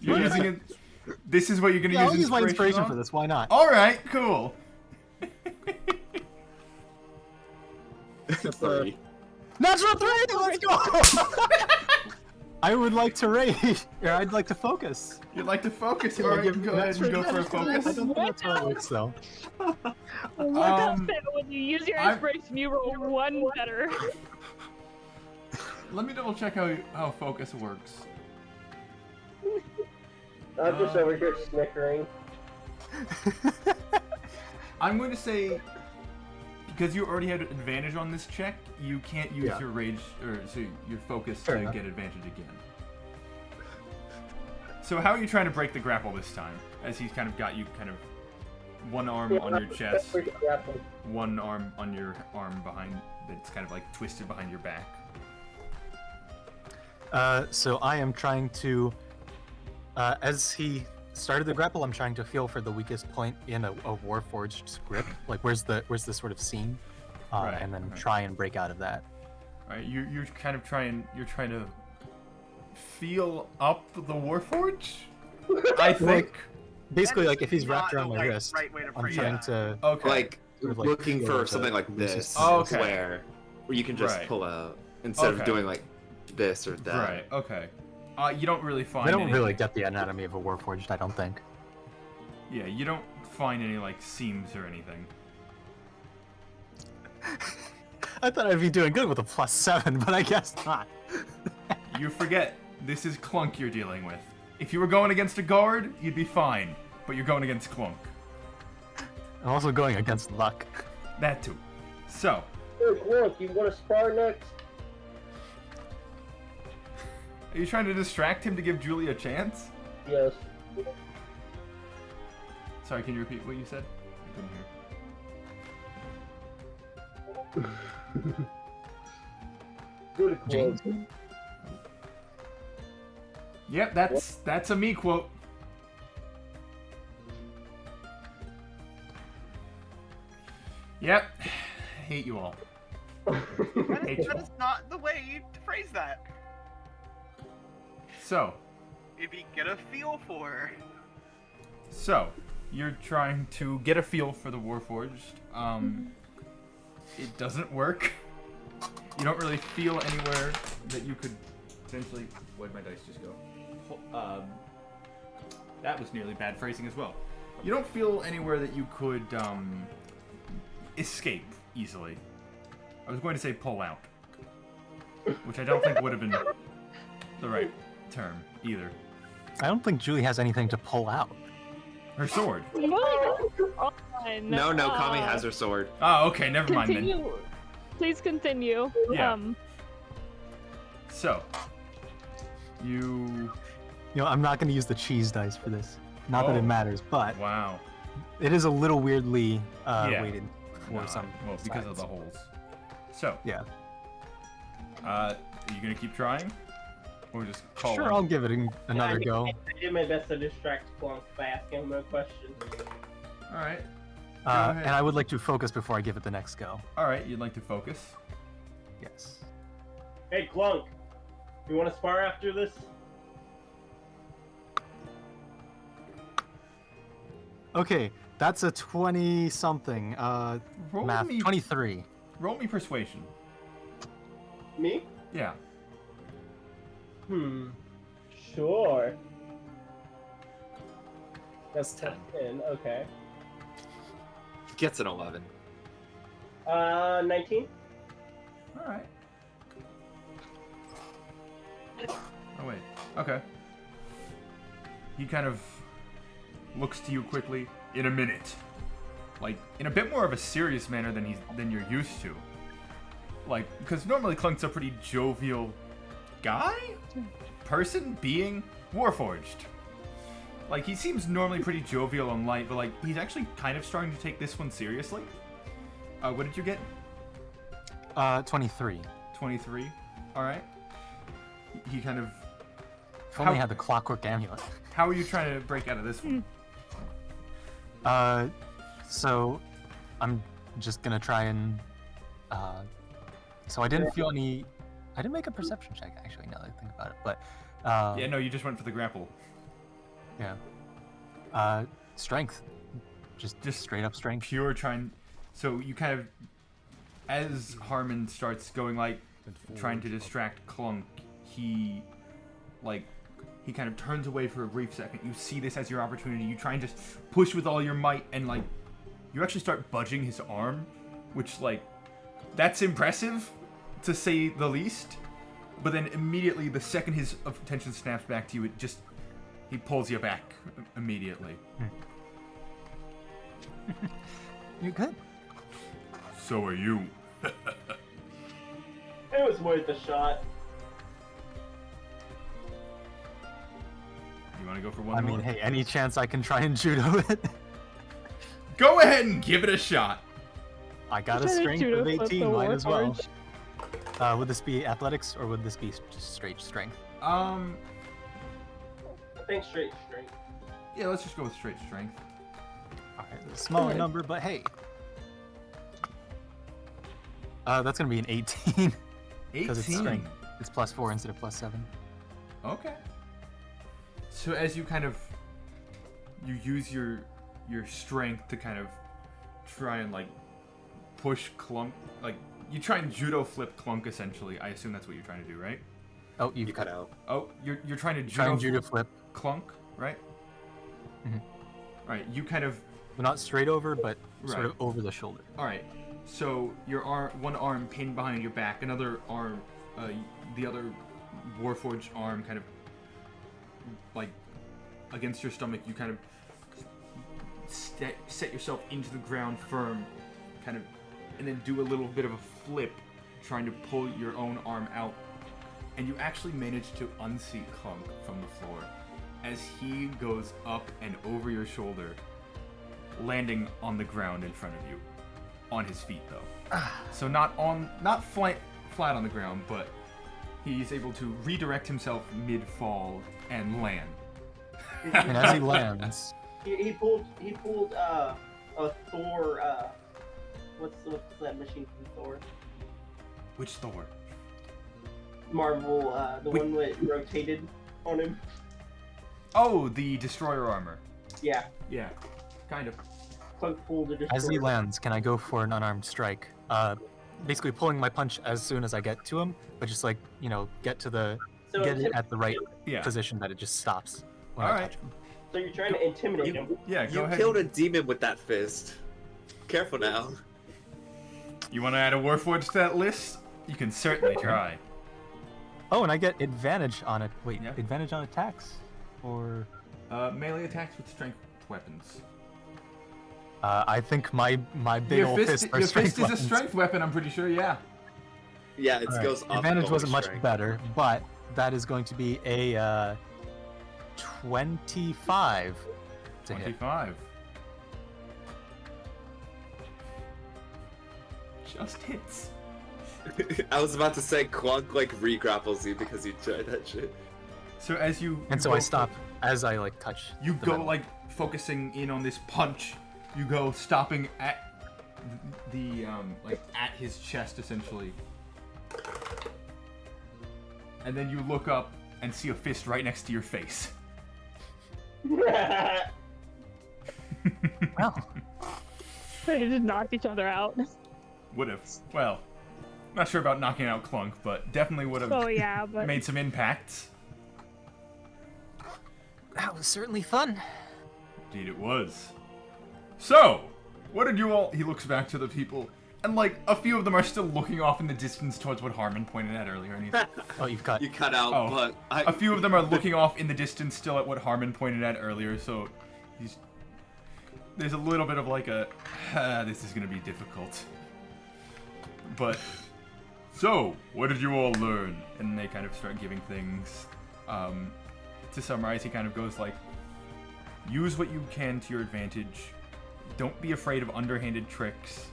You're using it. This is what you're gonna Yeah, I'll use use my inspiration on? for this, why not? Alright, cool. Sorry. Natural 3! Let's go! I would like to rage, or I'd like to focus. You'd like to focus? Can I Alright, give go ahead and go for a I focus. don't think that's how it works, though. When you use your I'm- inspiration, you roll one better. Let me double check how focus works. I'm just over here snickering. I'm going to say, because you already had advantage on this check, you can't use Yeah. your rage or so your focus Fair to enough. get advantage again. So how are you trying to break the grapple this time? As he's kind of got you kind of one arm on your chest, one arm on your arm behind that's kind of like twisted behind your back. So I am trying to, as he started the grapple, I'm trying to feel for the weakest point in a Warforged grip. Like, where's the sort of seam, Right, and then right. try and break out of that. Alright, you're trying to feel up the Warforge? I think. Basically, like if he's Not wrapped around the my wrist, right way to I'm phrase trying that. to. Okay. Like, Sort of like looking feel for the something like loose this, Oh, okay. where you can just Right. pull out instead of Okay. doing like this or that. Right, okay. You don't really find I don't any, really get the anatomy of a Warforged, I don't think. Yeah, you don't find any like seams or anything. I thought I'd be doing good with a +7, but I guess not. You forget, this is Clunk you're dealing with. If you were going against a guard, you'd be fine. But you're going against Clunk. I'm also going against luck. That too. So, Hey, look, you want to spar next? are you trying to distract him to give Julie a chance? Yes. Sorry, can you repeat what you said? I couldn't hear. Good quote. Yep, that's a me quote. Yep. Hate you all. Hate you That all. is not the way to phrase that. So, If you get a feel for. you're trying to get a feel for the Warforged. It doesn't work. You don't really feel anywhere that you could potentially. Where'd my dice just go? That was nearly bad phrasing as well. You don't feel anywhere that you could escape easily. I was going to say pull out, which I don't think would have been the right term either. I don't think Julie has anything to pull out. Her sword. No, Kami has her sword. Oh, okay, never mind then. Continue. Please continue. Yeah. So, you... You know, I'm not going to use the cheese dice for this. Not that Oh. it matters, but Wow. it is a little weirdly Yeah. weighted for No, some. well, because of sides. the holes. So, Yeah. are you gonna keep trying? Or just call Sure, one? I'll give it another go. I did my best to distract Clunk by asking him a question. Alright. And ahead. I would like to focus before I give it the next go. Alright, you'd like to focus. Yes. Hey, Clunk, you want to spar after this? Okay, that's a 20-something. Roll Math. me 23. Roll me persuasion. Me? Yeah. Sure. That's 10. 10, okay. Gets an 11. 19? Alright. Oh wait. Okay. He kind of looks to you quickly in a minute. Like, in a bit more of a serious manner than you're used to. Like, because normally Clunk's a pretty jovial guy? Person? Being? Warforged. Like, he seems normally pretty jovial and light, but like, he's actually kind of starting to take this one seriously. What did you get? 23. 23? Alright. He kind of... If only How- had the clockwork amulet. How are you trying to break out of this one? So I'm just gonna try and so I didn't feel any. I didn't make a perception check actually. Now that I think about it, but Yeah, no, you just went for the grapple. yeah. Strength, just straight up strength. Pure trying. So you kind of, as Harmon starts going like, trying to distract Clunk, he kind of turns away for a brief second. You see this as your opportunity. You try and just push with all your might, and like, you actually start budging his arm, which like, that's impressive, to say the least. But then immediately, the second his attention snaps back to you, he pulls you back immediately. You're good. So are you. It was worth a shot. You want to go for one I more? mean, hey, any chance I can try and judo it? Go ahead and give it a shot. I got a Try to strength judo of flip 18. the Might as well. Warforged. Would this be athletics or would this be just straight strength? I think straight. Yeah, let's just go with straight strength. Alright, a smaller Alright. number, but hey. That's gonna be an 18. 'Cause it's 18. strength. It's +4 instead of +7. Okay. So as you kind of, you use your strength to kind of try and like push Clunk, like you try and judo flip Clunk essentially. I assume that's what you're trying to do, right? Oh, you've You cut cut out. Oh, you're trying to Try judo, and judo flip. Clunk, right? Mhm. Right. You kind of. Well, not straight over, but sort Right. of over the shoulder. All right. So your one arm pinned behind your back, another arm, the other Warforged arm kind of like against your stomach. You kind of set yourself into the ground firm, kind of, and then do a little bit of a flip, trying to pull your own arm out, and you actually manage to unseat Clunk from the floor as he goes up and over your shoulder, landing on the ground in front of you. On his feet though. So not flat on the ground, but he's able to redirect himself mid-fall and land. And as he lands, He pulled a Thor. What's that machine from Thor? Which Thor? Marvel, the Wait. one that rotated on him. Oh, the destroyer armor. Yeah, Yeah, kind of. Clunk pulled it. as he lands, can I go for an unarmed strike? Basically pulling my punch as soon as I get to him, but just like, get it at the right Yeah. position that it just stops when I Alright. touch him. So you're trying to intimidate him. Yeah, go You ahead. killed a demon with that fist. Careful now. You want to add a Warforged to that list? You can certainly try. Oh, and I get advantage on it. Wait, Yeah. advantage on attacks, or Melee attacks with strength weapons. I think my big Your old fist, fist are your strength fist is a weapons. strength weapon. I'm pretty sure. Yeah. Yeah, it All right, goes off. advantage going wasn't much strength. better, but that is going to be a 25 to hit. 25. Just hits. I was about to say Clunk like re-grapples you because you tried that shit. So as you And you so go I stop as I like touch. You the go metal. like focusing in on this punch. You go stopping at the like at his chest essentially. And then you look up and see a fist right next to your face. Well, They just knocked each other out. Would have. Well, not sure about knocking out Clunk, but definitely would have Oh yeah, but made some impacts. that was certainly fun. Indeed it was. So, what did you all... He looks back to the people, and like, a few of them are still looking off in the distance towards what Harmon pointed at earlier, and he's... Oh, you've got. You cut out, Oh, but I. a few of them are looking off in the distance still at what Harmon pointed at earlier, so he's... There's a little bit of like a... this is gonna be difficult. But... So, what did you all learn? And they kind of start giving things. To summarize, he kind of goes like, use what you can to your advantage. Don't be afraid of underhanded tricks.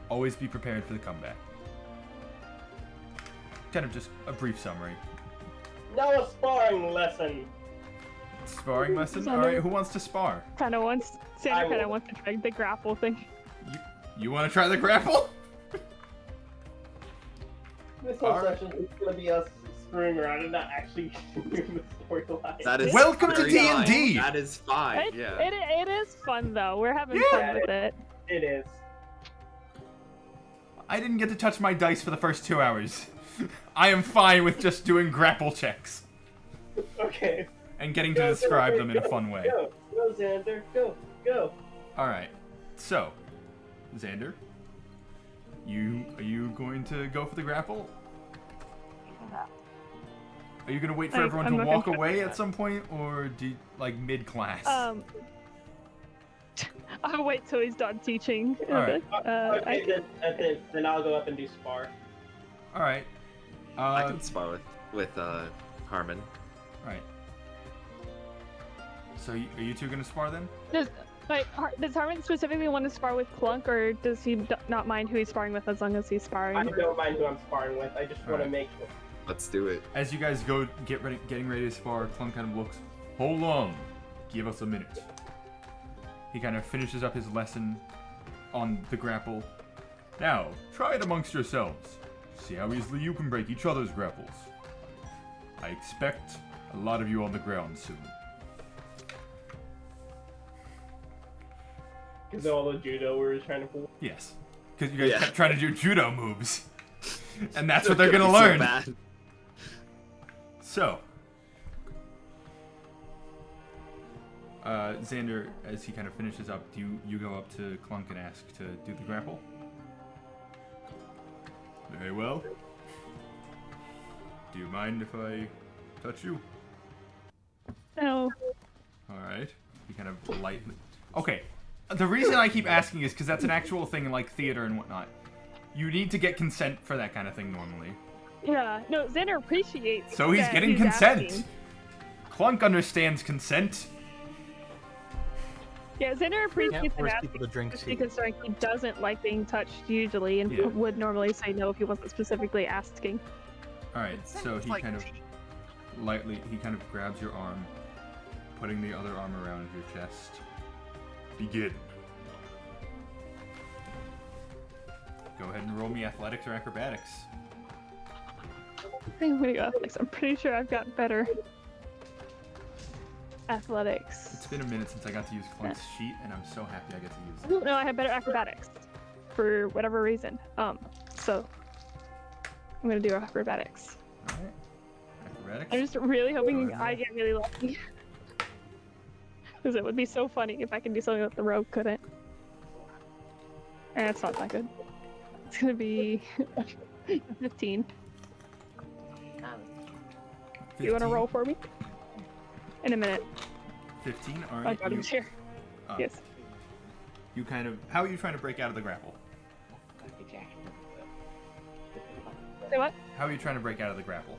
Always be prepared for the comeback. Kind of just a brief summary. Now a sparring lesson. Sparring lesson? Xander. Alright, who wants to spar? kind of wants I Sandra kind will. of wants to try the grapple thing. You want to try the grapple? This whole Alright. session is gonna be us screwing around and not actually doing the storyline. That is Welcome to very D&D! fine. That is fine. It, Yeah. it is fun though. We're having Yeah. fun with it. It is. I didn't get to touch my dice for the first 2 hours. I am fine with just doing grapple checks Okay. and getting to describe them in a fun way. Go, go, Xander, go, go. Alright, so, Xander, are you going to go for the grapple? Are you going to wait for everyone I'm to not gonna walk try away that. at some point, or do you, like mid-class? I'll wait till he's done teaching. Alright. Okay, then I'll go up and do spar. Alright. I can spar with Harmon. Alright. So, are you two going to spar then? Does Harmon specifically want to spar with Clunk, or does he not mind who he's sparring with as long as he's I sparring? don't mind who I'm sparring with. I just want to Alright. make sure. Let's do it. As you guys go getting ready to spar, Clunk kind of looks, hold on, give us a minute. He kind of finishes up his lesson on the grapple. Now, try it amongst yourselves. See how easily you can break each other's grapples. I expect a lot of you on the ground soon. Because all the judo we were trying to pull. Yes, because you guys Yeah. kept trying to do judo moves. And that's what It's they're gonna be so learn. bad. So, Xander, as he kind of finishes up, do you go up to Clunk and ask to do the grapple? Very well. Do you mind if I touch you? No. Alright. He kind of lightly... Okay. The reason I keep asking is because that's an actual thing in, like, theater and whatnot. You need to get consent for that kind of thing normally. Yeah. No. Xander appreciates. So he's that getting consent. asking. Clunk understands consent. Yeah, Xander appreciates Can't him force asking people to drink just tea. because like, he doesn't like being touched usually, and Yeah. would normally say no if he wasn't specifically asking. Alright, so he Like kind of tea. lightly, he kind of grabs your arm, putting the other arm around your chest. Begin. Go ahead and roll me athletics or acrobatics. I'm gonna go athletics. I'm pretty sure I've got better athletics. It's been a minute since I got to use Clunk's sheet, and I'm so happy I get to use it. No, I have better acrobatics for whatever reason. So I'm gonna do acrobatics. Alright. Acrobatics. I'm just really hoping I get really lucky. Because it would be so funny if I can do something that the rogue couldn't. And it's not that good. It's gonna be 15. You want to 15? roll for me? In a minute. 15. All My right. daughter's here. Yes. You kind of. How are you trying to break out of the grapple? Say what? How are you trying to break out of the grapple?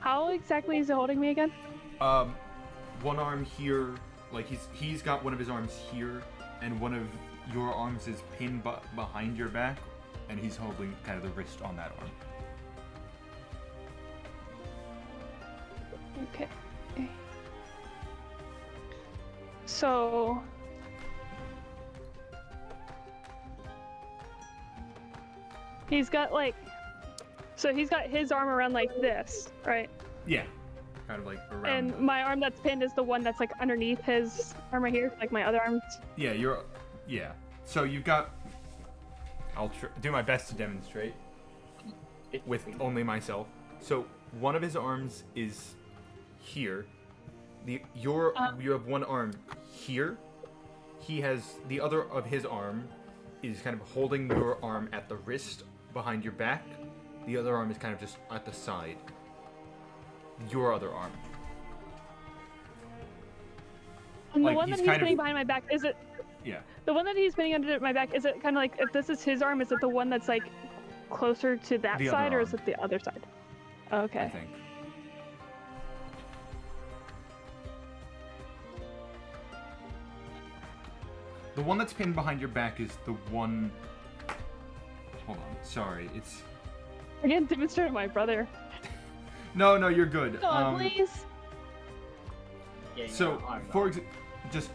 How exactly is it holding me again? One arm here, like he's got one of his arms here, and one of your arms is pinned behind your back, and he's holding kind of the wrist on that arm. Okay. So. He's got like. So he's got his arm around like this, right? Yeah. Kind of like around. And my arm that's pinned is the one that's like underneath his arm right here, like my other arms. Yeah, yeah. So you've got. I'll do my best to demonstrate with only myself. So one of his arms is here. You have one arm here. He has the other of his arm is kind of holding your arm at the wrist behind your back. The other arm is kind of just at the side. Your other arm. And Like, the one he's that he's kind of- pinning behind my back, is it Yeah. the one that he's pinning under my back? Is it kind of like if this is his arm, is it the one that's like closer to that The other side, or is arm. it the other side? I Okay. think. The one that's pinned behind your back is the one. Hold on. Sorry. It's. Again, demonstrate my brother. No, you're good. Oh, please. So, for example, just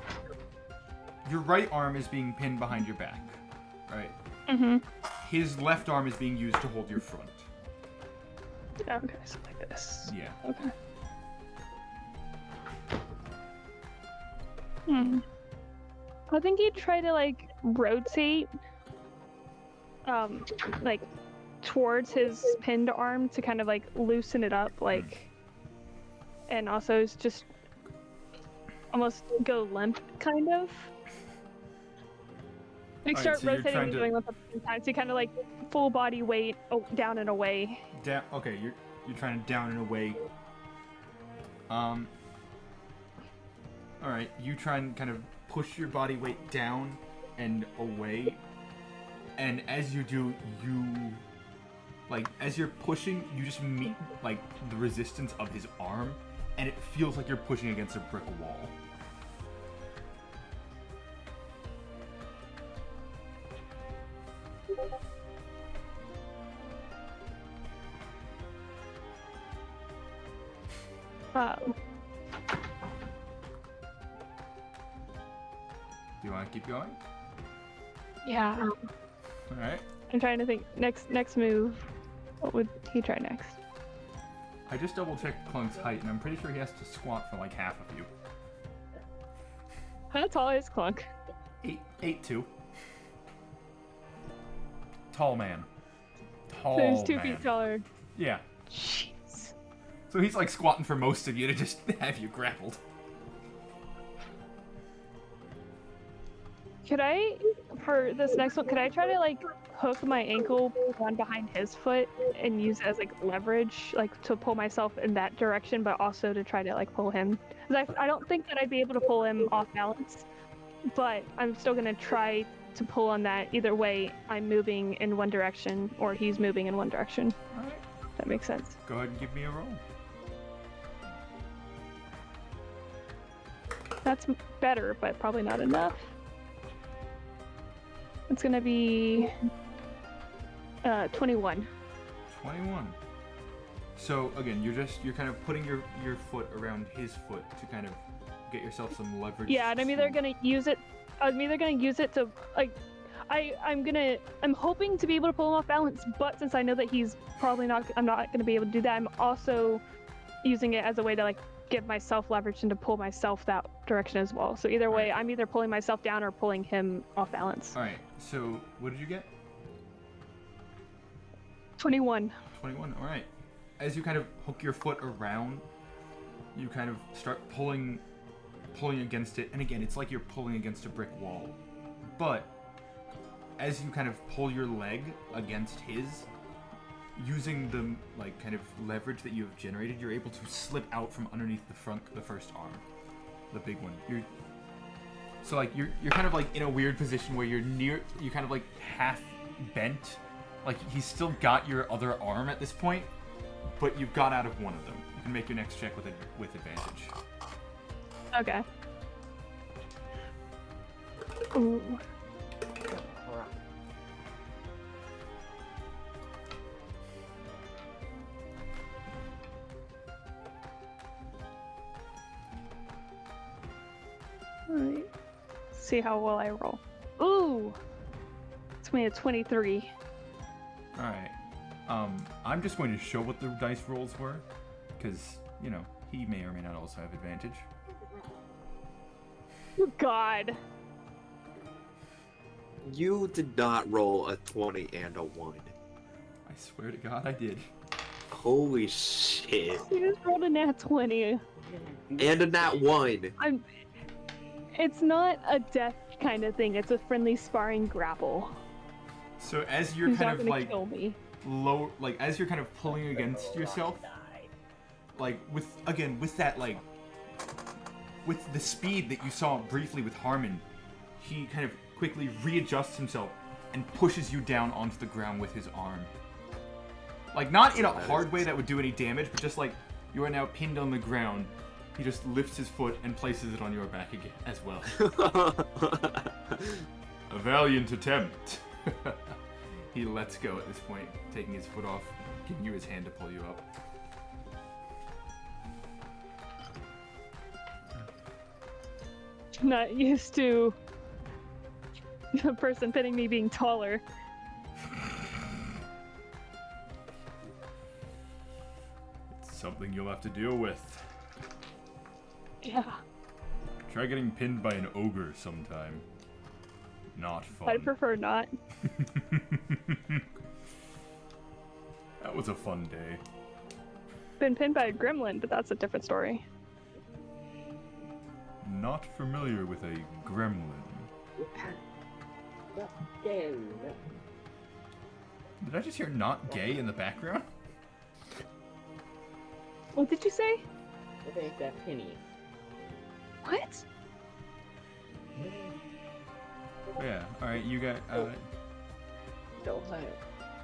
your right arm is being pinned behind your back, right? Mm-hmm. His left arm is being used to hold your front. Okay, so like this. Yeah. Okay. I think he'd try to like rotate, like towards his pinned arm to kind of like loosen it up, like, and also is just almost go limp, kind of. Like Alright, start so you're rotating trying and to- doing limp at the same time, so kind of like full body weight down and away. Okay, you're trying to down and away. All right, you try and kind of push your body weight down and away, and as you do, as you're pushing, you just meet like the resistance of his arm, and it feels like you're pushing against a brick wall. Um, Do you want to keep going? yeah. All right. I'm trying to think. Next move. What would he try next? I just double checked Clunk's height, and I'm pretty sure he has to squat for like half of you. How tall is Clunk? 8'2". Tall man. Tall So he's 2 man. feet taller. Yeah. Jeez. So he's like squatting for most of you to just have you grappled. Could I, for this next one, could I try to like hook my ankle down behind his foot and use it as like leverage, like to pull myself in that direction, but also to try to like pull him? Because I don't think that I'd be able to pull him off balance, but I'm still gonna try to pull on that. Either way, I'm moving in one direction or he's moving in one direction. Alright. That makes sense. Go ahead and give me a roll. That's better, but probably not enough. It's gonna be 21. 21. So again, you're kind of putting your foot around his foot to kind of get yourself some leverage. Yeah, and I'm either gonna use it. I'm either gonna use it to like. I'm hoping to be able to pull him off balance, but since I know that he's probably not, I'm not gonna be able to do that. I'm also using it as a way to like give myself leverage and to pull myself that direction as well. So either way, I'm either pulling myself down or pulling him off balance. All right. So what did you get? 21. 21. All right. As you kind of hook your foot around, you kind of start pulling against it, and again, it's like you're pulling against a brick wall. But as you kind of pull your leg against his, using the like kind of leverage that you have generated, you're able to slip out from underneath the first arm, the big one. You're kind of like in a weird position where you're kind of like half bent. Like he's still got your other arm at this point, but you've got out of one of them. You can make your next check with advantage. Okay. Ooh. Alright. See how well I roll. Ooh! It's me at 23. Alright. I'm just going to show what the dice rolls were, because, you know, he may or may not also have advantage. Oh, God. You did not roll a 20 and a 1. I swear to God I did. Holy shit. You just rolled a nat 20. And a nat 1. It's not a death kind of thing. It's a friendly sparring grapple. So as you're He's kind not of gonna like kill me. low, like as you're kind of pulling against yourself, like with that like with the speed that you saw briefly with Harmon, he kind of quickly readjusts himself and pushes you down onto the ground with his arm. Like not in a hard way that would do any damage, but just like you are now pinned on the ground. He just lifts his foot and places it on your back again as well. A valiant attempt. He lets go at this point, taking his foot off, giving you his hand to pull you up. I'm not used to the person pinning me being taller. It's something you'll have to deal with. Yeah. Try getting pinned by an ogre sometime. Not fun. I'd prefer not. That was a fun day. Been pinned by a gremlin, but that's a different story. Not familiar with a gremlin. Did I just hear "not gay" in the background? What did you say? What ain't that penny? What? Yeah, alright, you got,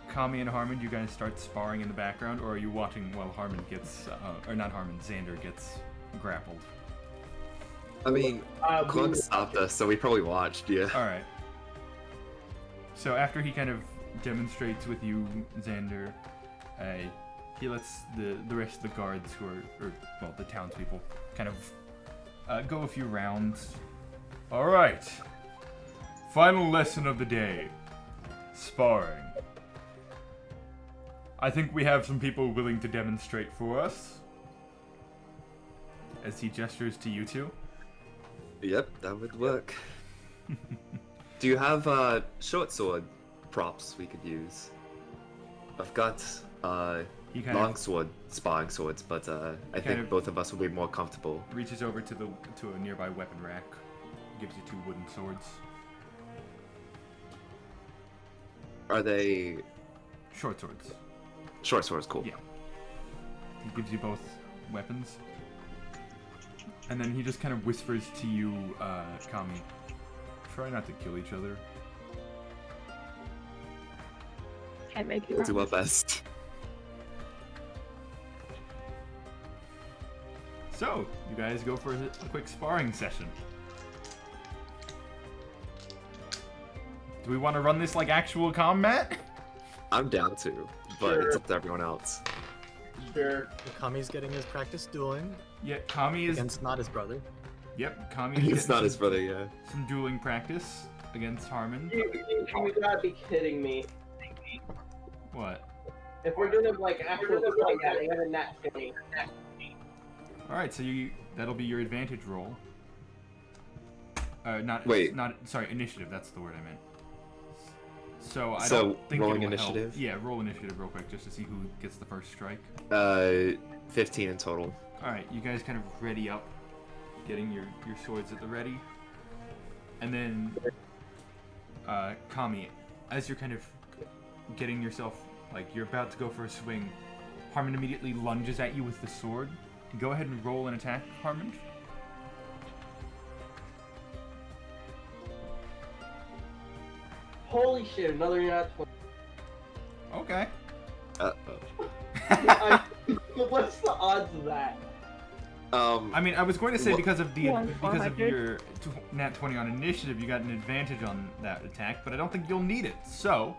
Kami and Harmon, you guys start sparring in the background, or are you watching while Harmon gets, or not Harmon, Xander gets grappled? I mean, Clunk stopped us, so we probably watched, yeah. Alright. So after he kind of demonstrates with you, Xander, he lets the rest of the guards who are, well, the townspeople, kind of go a few rounds. Alright. Final lesson of the day. Sparring. I think we have some people willing to demonstrate for us. As he gestures to you two. Yep, that would work. Do you have short sword props we could use? I've got long sword sparring swords, but I think both of us will be more comfortable. Reaches over to a nearby weapon rack, gives you 2 wooden swords. Are they short swords? Short swords, cool. Yeah. He gives you both weapons. And then he just kind of whispers to you, Kami, try not to kill each other. Can't make it. We'll do our best. So, you guys go for a quick sparring session. Do we want to run this like actual combat? I'm down to, but it's up to everyone else. Sure. Kami's getting his practice dueling. Yeah, Kami is against not his brother. Yep, Kami is It's not his brother, yeah. Some dueling practice against Harmon. You gotta be kidding me. What? If we're doing like actual combat, I got a nat 20. Alright, so that'll be your advantage roll. Sorry, initiative, that's the word I meant. So I don't think rolling it will initiative? help. Yeah, roll initiative real quick just to see who gets the first strike. 15 in total. Alright, you guys kind of ready up, getting your swords at the ready. And then, Kami, as you're kind of getting yourself Like, you're about to go for a swing. Harmon immediately lunges at you with the sword. Go ahead and roll an attack, Harmon. Holy shit, another nat 20. Okay. What's the odds of that? I mean, I was going to say because of One, because of 400. your nat 20 on initiative, you got an advantage on that attack, but I don't think you'll need it. So,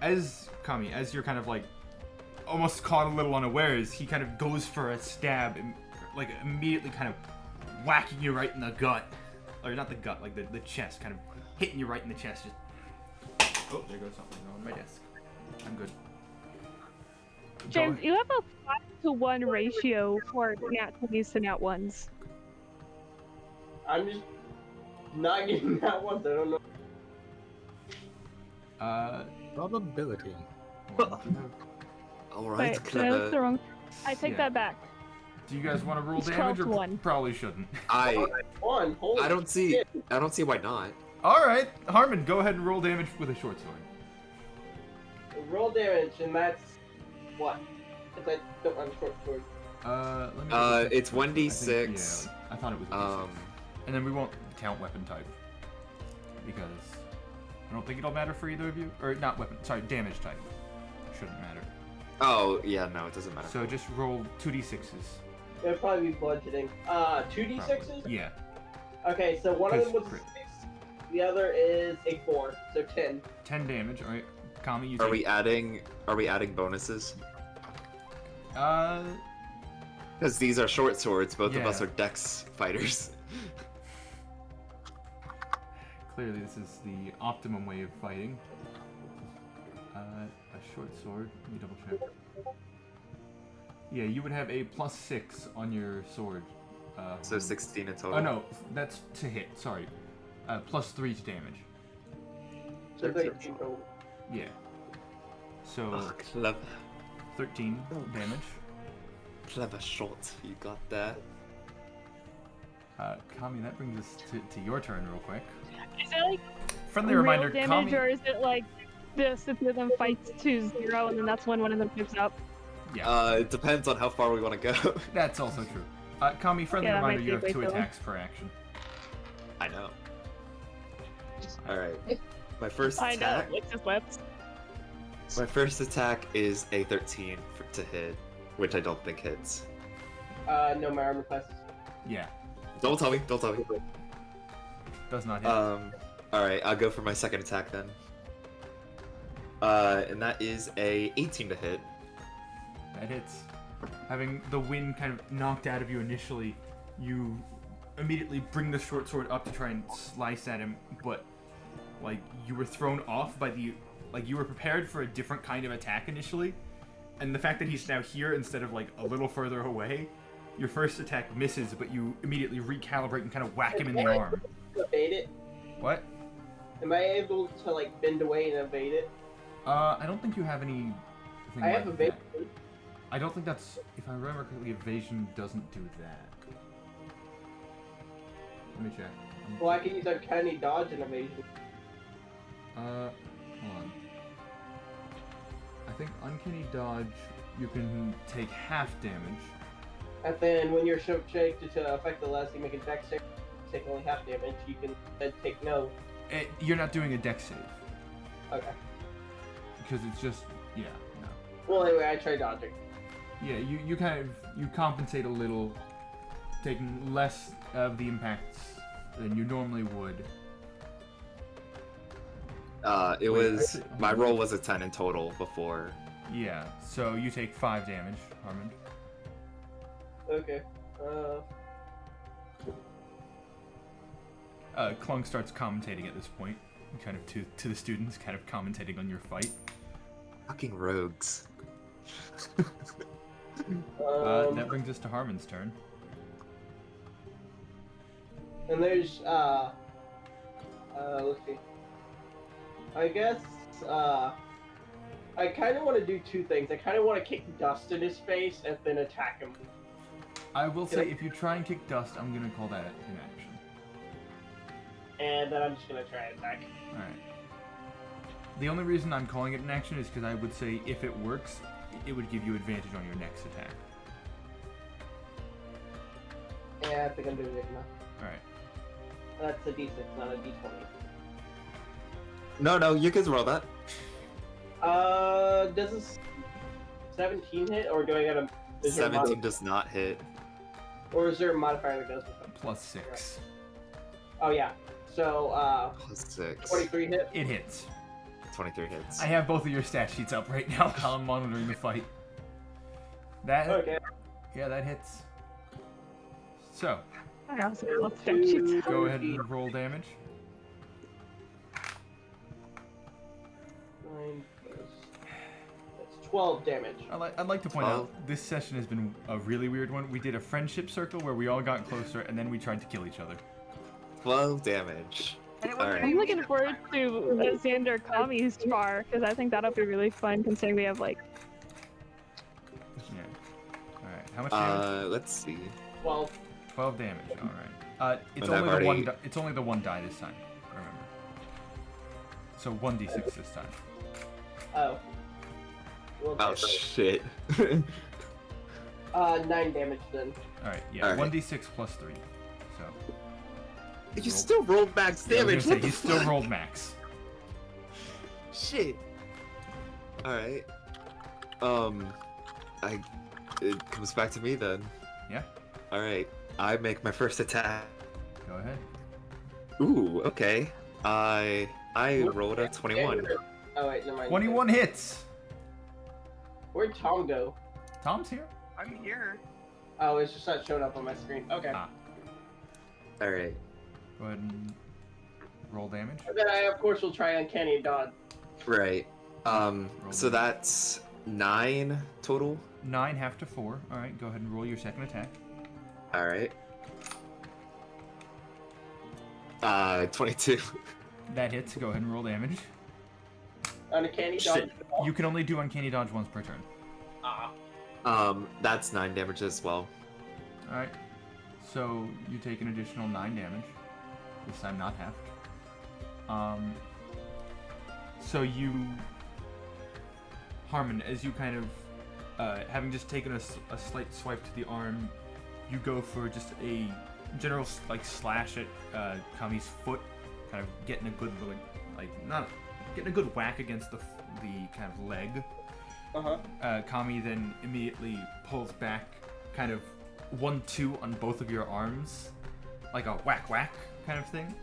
as Kami, as you're kind of like almost caught a little unawares, he kind of goes for a stab and like immediately kind of whacking you right in the gut, or not the gut, like the chest, kind of hitting you right in the chest. Just oh, there goes something on my desk. I'm good. James, you have a 5-to-1 ratio for nat 20s to nat 1s. I'm just not getting that one. I don't know. Probability. All right, Wait, did I look clever. the wrong? I take Yeah. that back. Do you guys want to roll It's damage, 12 or to 1. probably shouldn't? I Holy don't see shit. why not. All right, Harmon, go ahead and roll damage with a short sword. Roll damage, and that's what? Because I don't have a short sword. Let me double check. It's I think- 1d6. yeah, I thought it was a D6. And then we won't count weapon type because I don't think it'll matter for either of you, or not weapon. Sorry, damage type shouldn't matter. Oh yeah, no, it doesn't matter. So just roll 2d6s. It'll probably be bludgeoning. 2d6s? Probably. Yeah. Okay, so one of them was a Crit. 6, the other is a 4, so 10. 10 damage. All right, Kami, you Are take. we adding bonuses? Uh, Because these are short swords. Both of us Yeah. are dex fighters. clearly this is the optimum way of fighting. A short sword. Let me double check. Yeah, you would have a +6 on your sword. So 16 in total. Oh no, that's to hit. Sorry, +3 to damage. So 13 total. Yeah. So Oh, clever, 13 damage. clever shot. You got that. Kami, that brings us to your turn real quick. Is it like Friendly real reminder, damage, Kami. or is it like the two of them fights to 0, and then that's when one of them gives up? Yeah, It depends on how far we want to go. that's also true. Kami, friendly Yeah, that reminder, might you be have way 2 too long. attacks per action. I know. All right. My first I know, attack. it's just whips. My first attack is a 13 to hit, which I don't think hits. No, my armor class is... Yeah, Don't tell me. Don't tell me. does not hit. All right. I'll go for my second attack then. And that is a 18 to hit. That hits. Having the wind kind of knocked out of you initially, you immediately bring the short sword up to try and slice at him, but like you were thrown off by the you were prepared for a different kind of attack initially, and the fact that he's now here instead of like a little further away, your first attack misses, but you immediately recalibrate and kind of whack him in the arm. Evade it? What? Am I able to, like, bend away and evade it? I don't think you have any. I have evasion. I don't think that's. If I remember correctly, evasion doesn't do that. Let me check. Well, I can use uncanny dodge and evasion. Hold on. I think uncanny dodge, you can take half damage. And then when you're shaped to affect the less, you make a dex save, take only half damage. You can then take no. You're not doing a dex save Okay. because it's just no. Well, anyway, I try dodging. Yeah, you kind of you compensate a little, taking less of the impacts than you normally would. It Wait, was actually- my roll was a 10 in total before. Yeah, so you take 5 damage, Harmon. Okay. Clunk starts commentating at this point, kind of to the students, kind of commentating on your fight. Fucking rogues. That brings us to Harmon's turn. And there's let's see. I guess I kind of want to do two things. I kind of want to kick dust in his face and then attack him. I will say, if you try and kick dust, I'm gonna call that an action. And then I'm just gonna try and attack. Alright. The only reason I'm calling it an action is because I would say if it works, it would give you advantage on your next attack. Yeah, I think I'm doing it now. Alright. That's a D6, not a D20. No, you can roll that. Does this 17 hit, or do I get a... is there a 17 does not hit. or is there a modifier that goes with it? +6. Oh, yeah. So, +6. 23 hit? It hits. 23 hits. I have both of your stat sheets up right now while I'm monitoring the fight. That... Okay. Yeah, that hits. So, I also love statutes. go ahead and roll damage. 9 plus... That's 12 damage. I'd like to point out, this session has been a really weird one. We did a friendship circle where we all got closer, and then we tried to kill each other. 12 damage. Alright. I'm looking forward to Xander Kami's char, because I think that'll be really fun, considering we have, like... Yeah. Alright, how much damage? Let's see. 12. 12 damage, alright. It's And I've only the one already- it's only the one die this time, remember. So 1d6 this time. Oh. Well, Oh, okay. shit. 9 damage then. Alright, yeah, Alright. 1d6 plus 3. So, You still rolled max yeah, I was damage. gonna What say, the he still fuck? rolled max. Shit. Alright. It comes back to me then. Yeah, Alright. I make my first attack. go ahead. Ooh, okay. I rolled a 21. Oh, wait, never mind. 21 hits! Where'd Tom go? Tom's here? I'm here. Oh, it's just not showing up on my screen. Okay. Ah. Alright. Go ahead and roll damage. And then I, of course, will try Uncanny Dodge. Right. So that's 9 total. 9 half to 4. Alright, go ahead and roll your second attack. Alright. 22. That hits, go ahead and roll damage. Uncanny Dodge. Shit. You can only do uncanny dodge once per turn. That's 9 damage as well. Alright. So you take an additional 9 damage. This time not half. So you... Harmon, as you kind of... having just taken a slight swipe to the arm, you go for just a general slash at Kami's foot, kind of getting a good not getting a good whack against the kind of leg. Kami then immediately pulls back, kind of 1-2 on both of your arms, like a whack whack kind of thing,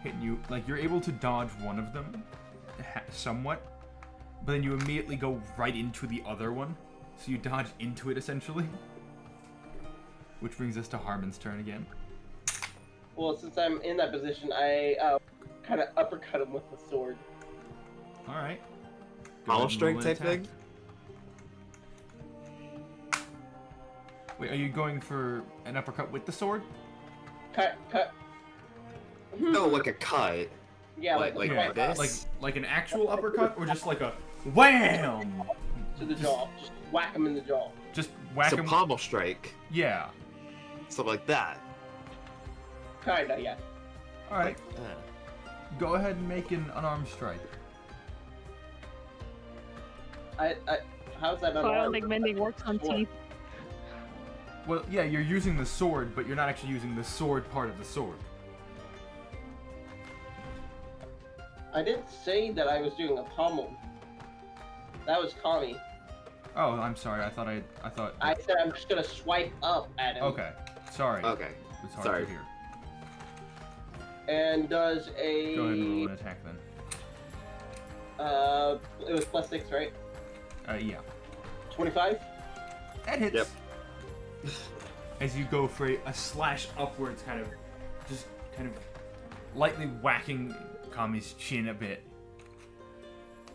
hitting you. Like you're able to dodge one of them, somewhat, but then you immediately go right into the other one, so you dodge into it essentially. Which brings us to Harmon's turn again. Well, since I'm in that position, I kind of uppercut him with the sword. All right. Hollow strike type thing? Wait, are you going for an uppercut with the sword? Cut. No, like a cut. Yeah, like yeah, this? Like an actual uppercut, or just like a wham to the jaw. Just whack him in the jaw. Just whack So him. pommel strike. Yeah. Something like that. Kinda, yeah. All right. Go ahead and make an unarmed strike. How's that So I don't unarmed? think mending works on Sure. teeth. Well, yeah, you're using the sword, but you're not actually using the sword part of the sword. I didn't say that I was doing a pommel. That was Kami. Oh, I'm sorry. I thought. I said I'm just gonna swipe up at him. Okay. Sorry. Okay. It's hard Sorry. to hear. And does a... Go ahead and roll an attack then. It was +6, right? Yeah. 25? That hits. Yep. As you go for a slash upwards, kind of lightly whacking Kami's chin a bit.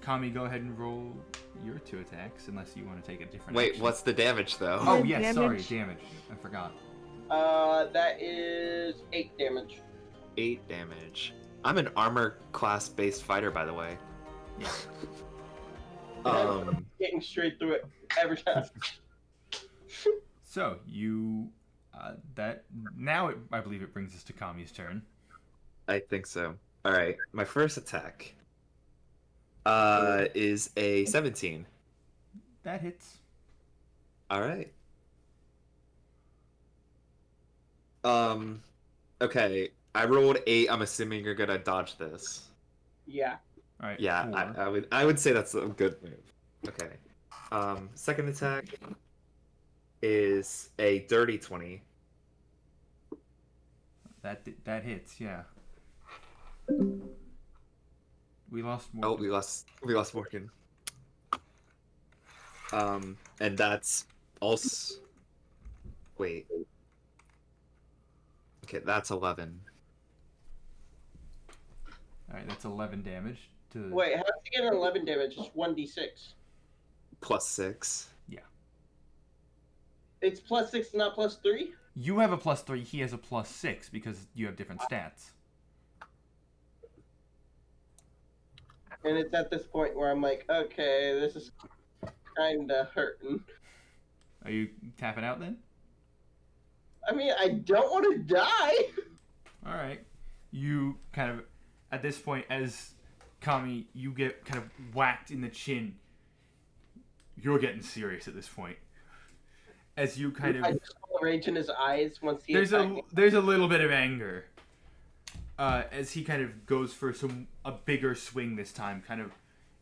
Kami, go ahead and roll your 2 attacks, unless you want to take a different Wait, action. what's the damage though? Oh, yes, Damage. sorry, damage. I forgot. That is 8 damage. 8 damage. I'm an armor class based fighter, by the way. Yeah. Getting straight through it every time. So, you... I believe it brings us to Kami's turn. I think so. Alright, my first attack. is a 17. That hits. All right. Okay. I rolled 8. I'm assuming you're gonna dodge this. Yeah. All right. Yeah, 4. I would say that's a good move. Okay. Second attack is a dirty 20. That hits. Yeah. We lost more. Oh, we lost Morgan. And that's also. Wait. Okay, that's 11. All right, that's 11 damage to. Wait, how does he get an 11 damage? It's 1d6. Plus 6. Yeah. It's plus 6, not plus 3? You have a +3. He has a +6 because you have different stats. And it's at this point where I'm like, okay, this is kinda hurting. Are you tapping out then? I mean, I don't want to die. All right. You kind of, at this point, as Kami, you get kind of whacked in the chin. You're getting serious at this point. As you kind of, I just saw the rage in his eyes once he there's attacked me. a little bit of anger. As he kind of goes for a bigger swing this time, kind of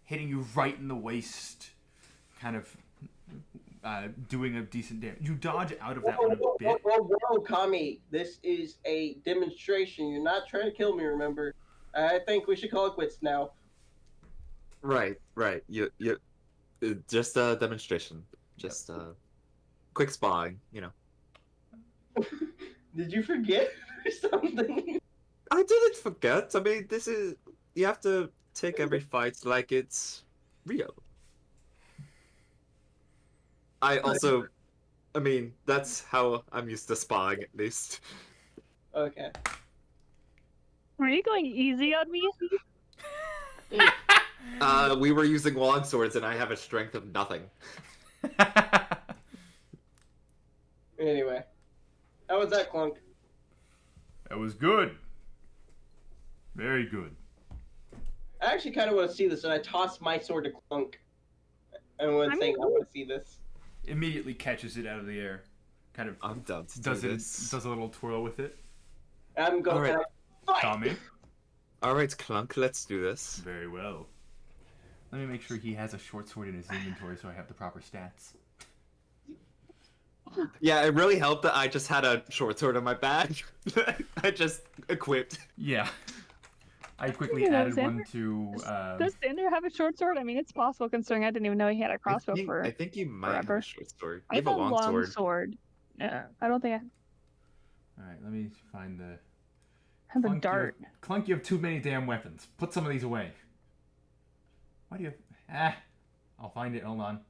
hitting you right in the waist, kind of doing a decent damage. You dodge out of that one a bit. Whoa, Kami. This is a demonstration. You're not trying to kill me, remember? I think we should call it quits now. Right. You just a demonstration. Just quick spying, you know. Did you forget or something? I didn't forget. I mean, you have to take every fight like it's real. I mean, that's how I'm used to spying, at least. Okay. Are you going easy on me? We were using longswords, and I have a strength of nothing. Anyway. How was that, Clunk? That was good. Very good. I actually kind of want to see this, and I tossed my sword to Clunk. And was saying, I want to see this. Immediately catches it out of the air. Kind of. I'm done to does do it. this. Does a little twirl with it. I'm going All right. to fight! Tommy. All right, Clunk, let's do this. Very well. Let me make sure he has a short sword in his inventory so I have the proper stats. Yeah, it really helped that I just had a short sword on my back. I just equipped. Yeah. I quickly You know, added Xander- one to. Does Xander have a short sword? I mean, it's possible considering I didn't even know he had a crossbow for. I think you might have forever. a short sword. I You have a have a long long sword. sword. Yeah, I don't think I Alright, let me find the. have a Clunk, dart. Clunk, you have too many damn weapons. Put some of these away. Why do you have. I'll find it. Hold on.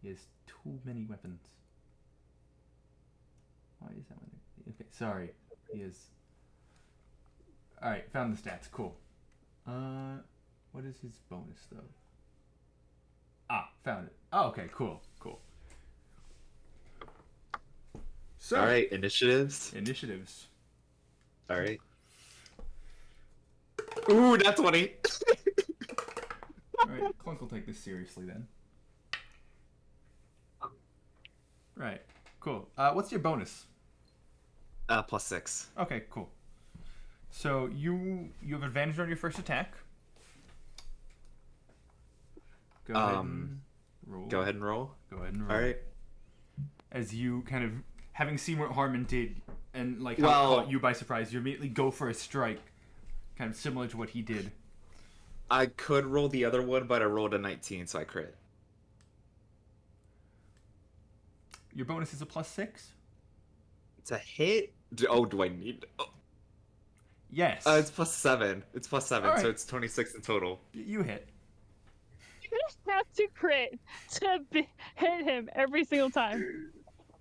He has too many weapons. Why is that one? Okay, sorry. He is. Alright, found the stats. Cool. What is his bonus, though? Found it. Oh, okay, cool. So, All right, initiatives. Initiatives. All right. Ooh, that's 20. Alright, Clunk will take this seriously then. Right, cool. What's your bonus? Plus 6. Okay, cool. So you have advantage on your first attack. Go ahead and roll. Go ahead and roll. Go ahead and roll. All right. As you kind of, having seen what Harmon did, and like how Well- it caught you by surprise, you immediately go for a strike, kind of similar to what he did. I could roll the other one, but I rolled a 19, so I crit. Your bonus is a +6? It's a hit. Do I need? Oh. Yes. It's +7. It's +7, All right. so it's 26 in total. You hit. You just have to crit to hit him every single time.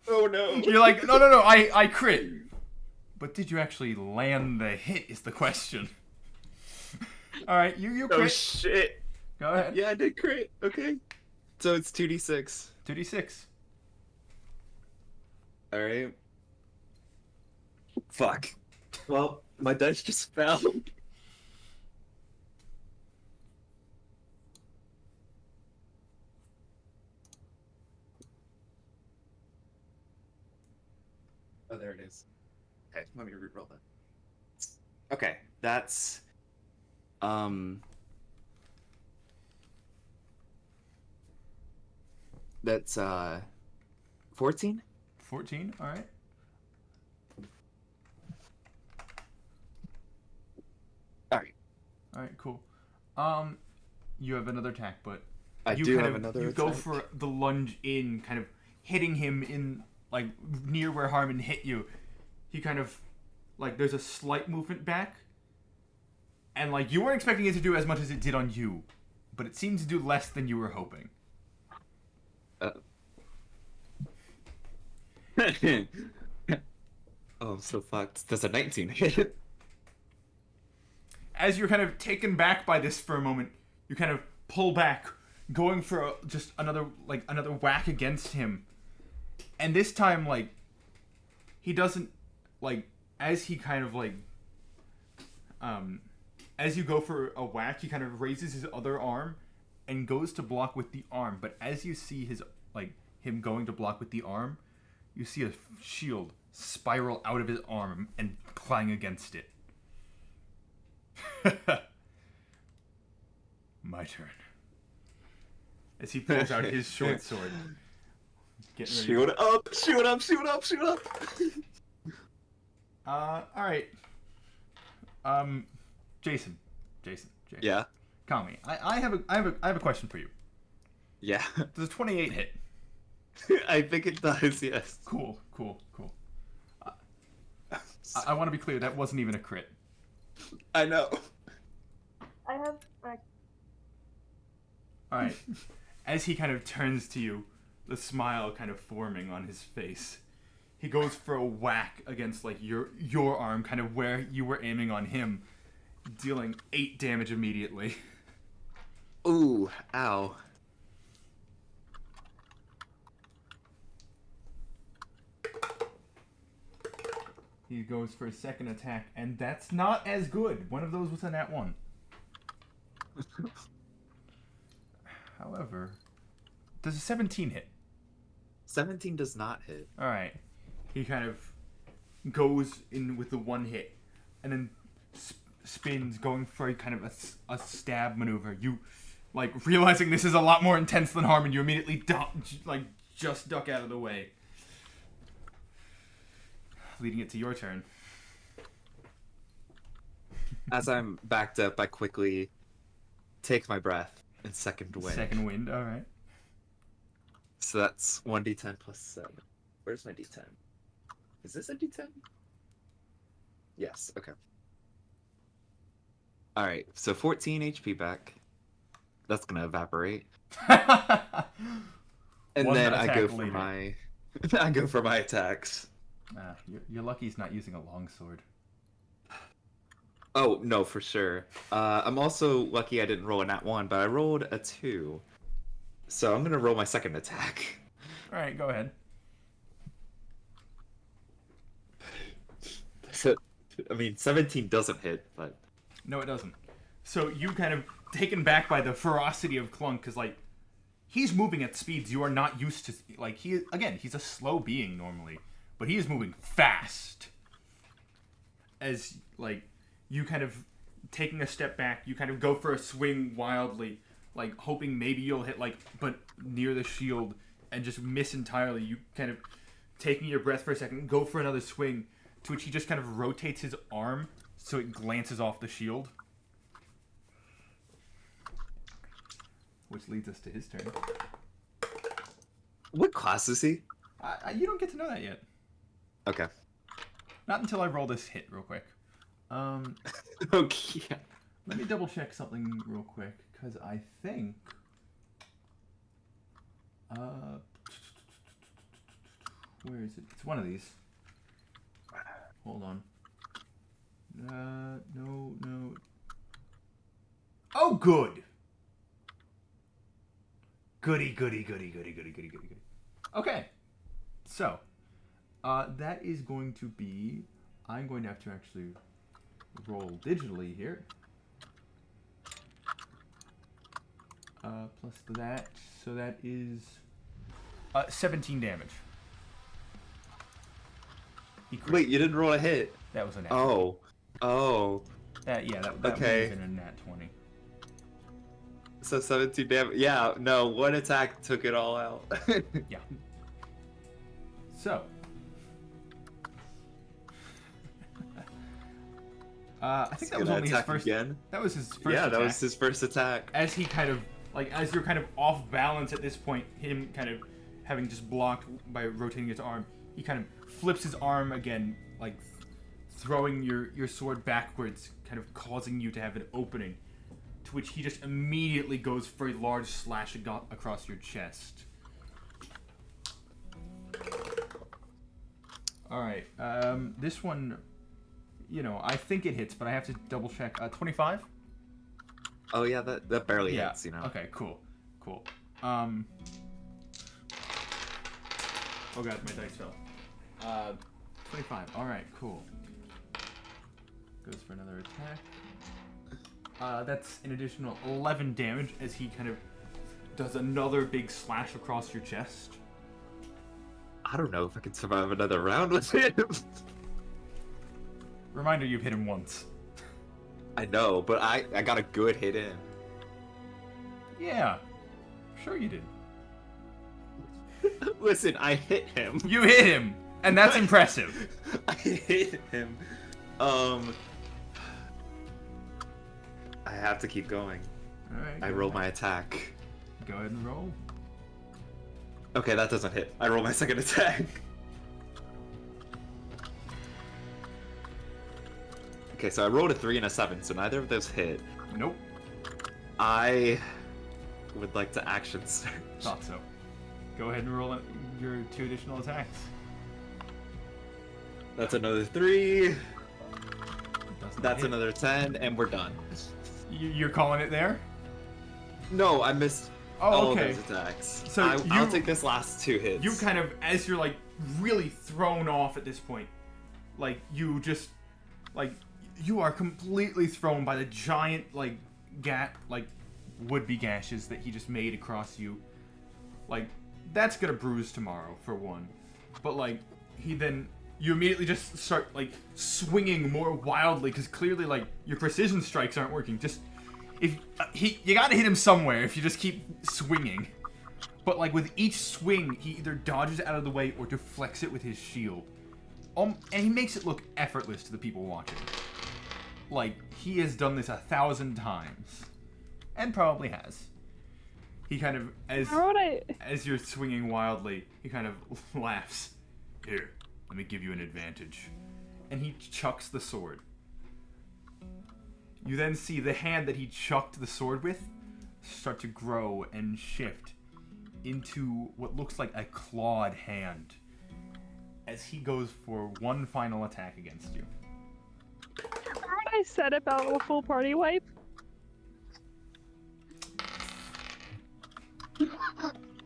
Oh no. You're like, no, I crit. But did you actually land the hit is the question. Alright, you crit. Oh shit. Go ahead. Yeah, I did crit. Okay. So it's 2d6. 2d6. All right. Fuck. Well, my dice just fell. there it is. Okay, let me re-roll that. Okay, that's 14. 14. All right. All right. All right. Cool. You have another attack, but I you do kind have of, another You go attack. for the lunge in, kind of hitting him in like near where Harmon hit you. He kind of like there's a slight movement back, and like you weren't expecting it to do as much as it did on you, but it seemed to do less than you were hoping. Oh, I'm so fucked. Does a 19 hit? As you're kind of taken back by this for a moment, you kind of pull back, going for just another whack against him. And this time, like, he doesn't, like, as he kind of, like, as you go for a whack, he kind of raises his other arm and goes to block with the arm. But as you see his, like, him going to block with the arm, you see a shield spiral out of his arm and clang against it. My turn. As he pulls out his short sword. Getting ready. Shoot up! Shoot up! Shoot up! Shoot up! Alright. Jason. Yeah. Kami, I have a question for you. Yeah. Does a 28 hit? I think it does, yes. Cool. I want to be clear, that wasn't even a crit. I know. I have. Alright. As he kind of turns to you, the smile kind of forming on his face, he goes for a whack against like your arm, kind of where you were aiming on him, dealing 8 damage immediately. Ooh, ow. He goes for a second attack, and that's not as good. One of those was a nat 1. However, does a 17 hit? 17 does not hit. Alright. He kind of goes in with the one hit, and then spins, going for a kind of a stab maneuver. You, like, realizing this is a lot more intense than Harmon, you immediately just duck out of the way. Leading it to your turn. As I'm backed up, I quickly take my breath in second wind. Second wind, alright. So that's 1d10 plus 7. Where's my d10? Is this a d10? Yes, okay. Alright, so 14 HP back. That's gonna evaporate. And One then I go attack for later. my I go for my attacks. You're lucky he's not using a longsword. Oh, no, for sure. I'm also lucky I didn't roll a nat 1, but I rolled a 2. So I'm gonna roll my second attack. Alright, go ahead. So, I mean, 17 doesn't hit, but... No, it doesn't. So you kind of taken back by the ferocity of Clunk, because, like, he's moving at speeds you are not used to. Like, he's a slow being normally, but he is moving fast. As, like, you kind of taking a step back, you kind of go for a swing wildly, like, hoping maybe you'll hit, like, but near the shield, and just miss entirely. You kind of taking your breath for a second, go for another swing, to which he just kind of rotates his arm so it glances off the shield. Which leads us to his turn. What class is he? You don't get to know that yet. Okay. Not until I roll this hit real quick. Okay. Let me double check something real quick, because I think... where is it? It's one of these. Hold on. No. Oh, good! Goody. Okay. So, that is going to be... I'm going to have to actually roll digitally here. Plus that, so that is 17 damage. Wait, you didn't roll a hit. That was a nat. Oh. That would Okay. have been a nat 20. So 17 damage. Yeah, no, one attack took it all out. Yeah. So. I think that was only his first. Again. That was his first. Yeah, attack. that was his first attack. As he kind of as you're kind of off balance at this point, him kind of having just blocked by rotating his arm, he kind of flips his arm again, like throwing your sword backwards, kind of causing you to have an opening, to which he just immediately goes for a large slash across your chest. All right, this one, I think it hits, but I have to double check. 25. Oh yeah, that barely hits, Okay, cool. Oh god, my dice fell. 25. All right, cool. Goes for another attack. That's an additional 11 damage as he kind of does another big slash across your chest. I don't know if I can survive another round with him. Reminder, you've hit him once. I know, but I got a good hit in. Yeah, sure you did. Listen, I hit him. You hit him, and that's impressive. I hit him. I have to keep going. All right. I roll my attack. Go ahead and roll. Okay, that doesn't hit. I roll my second attack. Okay, so I rolled a 3 and a 7, so neither of those hit. Nope. I would like to action search. Thought so. Go ahead and roll your 2 additional attacks. That's another 3. That's hit. another 10, and we're done. You're calling it there? No, I missed all of those attacks. So I'll take this last 2 hits. You kind of, as you're really thrown off at this point, you just, you are completely thrown by the giant, would-be gashes that he just made across you. That's gonna bruise tomorrow, for one. But, you immediately just start, swinging more wildly, because clearly, your precision strikes aren't working. Just, you gotta hit him somewhere if you just keep swinging. But, with each swing, he either dodges out of the way or deflects it with his shield. And he makes it look effortless to the people watching. He has done this 1,000 times. And probably has. He kind of, as you're swinging wildly, he kind of laughs. Here, let me give you an advantage. And he chucks the sword. You then see the hand that he chucked the sword with start to grow and shift into what looks like a clawed hand as he goes for one final attack against you. Remember what I said about a full party wipe?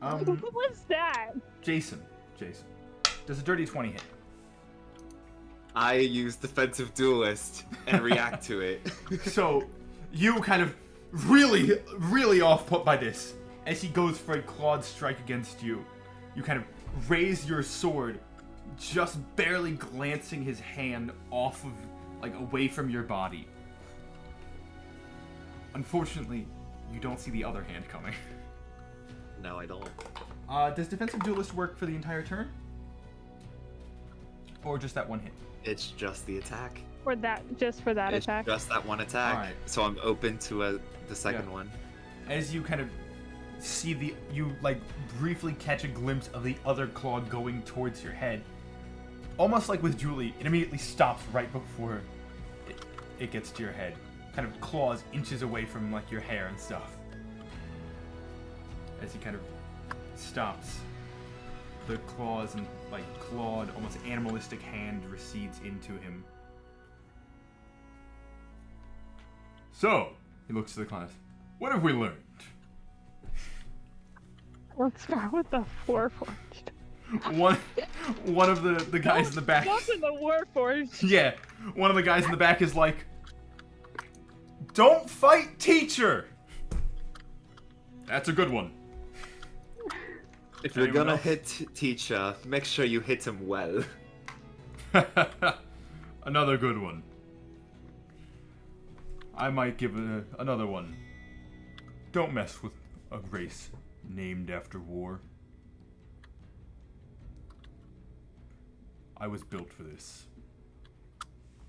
What was that? Jason. Does a dirty 20 hit? I use Defensive Duelist and react to it. So, you kind of really, really off put by this. As he goes for a clawed strike against you, you kind of raise your sword, just barely glancing his hand off of, away from your body. Unfortunately, you don't see the other hand coming. No, I don't. Does Defensive Duelist work for the entire turn? Or just that one hit? It's just the attack. Just for that It's attack? just that one attack. Alright. So I'm open to the second one. As you kind of see you briefly catch a glimpse of the other claw going towards your head. Almost like with Julie, it immediately stops right before it gets to your head. Kind of claws inches away from your hair and stuff. As he kind of stops, the claws and clawed, almost animalistic hand recedes into him. So, he looks to the class. What have we learned? Let's start with the Warforged. One of the guys in the back. What's in the Warforged? Yeah, one of the guys in the back is like, "Don't fight, teacher." That's a good one. If you're Anyone gonna else? hit teacher, make sure you hit him well. Another good one. I might give another one. Don't mess with a race named after war. I was built for this.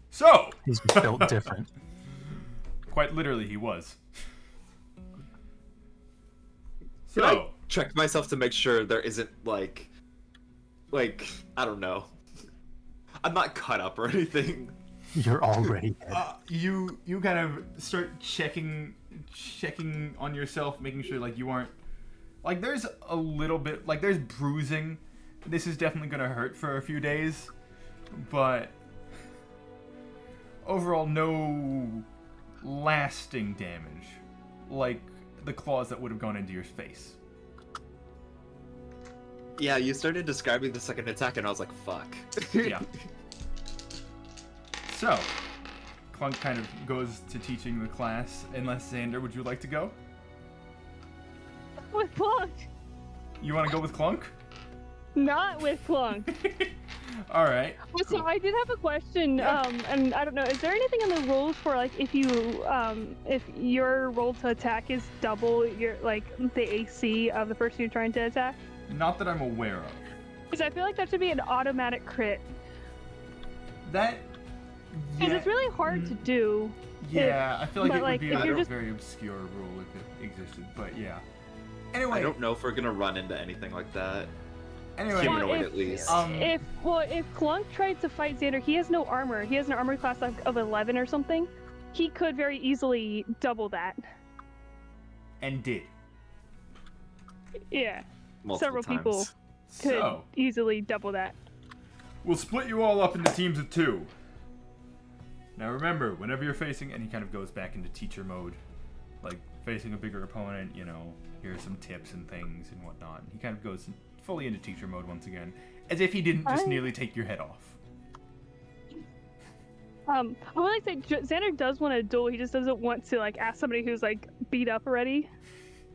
So! He's built different. Quite literally, he was. Can I So, check myself to make sure there isn't like I don't know. I'm not cut up or anything. You're already dead. you kind of start checking on yourself, making sure like you aren't like there's a little bit like there's bruising. This is definitely gonna hurt for a few days, but overall no lasting damage like the claws that would have gone into your face. Yeah, you started describing the second attack, and I was like, "Fuck." Yeah. So, Clunk kind of goes to teaching the class. Unless Xander, would you like to go? With Clunk. You want to go with Clunk? Not with Clunk. All right. So I did have a question, and I don't know, is there anything in the rules for like if your roll to attack is double your like the AC of the person you're trying to attack? Not that I'm aware of. Because I feel like that should be an automatic crit. That. Because Yeah. it's really hard to do. Yeah, I feel like but, it would like, be if a you're just- very obscure rule if it existed, but yeah. Anyway. I don't know if we're gonna run into anything like that. Anyway. Humanoid at least. If Clunk tried to fight Xander, he has no armor. He has an armor class of 11 or something. He could very easily double that. And did. Yeah. Multiple Several times. people could So. easily double that. We'll split you all up into teams of 2. Now remember, whenever you're facing, and he kind of goes back into teacher mode, like facing a bigger opponent, you know, here's some tips and things and whatnot. He kind of goes fully into teacher mode once again, as if he didn't just nearly take your head off. I would like to say Xander does want to duel. He just doesn't want to like ask somebody who's like beat up already.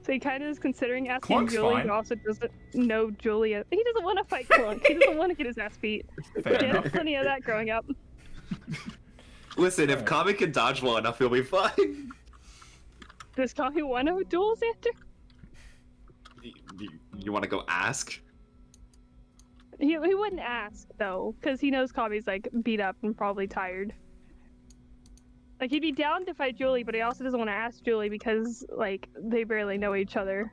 So he kind of is considering asking Clunk's Julie, fine. but also doesn't know Julia. He doesn't want to fight Clunk. He doesn't want to get his ass beat. Fair He enough. had plenty of that growing up. Listen, if Kami can dodge well enough, he'll be fine. Does Kami want to duel Xander? You want to go ask? He wouldn't ask though, because he knows Kami's like beat up and probably tired. Like he'd be down to fight Julie, but he also doesn't want to ask Julie because like they barely know each other.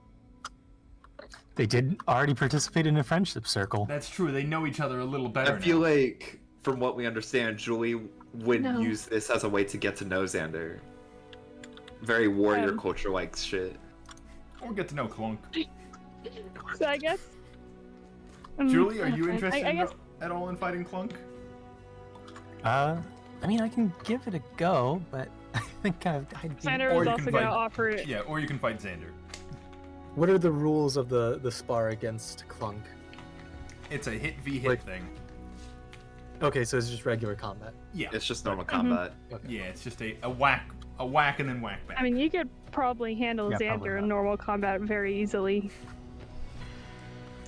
They did already participate in a friendship circle. That's true. They know each other a little better I feel now. like, from what we understand, Julie would No. use this as a way to get to know Xander. Very warrior culture like shit. Or get to know Clunk. So I guess. Julie, are you I interested guess at all in fighting Clunk? I mean, I can give it a go, but I think I'd be... Xander Or was you also can going to fight- offer it. Yeah, or you can fight Xander. What are the rules of the spar against Clunk? It's a hit v hit Like- thing. Okay, so it's just regular combat. Yeah. It's just normal combat. Okay. Yeah, it's just a whack and then whack back. I mean, you could probably handle Yeah, probably Xander in not. normal combat very easily.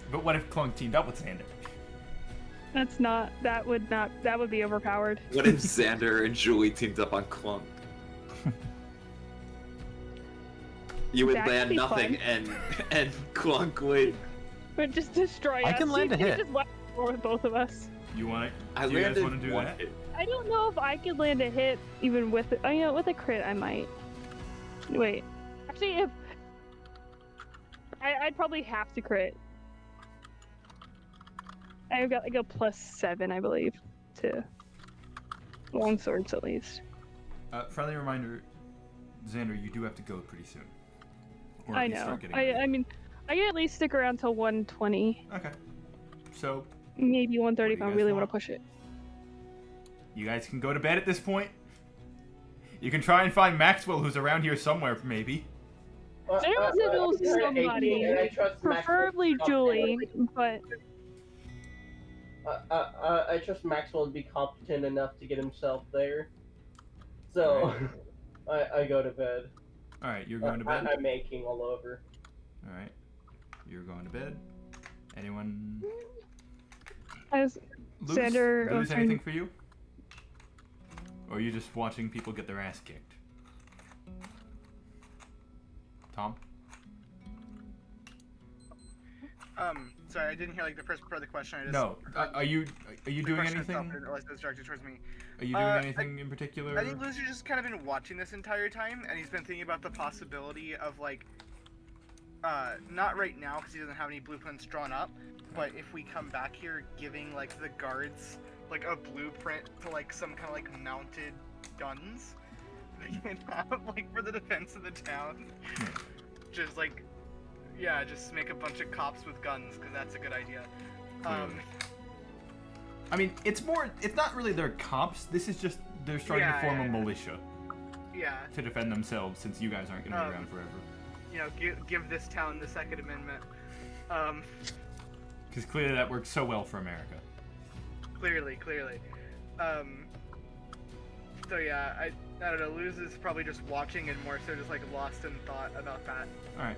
But what if Clunk teamed up with Xander? That would be overpowered. What if Xander and Julie teamed up on Clunk? You would That could land be nothing, and Clunk would. But just destroy us. I can land a You hit. just wipe war with both of us. You want I to? Do you guys landed want to do one that? hit. I don't know if I could land a hit even with it. You know, with a crit, I might. Wait, actually, if I'd probably have to crit. I've got like a +7, I believe, to long swords at least. Friendly reminder, Xander, you do have to go pretty soon. Or at I least know. start getting ready. I mean, I can at least stick around till 120, Okay. So maybe 130 What if do I you guys really want want? to push it. you guys can go to bed at this point. You can try and find Maxwell, who's around here somewhere, maybe. There was a duel to somebody, And I trust preferably Maxwell to be Julie, but I trust Maxwell to be competent enough to get himself there. So, I go to bed. All right, you're going to bed. I'm making all over. All right, you're going to bed. Anyone? I was Luz, Xander, Luz, sorry. anything for you? Or are you just watching people get their ass kicked? Tom? Sorry, I didn't hear like the first part of the question. I just No. Are you the doing question itself, anything? I didn't realize it was directed towards me. Are you doing anything in particular? I think Loser's just kind of been watching this entire time, and he's been thinking about the possibility of like, not right now because he doesn't have any blueprints drawn up, but if we come back here, giving like the guards like a blueprint to like some kind of like mounted guns they can have like for the defense of the town. Just like, yeah, just make a bunch of cops with guns because that's a good idea. I mean, it's not really their cops. This is just they're starting to form a militia. Yeah. To defend themselves, since you guys aren't going to be around forever. You know, give this town the Second Amendment. Because clearly that works so well for America. Clearly. So yeah, I don't know. Luz is probably just watching and more so just like lost in thought about that. All right.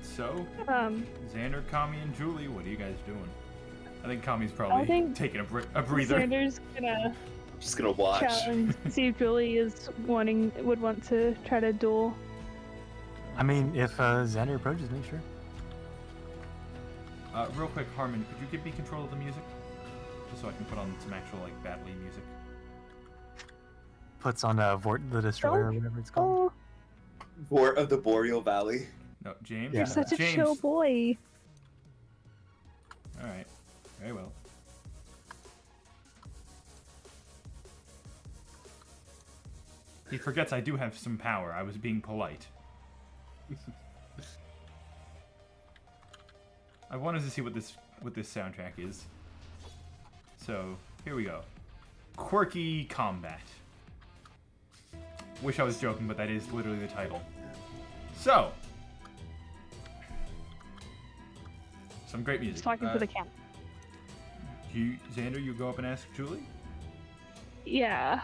So, Xander, Kami, and Julie, what are you guys doing? I think Kami's probably taking a breather. Xander's gonna Just gonna watch. chat and see if Julie would want to try to duel. I mean, if Xander approaches me, sure. Real quick, Harmon, could you give me control of the music? Just so I can put on some actual, like, battle-y music. Puts on Vort the Destroyer or whatever it's called. Vort of the Boreal Valley. No, James? You're such a James. chill boy. Alright. Very well. He forgets I do have some power. I was being polite. I wanted to see what this soundtrack is. So, here we go. Quirky Combat. Wish I was joking, but that is literally the title. So, some great music. He's talking to the cat. Xander, you go up and ask Julie? Yeah.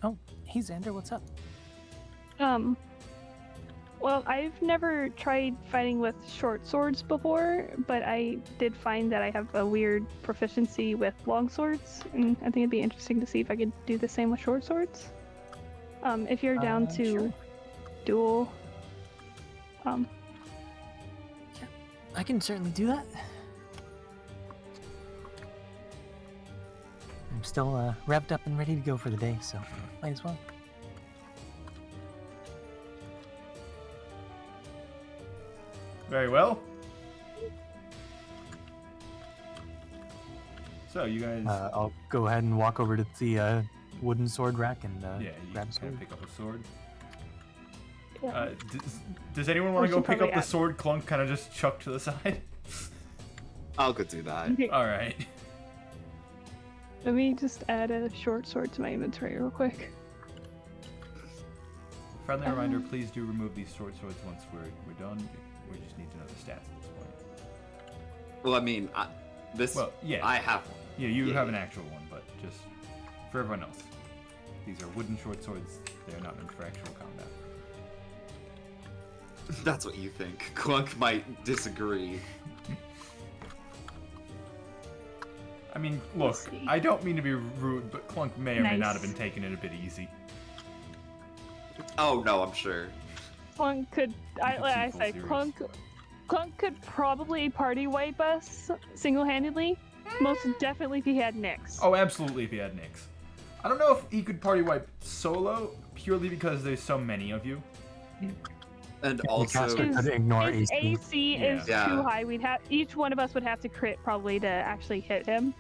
Oh, hey Xander, what's up? Well, I've never tried fighting with short swords before, but I did find that I have a weird proficiency with long swords, and I think it'd be interesting to see if I could do the same with short swords. If you're down to sure. duel, Yeah, I can certainly do that. I'm still revved up and ready to go for the day, so might as well. Very well. So, you guys... I'll go ahead and walk over to the wooden sword rack and yeah, you grab a can sword. pick up a sword. yeah. Does anyone want We to go should pick up probably the add- sword Clunk kind of just chucked to the side? I'll go do that. Alright. Let me just add a short sword to my inventory real quick. Friendly reminder, please do remove these short swords once we're done. We just need to know the stats at this point. Well, I mean, Well, yeah. I have one. Yeah, you Yeah, have yeah. an actual one, but just for everyone else. These are wooden short swords. They are not meant for actual combat. That's what you think. Clunk might disagree. I mean, look, Let's see. I don't mean to be rude, but Clunk may or may not have Nice. been taking it a bit easy. Oh no, I'm sure. Clunk could, like I full said, series. Clunk could probably party wipe us single-handedly. Most definitely if he had Nyx. Oh, absolutely if he had Nyx. I don't know if he could party wipe solo, purely because there's so many of you. And The also, caster could ignore His AC. AC is Yeah. too high. Each one of us would have to crit probably to actually hit him.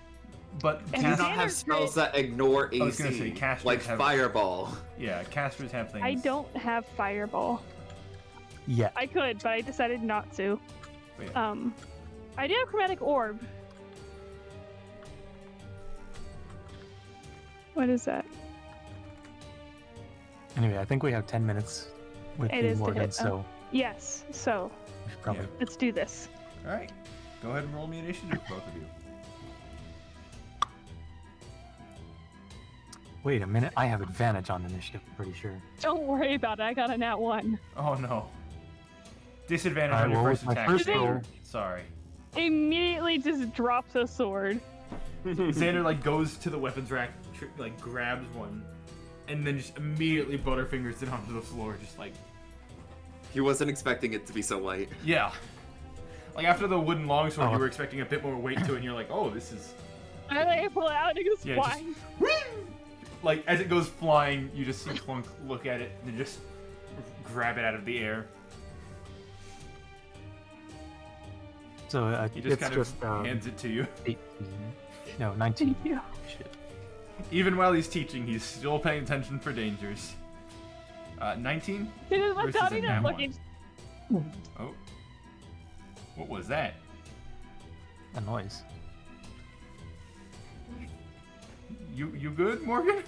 But And do you Cast- not have Standard spells that ignore AC? I was gonna say, casters like have- Fireball. yeah, casters have things. I don't have Fireball. Yeah. I could, but I decided not to. But yeah. I do have Chromatic Orb. What is that? Anyway, I think we have 10 minutes with It the is to Morgan, hit, so Yes, so we should probably. let's do this. All right, go ahead and roll me initiative, both of you. Wait a minute, I have advantage on initiative, I'm pretty sure. Don't worry about it. I got a nat 1. Oh no. Disadvantage Alright, on your well, first with my attack. first roll. roll- Sorry. immediately just drops a sword. Xander like goes to the weapons rack, like grabs one, and then just immediately butterfingers it onto the floor, just like. He wasn't expecting it to be so light. Yeah. Like after the wooden longsword, Oh. you were expecting a bit more weight to it, and you're like, oh, this is. And I pull it out and it goes Yeah, flying. Like as it goes flying, you just see Clunk look at it and then just grab it out of the air. So He just it's kind just of hands it to you. 18. No, 19. Yeah. Shit. Even while he's teaching, he's still paying attention for dangers. 19 Because my versus a tummy nat not looking. 1. Oh. What was that? A noise. You good, Morgan?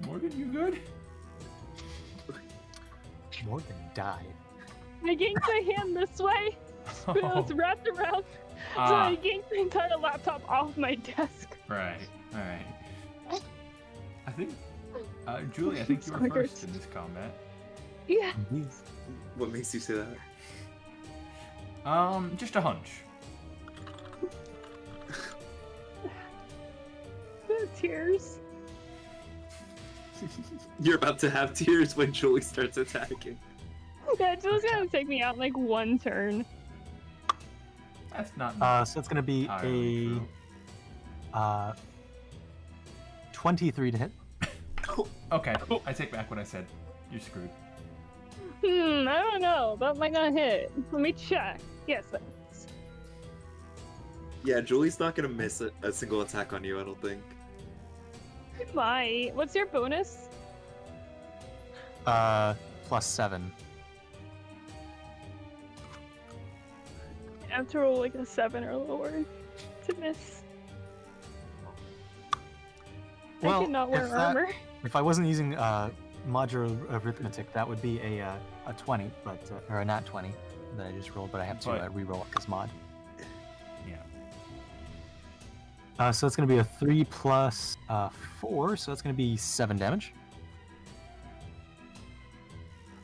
Morgan, you good? Morgan died. I yanked my hand this way, but it was wrapped around, so I yanked the entire laptop off my desk. Right. All right. I think, Julie, I think you were Squiggers. first in this combat. Yeah. What makes you say that? Just a hunch. The tears. You're about to have tears when Julie starts attacking. Yeah, it's just gonna take me out in like one turn. That's not. So it's gonna be entirely a 23 to hit. Okay, I take back what I said. You're screwed. I don't know. That might not hit. Let me check. Yes. Yeah, Julie's not gonna miss a single attack on you, I don't think. It might. What's your bonus? +7. I have to roll like a 7 or lower to miss. I cannot wear if that- armor. If I wasn't using modular arithmetic, that would be a 20, but or a nat 20 that I just rolled, but I have to But- re-roll it because mod. Yeah. So it's going to be a 3 plus 4, so it's going to be 7 damage.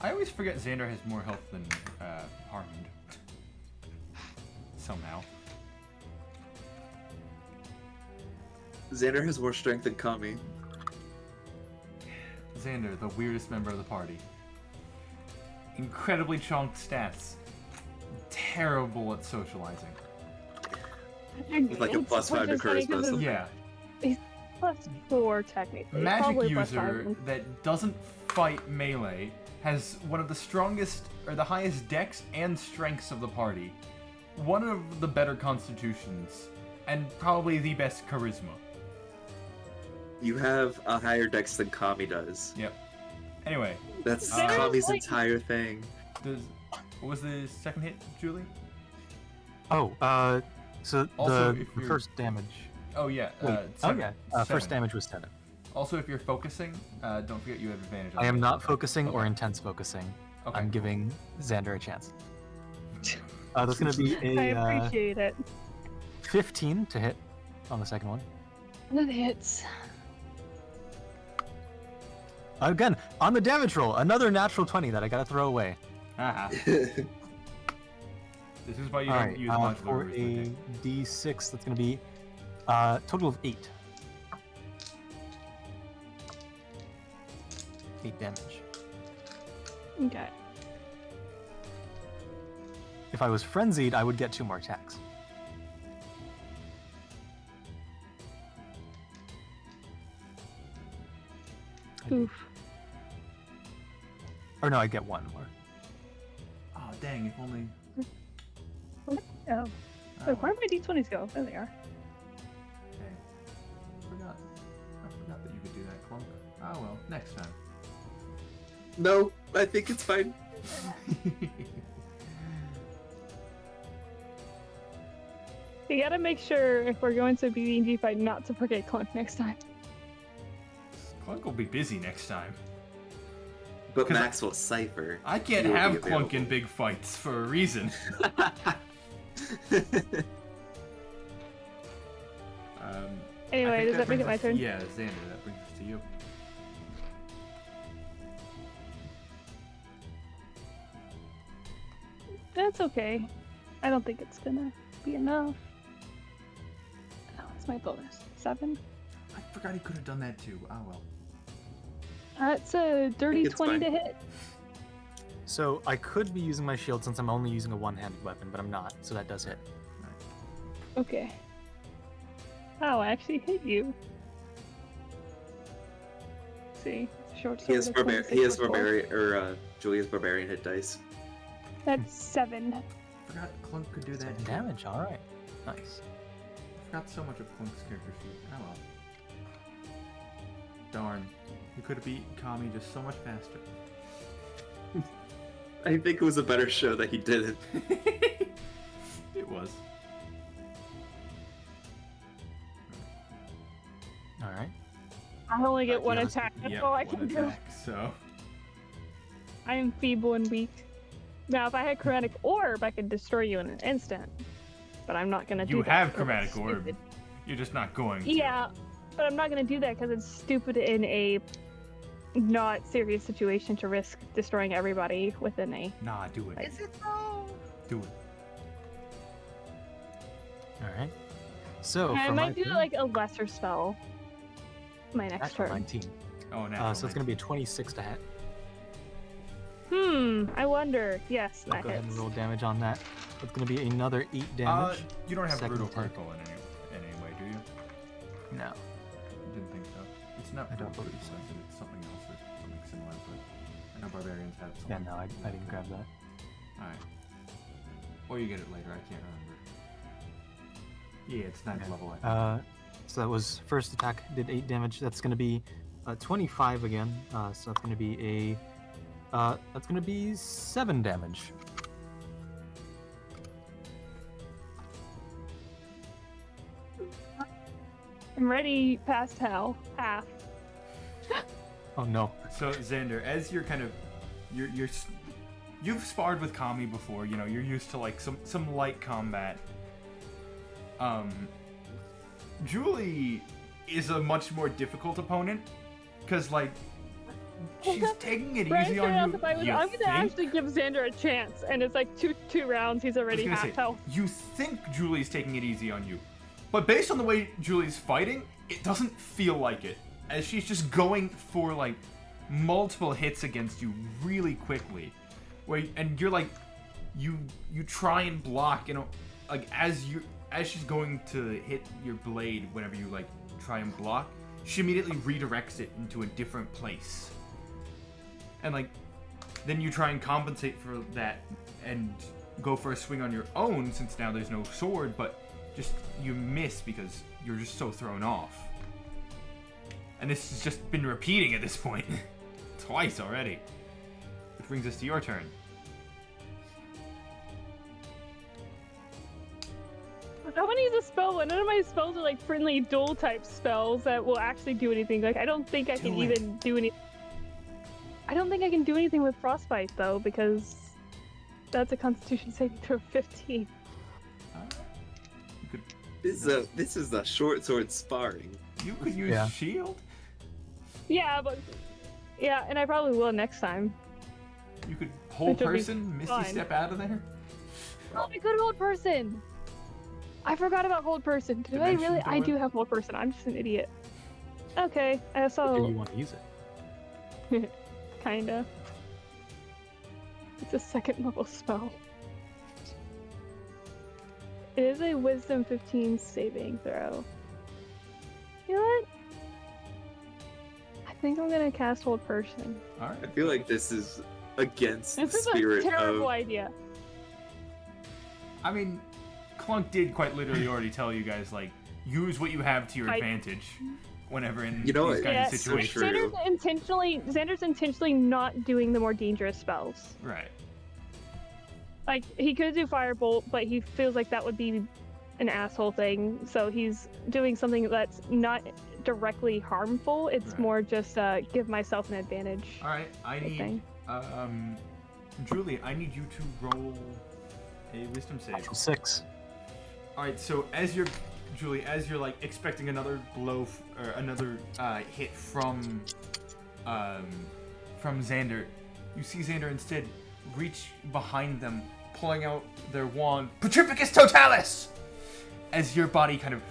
I always forget Xander has more health than Harmond. Somehow. Xander has more strength than Kami. Xander, the weirdest member of the party. Incredibly chonked stats. Terrible at socializing. With like a It's- +5 to which is funny charisma or 'cause something. Yeah. He's +4 technically. Magic Probably user +5. that doesn't fight melee has one of the strongest or the highest dex and strengths of the party. One of the better constitutions, and probably the best charisma. You have a higher dex than Kami does. Yep. Anyway, That's Xander's Kami's like- entire thing. what was the second hit, Julie? Oh, so Also, the if you're- first damage. Oh yeah. Wait, Seven. first 7. damage was 7. Also, if you're focusing, don't forget you have advantage. On I am the not attack. focusing or Okay. intense focusing. Okay. I'm giving Xander a chance. That's going to be I a appreciate it. 15 to hit on the second one. That hits. Again, on the damage roll, another natural 20 that I gotta throw away. Haha. This is why you don't Alright, use modular for a arithmetic. d6, that's gonna be total of 8. 8 damage. Okay. If I was frenzied, I would get 2 more attacks. Oof. Or no, I'd get 1 more. Oh dang! If only. Oh. Wait, where did my d20s go? There they are. Okay. I forgot that you could do that, Clunk. Oh well, next time. No, I think it's fine. You gotta make sure if we're going to BB&G fight not to forget Clunk next time. Clunk will be busy next time. But 'Cause Maxwell Cypher. I can't will be have Clunk in available. big fights for a reason. I Anyway, think does that make brings it my us- turn? Yeah, Xander, that brings us to you. That's okay. I don't think it's gonna be enough. Oh, it's my bonus. 7. I forgot he could have done that too. Oh well. That's a dirty it's 20 to fine. hit. So I could be using my shield since I'm only using a one-handed weapon, but I'm not, so that does hit. Okay. Oh, I actually hit you. Let's see, short He has sword of 26 plus 4. barbarian or Julia's barbarian hit dice. That's 7. Forgot Clunk could do that. 7 too. damage, alright. Nice. Forgot so much of Clunk's character sheet. Oh well. Darn. We could have beat Kami just so much faster. I think it was a better show that he didn't. It was. Alright. I only get one yeah, attack. That's Yep, all I one can do. attack, so. I am feeble and weak. Now, if I had chromatic orb, I could destroy you in an instant. But I'm not gonna do You that. have 'cause chromatic it's orb. stupid. You're just not going to. Yeah, but I'm not gonna do that because it's stupid in a not serious situation to risk destroying everybody within a. Nah, do it. Is it though? Do it. Alright. So, I for my might do turn, like a lesser spell. My next natural turn. 19. Oh, natural. So it's going to be a 26 to hit. I wonder. Yes, I'll that go ahead and hits. roll damage on that. It's going to be another 8 damage. You don't have Second brutal attack. critical in any way, do you? No. Didn't think so. It's not I don't brutal believe so. critical, it's something else or something similar, but I know barbarians have Yeah, something. no, I didn't grab that. Alright. Or you get it later, I can't remember. Yeah, it's 9th Okay. level, I think. So that was first attack, did 8 damage. That's going to be 25 again. So that's going to be that's going to be 7 damage. I'm ready past hell. Half. Oh no. So Xander, as you're kind of, you've sparred with Kami before. You know, you're used to like some light combat. Julie is a much more difficult opponent because like she's taking it Brian easy started on out you. the fight with, You I'm gonna think? actually give Xander a chance, and it's like two rounds. He's I was already gonna half say, health. you think Julie's taking it easy on you, but based on the way Julie's fighting, it doesn't feel like it. As she's just going for like multiple hits against you really quickly, and you're like, you try and block, you know, like as she's going to hit your blade, whenever you like try and block, she immediately redirects it into a different place, and like then you try and compensate for that and go for a swing on your own since now there's no sword, but just you miss because you're just so thrown off. And this has just been repeating at this point. Twice already. Which brings us to your turn. I want to use a spell, but none of my spells are like friendly duel type spells that will actually do anything. Like I don't think I can Do it. even do any. I don't think I can do anything with frostbite though, because that's a Constitution saving throw of 15. You could This is a short sword sparring. you could use Yeah. shield. Yeah, and I probably will next time. You could hold Which would be person, Misty fine. step out of there. Oh, my good hold person. I forgot about hold person. Do I Dimension really? I door? do have hold person. I'm just an idiot. Okay, I Do saw. you want to use it? Kinda. It's a 2nd level spell. It is a Wisdom 15 saving throw. You know what? I think I'm gonna cast Hold Person. Alright. I feel like this is against This the is a spirit terrible of. idea. I mean, Clunk did quite literally already tell you guys, like, use what you have to your I- advantage whenever in You know these what? kinds of Yes, so situations. true. Xander's intentionally not doing the more dangerous spells. Right. Like, he could do Firebolt, but he feels like that would be an asshole thing. So he's doing something that's not directly harmful. It's Right. more just give myself an advantage. Alright, I type need, thing. Julie, I need you to roll a wisdom save. Natural 6. Alright, so Julie, as you're like expecting another blow or another hit from Xander, you see Xander instead reach behind them pulling out their wand, Petrificus Totalis! As your body kind of,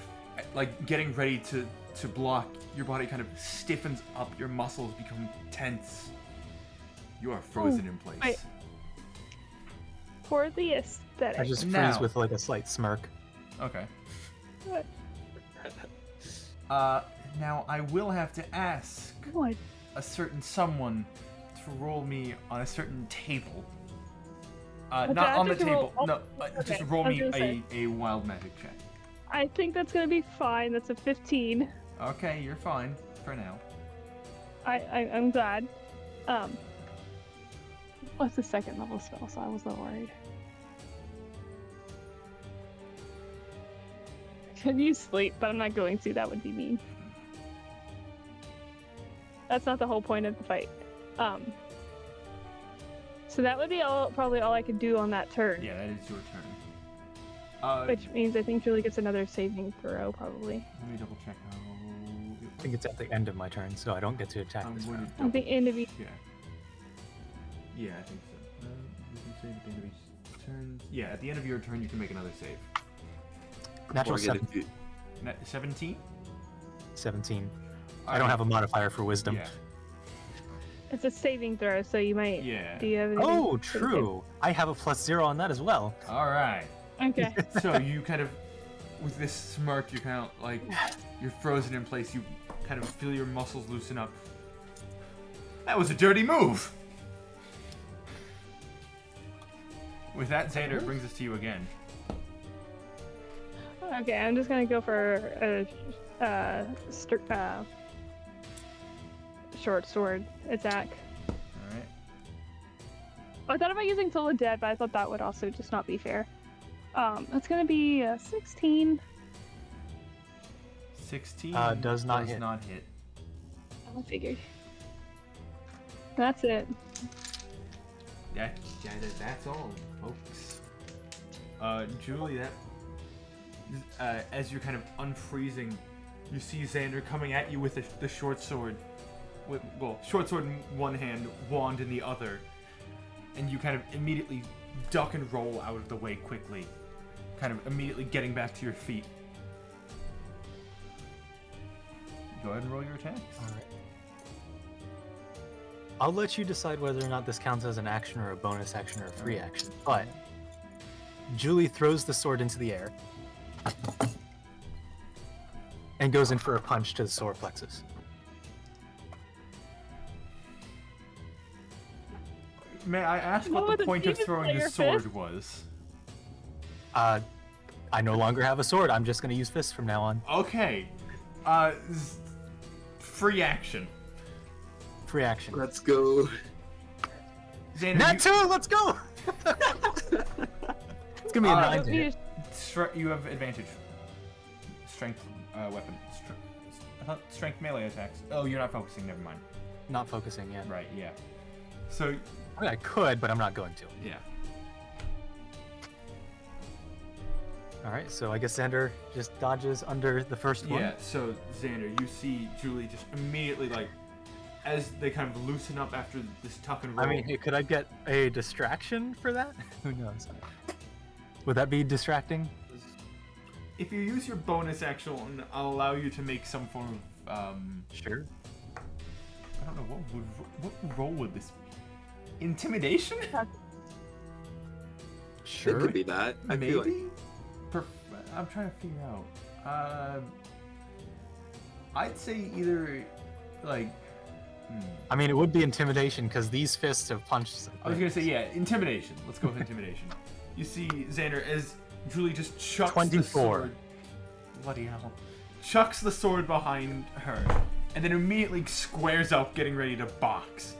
like, getting ready to block, your body kind of stiffens up, your muscles become tense. You are frozen in place. wait. For the aesthetic. I just freeze Now. with like a slight smirk. Okay. What? Now I will have to ask What? a certain someone to roll me on a certain table. Not I on the just roll- table. oh, No, just okay, roll I was me gonna say. a wild magic check. I think that's gonna be fine. That's a 15. Okay, you're fine for now. I'm glad. What's the second level spell? So I was a little worried. Could you sleep? But I'm not going to. That would be mean. That's not the whole point of the fight. So that would be probably all I could do on that turn. Yeah, that is your turn. Which means I think Julie gets another saving throw, probably. Let me double check how. I think it's at the end of my turn, so I don't get to attack I'm this going round. to At the end of each. Yeah. Yeah, I think so. You can save at the end of each turn. Yeah, at the end of your turn, you can make another save. Natural Or get 17. 17? I don't have a modifier for wisdom. Yeah. It's a saving throw, so you might. Yeah. Do you have anything? Oh, true. I have a +0 on that as well. All right. Okay. So you kind of, with this smirk, you're kind of like, you're frozen in place. You kind of feel your muscles loosen up. That was a dirty move. With that, Xander, it brings us to you again. Okay, I'm just gonna go for a short sword attack. All right. I thought about using Toll of Dead, but I thought that would also just not be fair. That's gonna be 16. 16 does not hit. not hit. I figured. That's it. That's all, folks. Julie, as you're kind of unfreezing, you see Xander coming at you with the short sword. Short sword in one hand, wand in the other. And you kind of immediately duck and roll out of the way quickly. Kind of immediately getting back to your feet. Go ahead and roll your attacks. Alright. I'll let you decide whether or not this counts as an action or a bonus action or a free action, but Julie throws the sword into the air and goes in for a punch to the solar plexus. May I ask what What the would point a of demon throwing the slayer sword fist? was? I no longer have a sword. I'm just going to use fists from now on. Okay. Free action. Free action. Let's go. Xander, Nat you, 2, let's go! It's going to be a 9 to hit. you have advantage. Strength weapon. I thought strength melee attacks. Oh, you're not focusing. Never mind. Not focusing yet. Right. Yeah. So I mean, I could, but I'm not going to. yeah. Alright, so I guess Xander just dodges under the first one. Yeah. So Xander, you see Julie just immediately as they kind of loosen up after this tuck and roll. I mean, hey, could I get a distraction for that? Who knows? Would that be distracting? if you use your bonus action, I'll allow you to make some form of Sure. I don't know what role would this be? Intimidation? Sure. It could be that. I Maybe. feel like I'm trying to figure out. I'd say either I mean, it would be intimidation because these fists have punched. I was gonna say yeah, intimidation. Let's go with intimidation. You see Xander as Julie just chucks 24. the sword. Bloody hell! Chucks the sword behind her, and then immediately squares up, getting ready to box.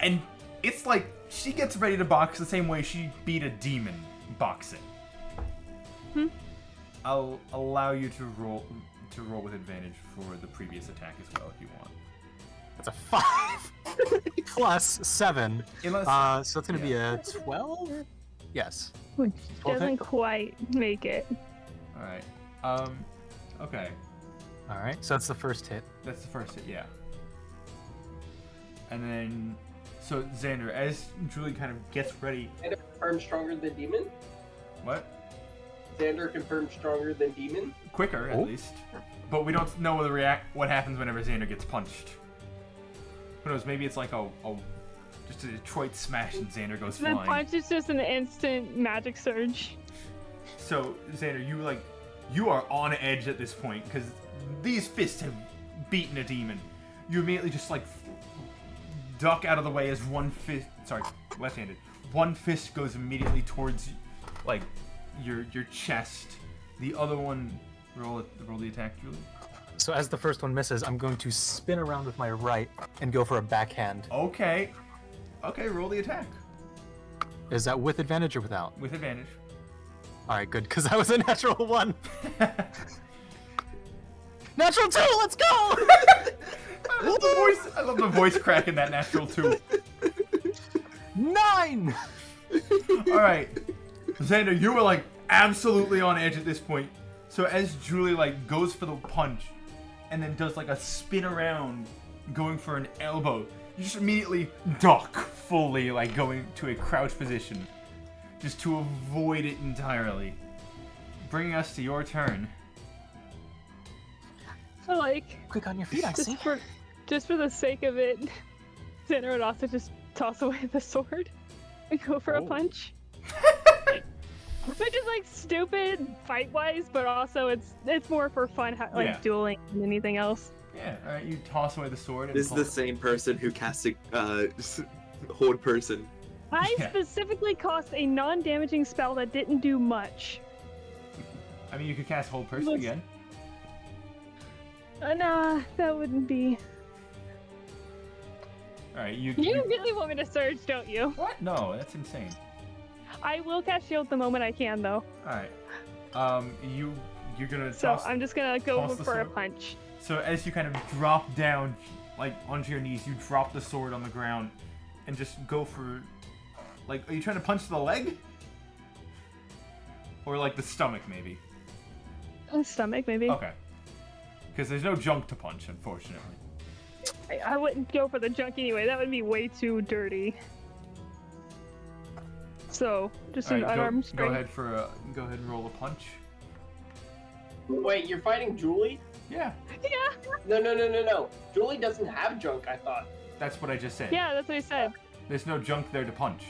And it's like she gets ready to box the same way she beat a demon boxing. I'll allow you to roll with advantage for the previous attack as well if you want. That's a 5 plus 7. Unless, So it's gonna be a 12. Yes. Which 12 doesn't hit? quite make it. all right. Okay. All right. So that's the first hit. That's the first hit, yeah. And then, so Xander, as Julie kind of gets ready confirmed stronger than demon. What? Xander confirmed stronger than demon. Quicker, at least. But we don't know what happens whenever Xander gets punched. Who knows? Maybe it's like just a Detroit smash and Xander goes The flying. punch is just an instant magic surge. So Xander, you are on edge at this point because these fists have beaten a demon. You immediately just like duck out of the way as one fist. Sorry, left-handed. One fist goes immediately towards like your chest. The other one, roll the attack, Julie. So as the first one misses, I'm going to spin around with my right and go for a backhand. Okay, roll the attack Is that with advantage or without? with advantage. All right, good, because that was a natural 1. Natural 2, let's go! I love the voice crack in that natural 2. 9! All right, Xander, you were like absolutely on edge at this point. So as Julie like goes for the punch, and then does like a spin around, going for an elbow, you just immediately duck fully, like going to a crouch position, just to avoid it entirely. Bringing us to your turn. So like, Quick on your feet, I see. just for the sake of it, Xander would also just toss away the sword and go for a punch. Which is like stupid fight-wise, but also it's more for fun, like dueling than anything else. Yeah, all right. You toss away the sword. And This is the same person who casted Horde Person. I specifically cast a non-damaging spell that didn't do much. I mean, you could cast Hold Person again. Nah, that wouldn't be. All right, you really want me to surge, don't you? What? No, that's insane. I will cast shield the moment I can, though. All right. You're gonna So toss. I'm just gonna go toss the for a sword? punch. So as you kind of drop down, like onto your knees, you drop the sword on the ground, and just go for, like, are you trying to punch the leg? Or like the stomach, maybe? Stomach, maybe. Okay. Because there's no junk to punch, unfortunately. I wouldn't go for the junk anyway. That would be way too dirty. So just All an right, unarmed go strike. go ahead and roll a punch. Wait, you're fighting Julie? Yeah. Yeah. No. Julie doesn't have junk, I thought. That's what I just said. Yeah, that's what I said. There's no junk there to punch.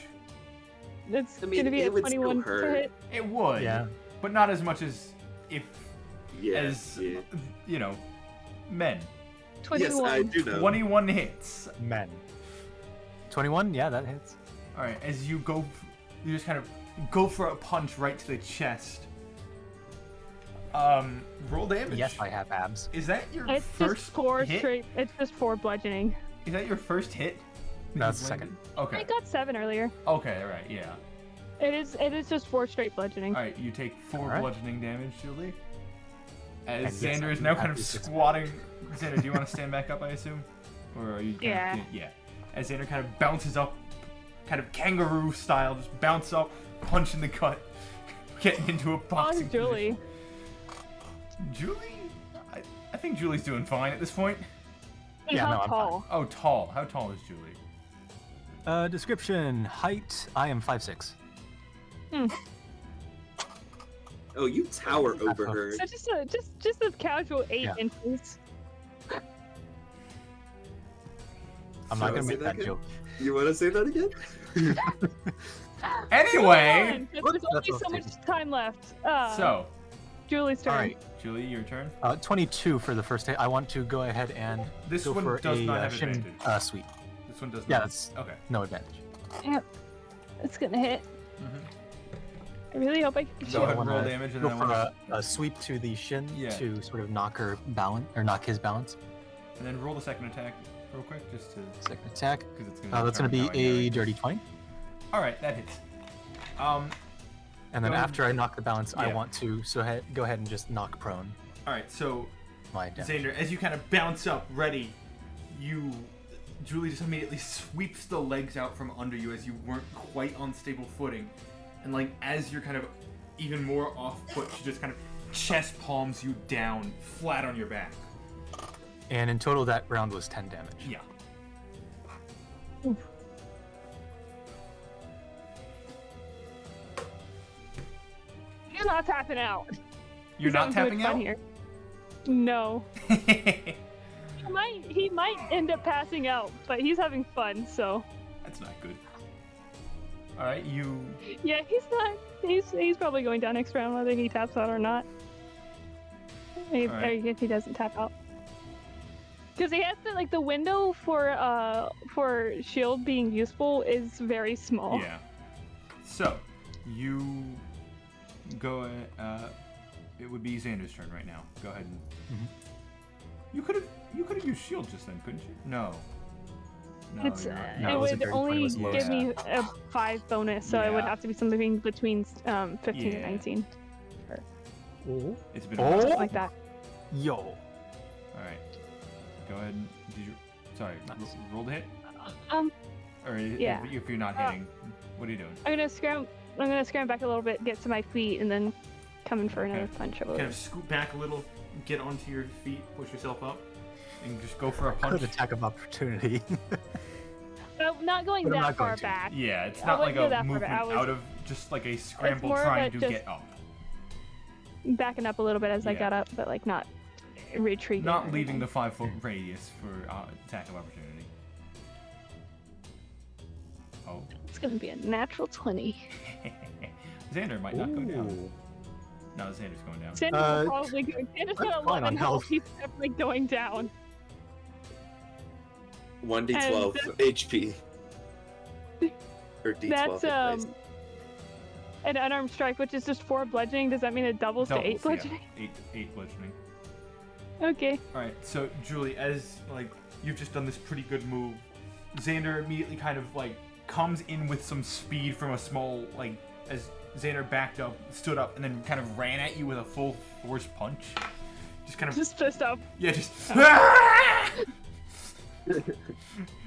It's I mean, gonna be it a would still 21 to hurt. hit. It would. Yeah. But not as much as if, Yes. Yeah. you know, men. 21. Yes, I do know. 21 hits. Men. 21? Yeah, that hits. All right, as you go, you just kind of go for a punch right to the chest. Roll damage. Yes, I have abs. Is that your It's first just 4 hit? straight. It's just 4 bludgeoning. Is that your first hit? That's You've second. landed? Okay. I got 7 earlier. Okay, all right, yeah. It is just 4 straight bludgeoning. All right, you take 4 All right. bludgeoning damage, Julie. As And yes, Xander is I now do kind of have these squatting. Xander, do you want to stand back up, I assume? Or are you kind Yeah. of, yeah. As Xander kind of bounces up, kind of kangaroo style, just bounce up, punch in the gut, getting into a boxing On Julie. position. Julie? I think Julie's doing fine at this point. Yeah, How no, I'm tall? Oh, tall. How tall is Julie? Description, height, I am 5'6". Oh, you tower over her. So just a casual 8 Yeah. inches. I'm not So- gonna say make that that again? joke. You want to say that again? Anyway, There's Whoops, only that's so much rotating. time left. so, Julie's turn. All right, Julie, your turn. 22 for the first hit. I want to go ahead and This go one for does a not have shin advantage. sweep. This one does Yeah, not. that's Okay. no advantage. Yep. It's gonna hit. Mhm. I really hope I can. Go I ahead and roll wanna damage, and Go then I for want a sweep to the shin Yeah. to sort of knock her balance or knock his balance. and then roll the second attack real quick, just to Second attack. because it's gonna. That's gonna be a dirty 20. All right, that hits. And then Go- after I knock the balance, I Yeah. want to go ahead and just knock prone All right, so my damage. Xander, as you kind of bounce up, ready, Julie just immediately sweeps the legs out from under you as you weren't quite on stable footing, and like as you're kind of even more off foot, she just kind of chest palms you down flat on your back. And in total, that round was 10 damage. Yeah. He's not tapping out. You're He's not having tapping too much fun out? here. No. He might end up passing out, but he's having fun, so. That's not good. Alright, you... Yeah, he's not. He's probably going down next round, whether he taps out or not. If, Alright. if he doesn't tap out. Because he has to, like, the window for shield being useful is very small. Yeah. So, you go, it would be Xander's turn right now. Go ahead and... You could have used shield just then, couldn't you? No. No, It's, you're right. No, it it was a would dirty only 20 was low. give me a 5 bonus, so it would Yeah. have to be something between 15 Yeah. and 19. It's been Oh. Something like that. Yo. Alright. Go ahead and... Did you... Sorry, Nice. roll the hit? Or Yeah. if you're not hitting, what are you doing? I'm gonna scram back a little bit, get to my feet, and then come in for another Okay. punch over. Kind of scoot back a little, get onto your feet, push yourself up, and just go for a punch. Good attack of opportunity. Not going But I'm that not going far to. back. Yeah, it's I not like wouldn't go a that far movement back. I was- out of just like a scramble more of trying a to just- get up. Backing up a little bit as I Yeah. got up, but like not retreating. Not or leaving the anything. 5-foot radius for attack of opportunity. Oh. It's gonna be a natural 20. Xander might not go down. Ooh. No, Xander's going down. Sandy's probably going. Sandy's I'm got fine 11 on health. health. He's definitely going down. 1d12 HP. Or D12. That's in place. an unarmed strike, which is just 4 bludgeoning. Does that mean it doubles, to 8 Doubles, bludgeoning? Yeah. 8 bludgeoning. Okay. Alright, so Julie, as like you've just done this pretty good move, Xander immediately kind of like comes in with some speed from a small like as Xander backed up, stood up, and then kind of ran at you with a full force punch. Just kind of Just pissed off. yeah, just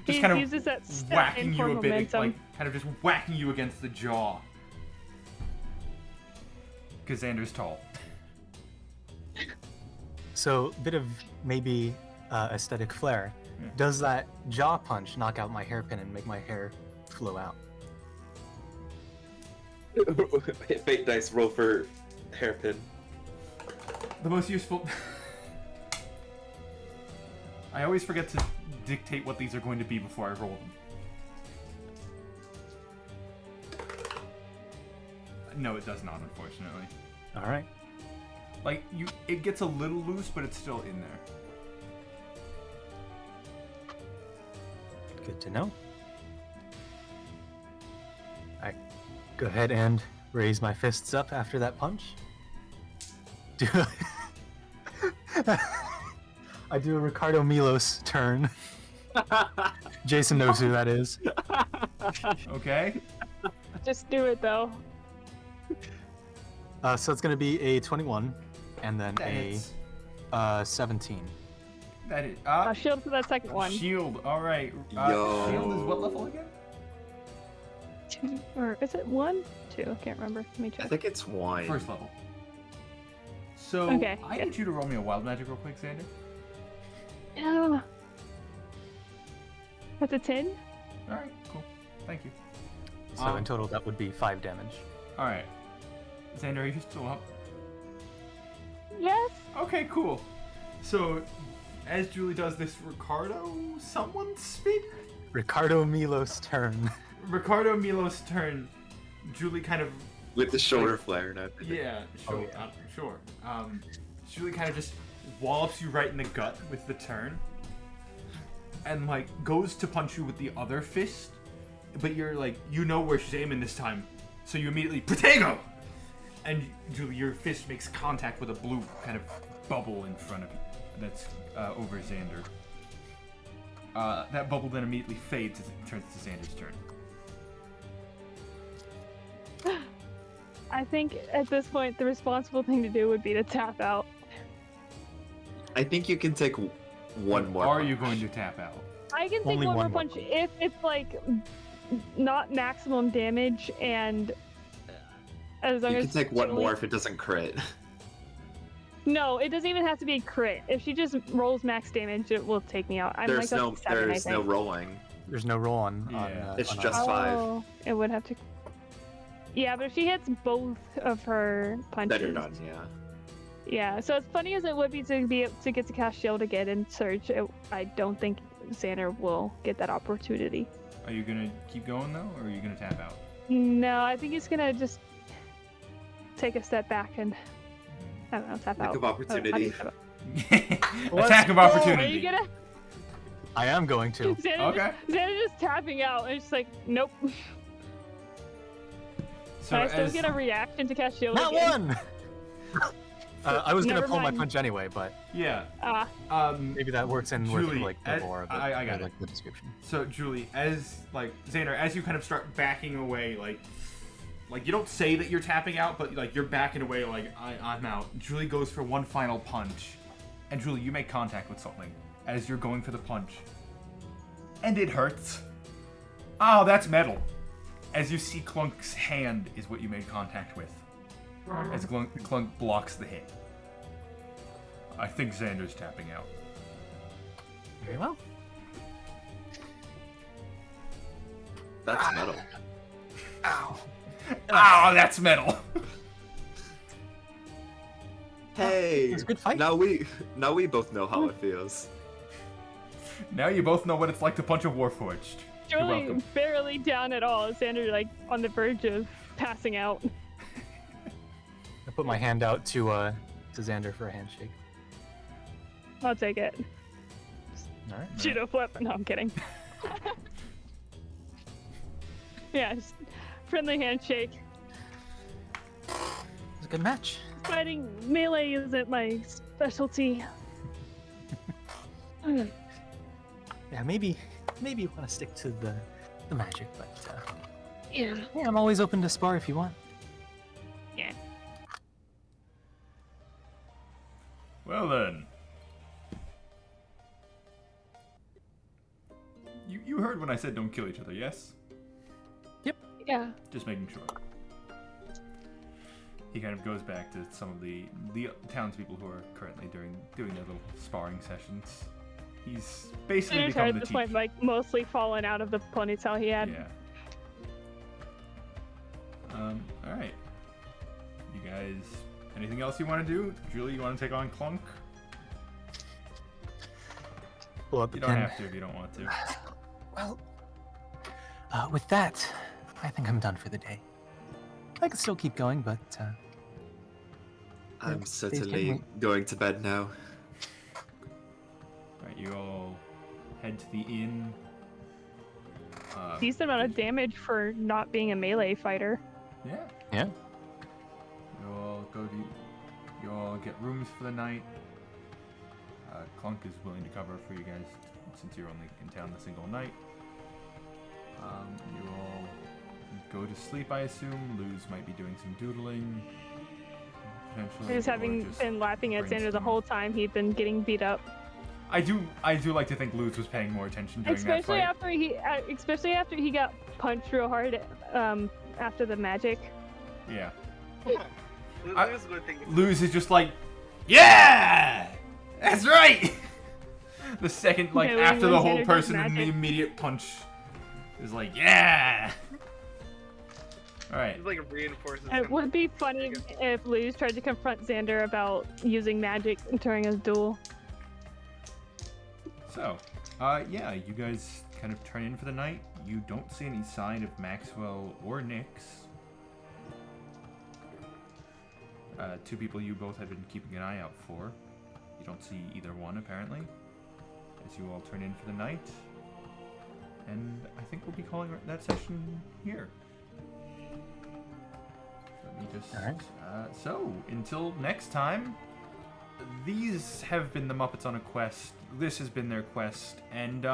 He kind of uses that step whacking in you for a bit, momentum. like kind of just whacking you against the jaw. Because Xander's tall. So, bit of maybe aesthetic flair. Yeah. Does that jaw punch knock out my hairpin and make my hair flow out? Fate dice roll for hairpin. The most useful. I always forget to dictate what these are going to be before I roll them. No, it does not, unfortunately. All right. Like it gets a little loose, but it's still in there. Good to know. I go ahead and raise my fists up after that punch. Do I do a Ricardo Milos turn. Jason knows who that is. Okay. Just do it though. So it's going to be a 21 and then That a hits. 17. That is. Shield for that second one. Shield. All right. Yo. Shield is what level again? 2, or is it 1? 2? I can't remember. Let me check. I think it's 1. First level. So Okay, I yeah. need you to roll me a wild magic real quick, Xander. Yeah. That's a 10. All right. Cool. Thank you. So in total, that would be 5 damage. All right. Xander, are you still up? Yes. Okay, cool. So, as Julie does this Ricardo someone spin? Ricardo Milos turn. Ricardo Milos turn, Julie kind of... With the shoulder flare and everything. Yeah, sure. Oh, yeah. Sure. Julie kind of just wallops you right in the gut with the turn. And, like, goes to punch you with the other fist. But you're, like, you know where she's aiming this time. So you immediately, Protego! And Julie, your fist makes contact with a blue kind of bubble in front of you. That's over Xander. That bubble then immediately fades as it turns to Xander's turn. I think at this point the responsible thing to do would be to tap out. I think you can take one more. Are you punch. going to tap out? I can take Only one more one more punch if it's like not maximum damage and as long You as can take one Julie- more if it doesn't crit. No, it doesn't even have to be a crit. If she just rolls max damage, it will take me out. I'm There's like no up to 7, I there's no think. rolling. There's no roll on. Yeah. on It's on just us. 5. Oh, it would have to. Yeah, but if she hits both of her punches. Better done, yeah. Yeah, so as funny as it would be to be able to get to cast shield again in Surge, I don't think Xander will get that opportunity. Are you gonna keep going though, or are you gonna tap out? No, I think he's gonna just take a step back and I don't know, tap Lack out. of opportunity. Attack of Are opportunity. you gonna? I am going to. Okay. Xander's just tapping out and it's just like, nope. So Can I still as- get a reaction to cast shield Not again? one! I was gonna Never pull my mind. punch anyway, but Yeah. Ah, maybe that works in with Julie, like the as- lore of it, I got or, it. like the description. So Julie, as like Xander, as you kind of start backing away, like you don't say that you're tapping out, but like you're backing away, like I'm out. Julie goes for one final punch, and Julie, you make contact with something as you're going for the punch, and it hurts. Oh, that's metal. As you see, Clunk's hand is what you made contact with. As Clunk blocks the hit. I think Xander's tapping out. Very well. That's metal. Ow. Oh, that's metal. Hey, It was a good fight. now we both know how it feels. Now you both know what it's like to punch a Warforged. You're Julie welcome. barely down at all. Xander like on the verge of passing out. I put my hand out to Xander for a handshake. I'll take it. All right. Judo flip. No, I'm kidding. Yeah, just friendly handshake. It was a good match. Fighting melee isn't my specialty. Yeah, maybe you want to stick to the magic, but Yeah. yeah, I'm always open to spar if you want. Yeah. Well then. You heard when I said don't kill each other, yes? Yeah. Just making sure. He kind of goes back to some of the townspeople who are currently doing their little sparring sessions. He's basically Xander's become at the this teacher. point like mostly fallen out of the ponytail he had. Yeah. All right. You guys, anything else you want to do? Julie, you want to take on Clunk? Pull up the You don't pin. have to if you don't want to. Well, with that, I think I'm done for the day. I could still keep going, but I'm Days certainly getting going to bed now. All right, you all head to the inn. Decent amount of damage for not being a melee fighter. Yeah. yeah. You all get rooms for the night. Clunk is willing to cover for you guys since you're only in town the single night. You all go to sleep, I assume. Luz might be doing some doodling. Potentially. Just or having just been laughing at Xander the brainstorming. whole time he'd been getting beat up. I do like to think Luz was paying more attention during that Especially fight. especially after he got punched real hard after the magic. Yeah. I was going to think. Luz is just like, yeah, that's right. The second, like Yeah, when after the Xander whole does person in the magic. immediate punch is like, yeah. All right. It's like reinforces. It him. would be funny if Luz tried to confront Xander about using magic during his duel. So, yeah, you guys kind of turn in for the night. You don't see any sign of Maxwell or Nyx. Two people you both have been keeping an eye out for. You don't see either one, apparently. As you all turn in for the night. And I think we'll be calling that session here. Let me just... Alright. So, until next time, these have been the Muppets on a Quest. This has been their quest, and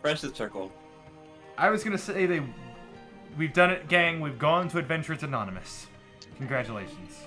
Friendship circle. I was gonna say we've done it, gang. We've gone to Adventures Anonymous. Congratulations.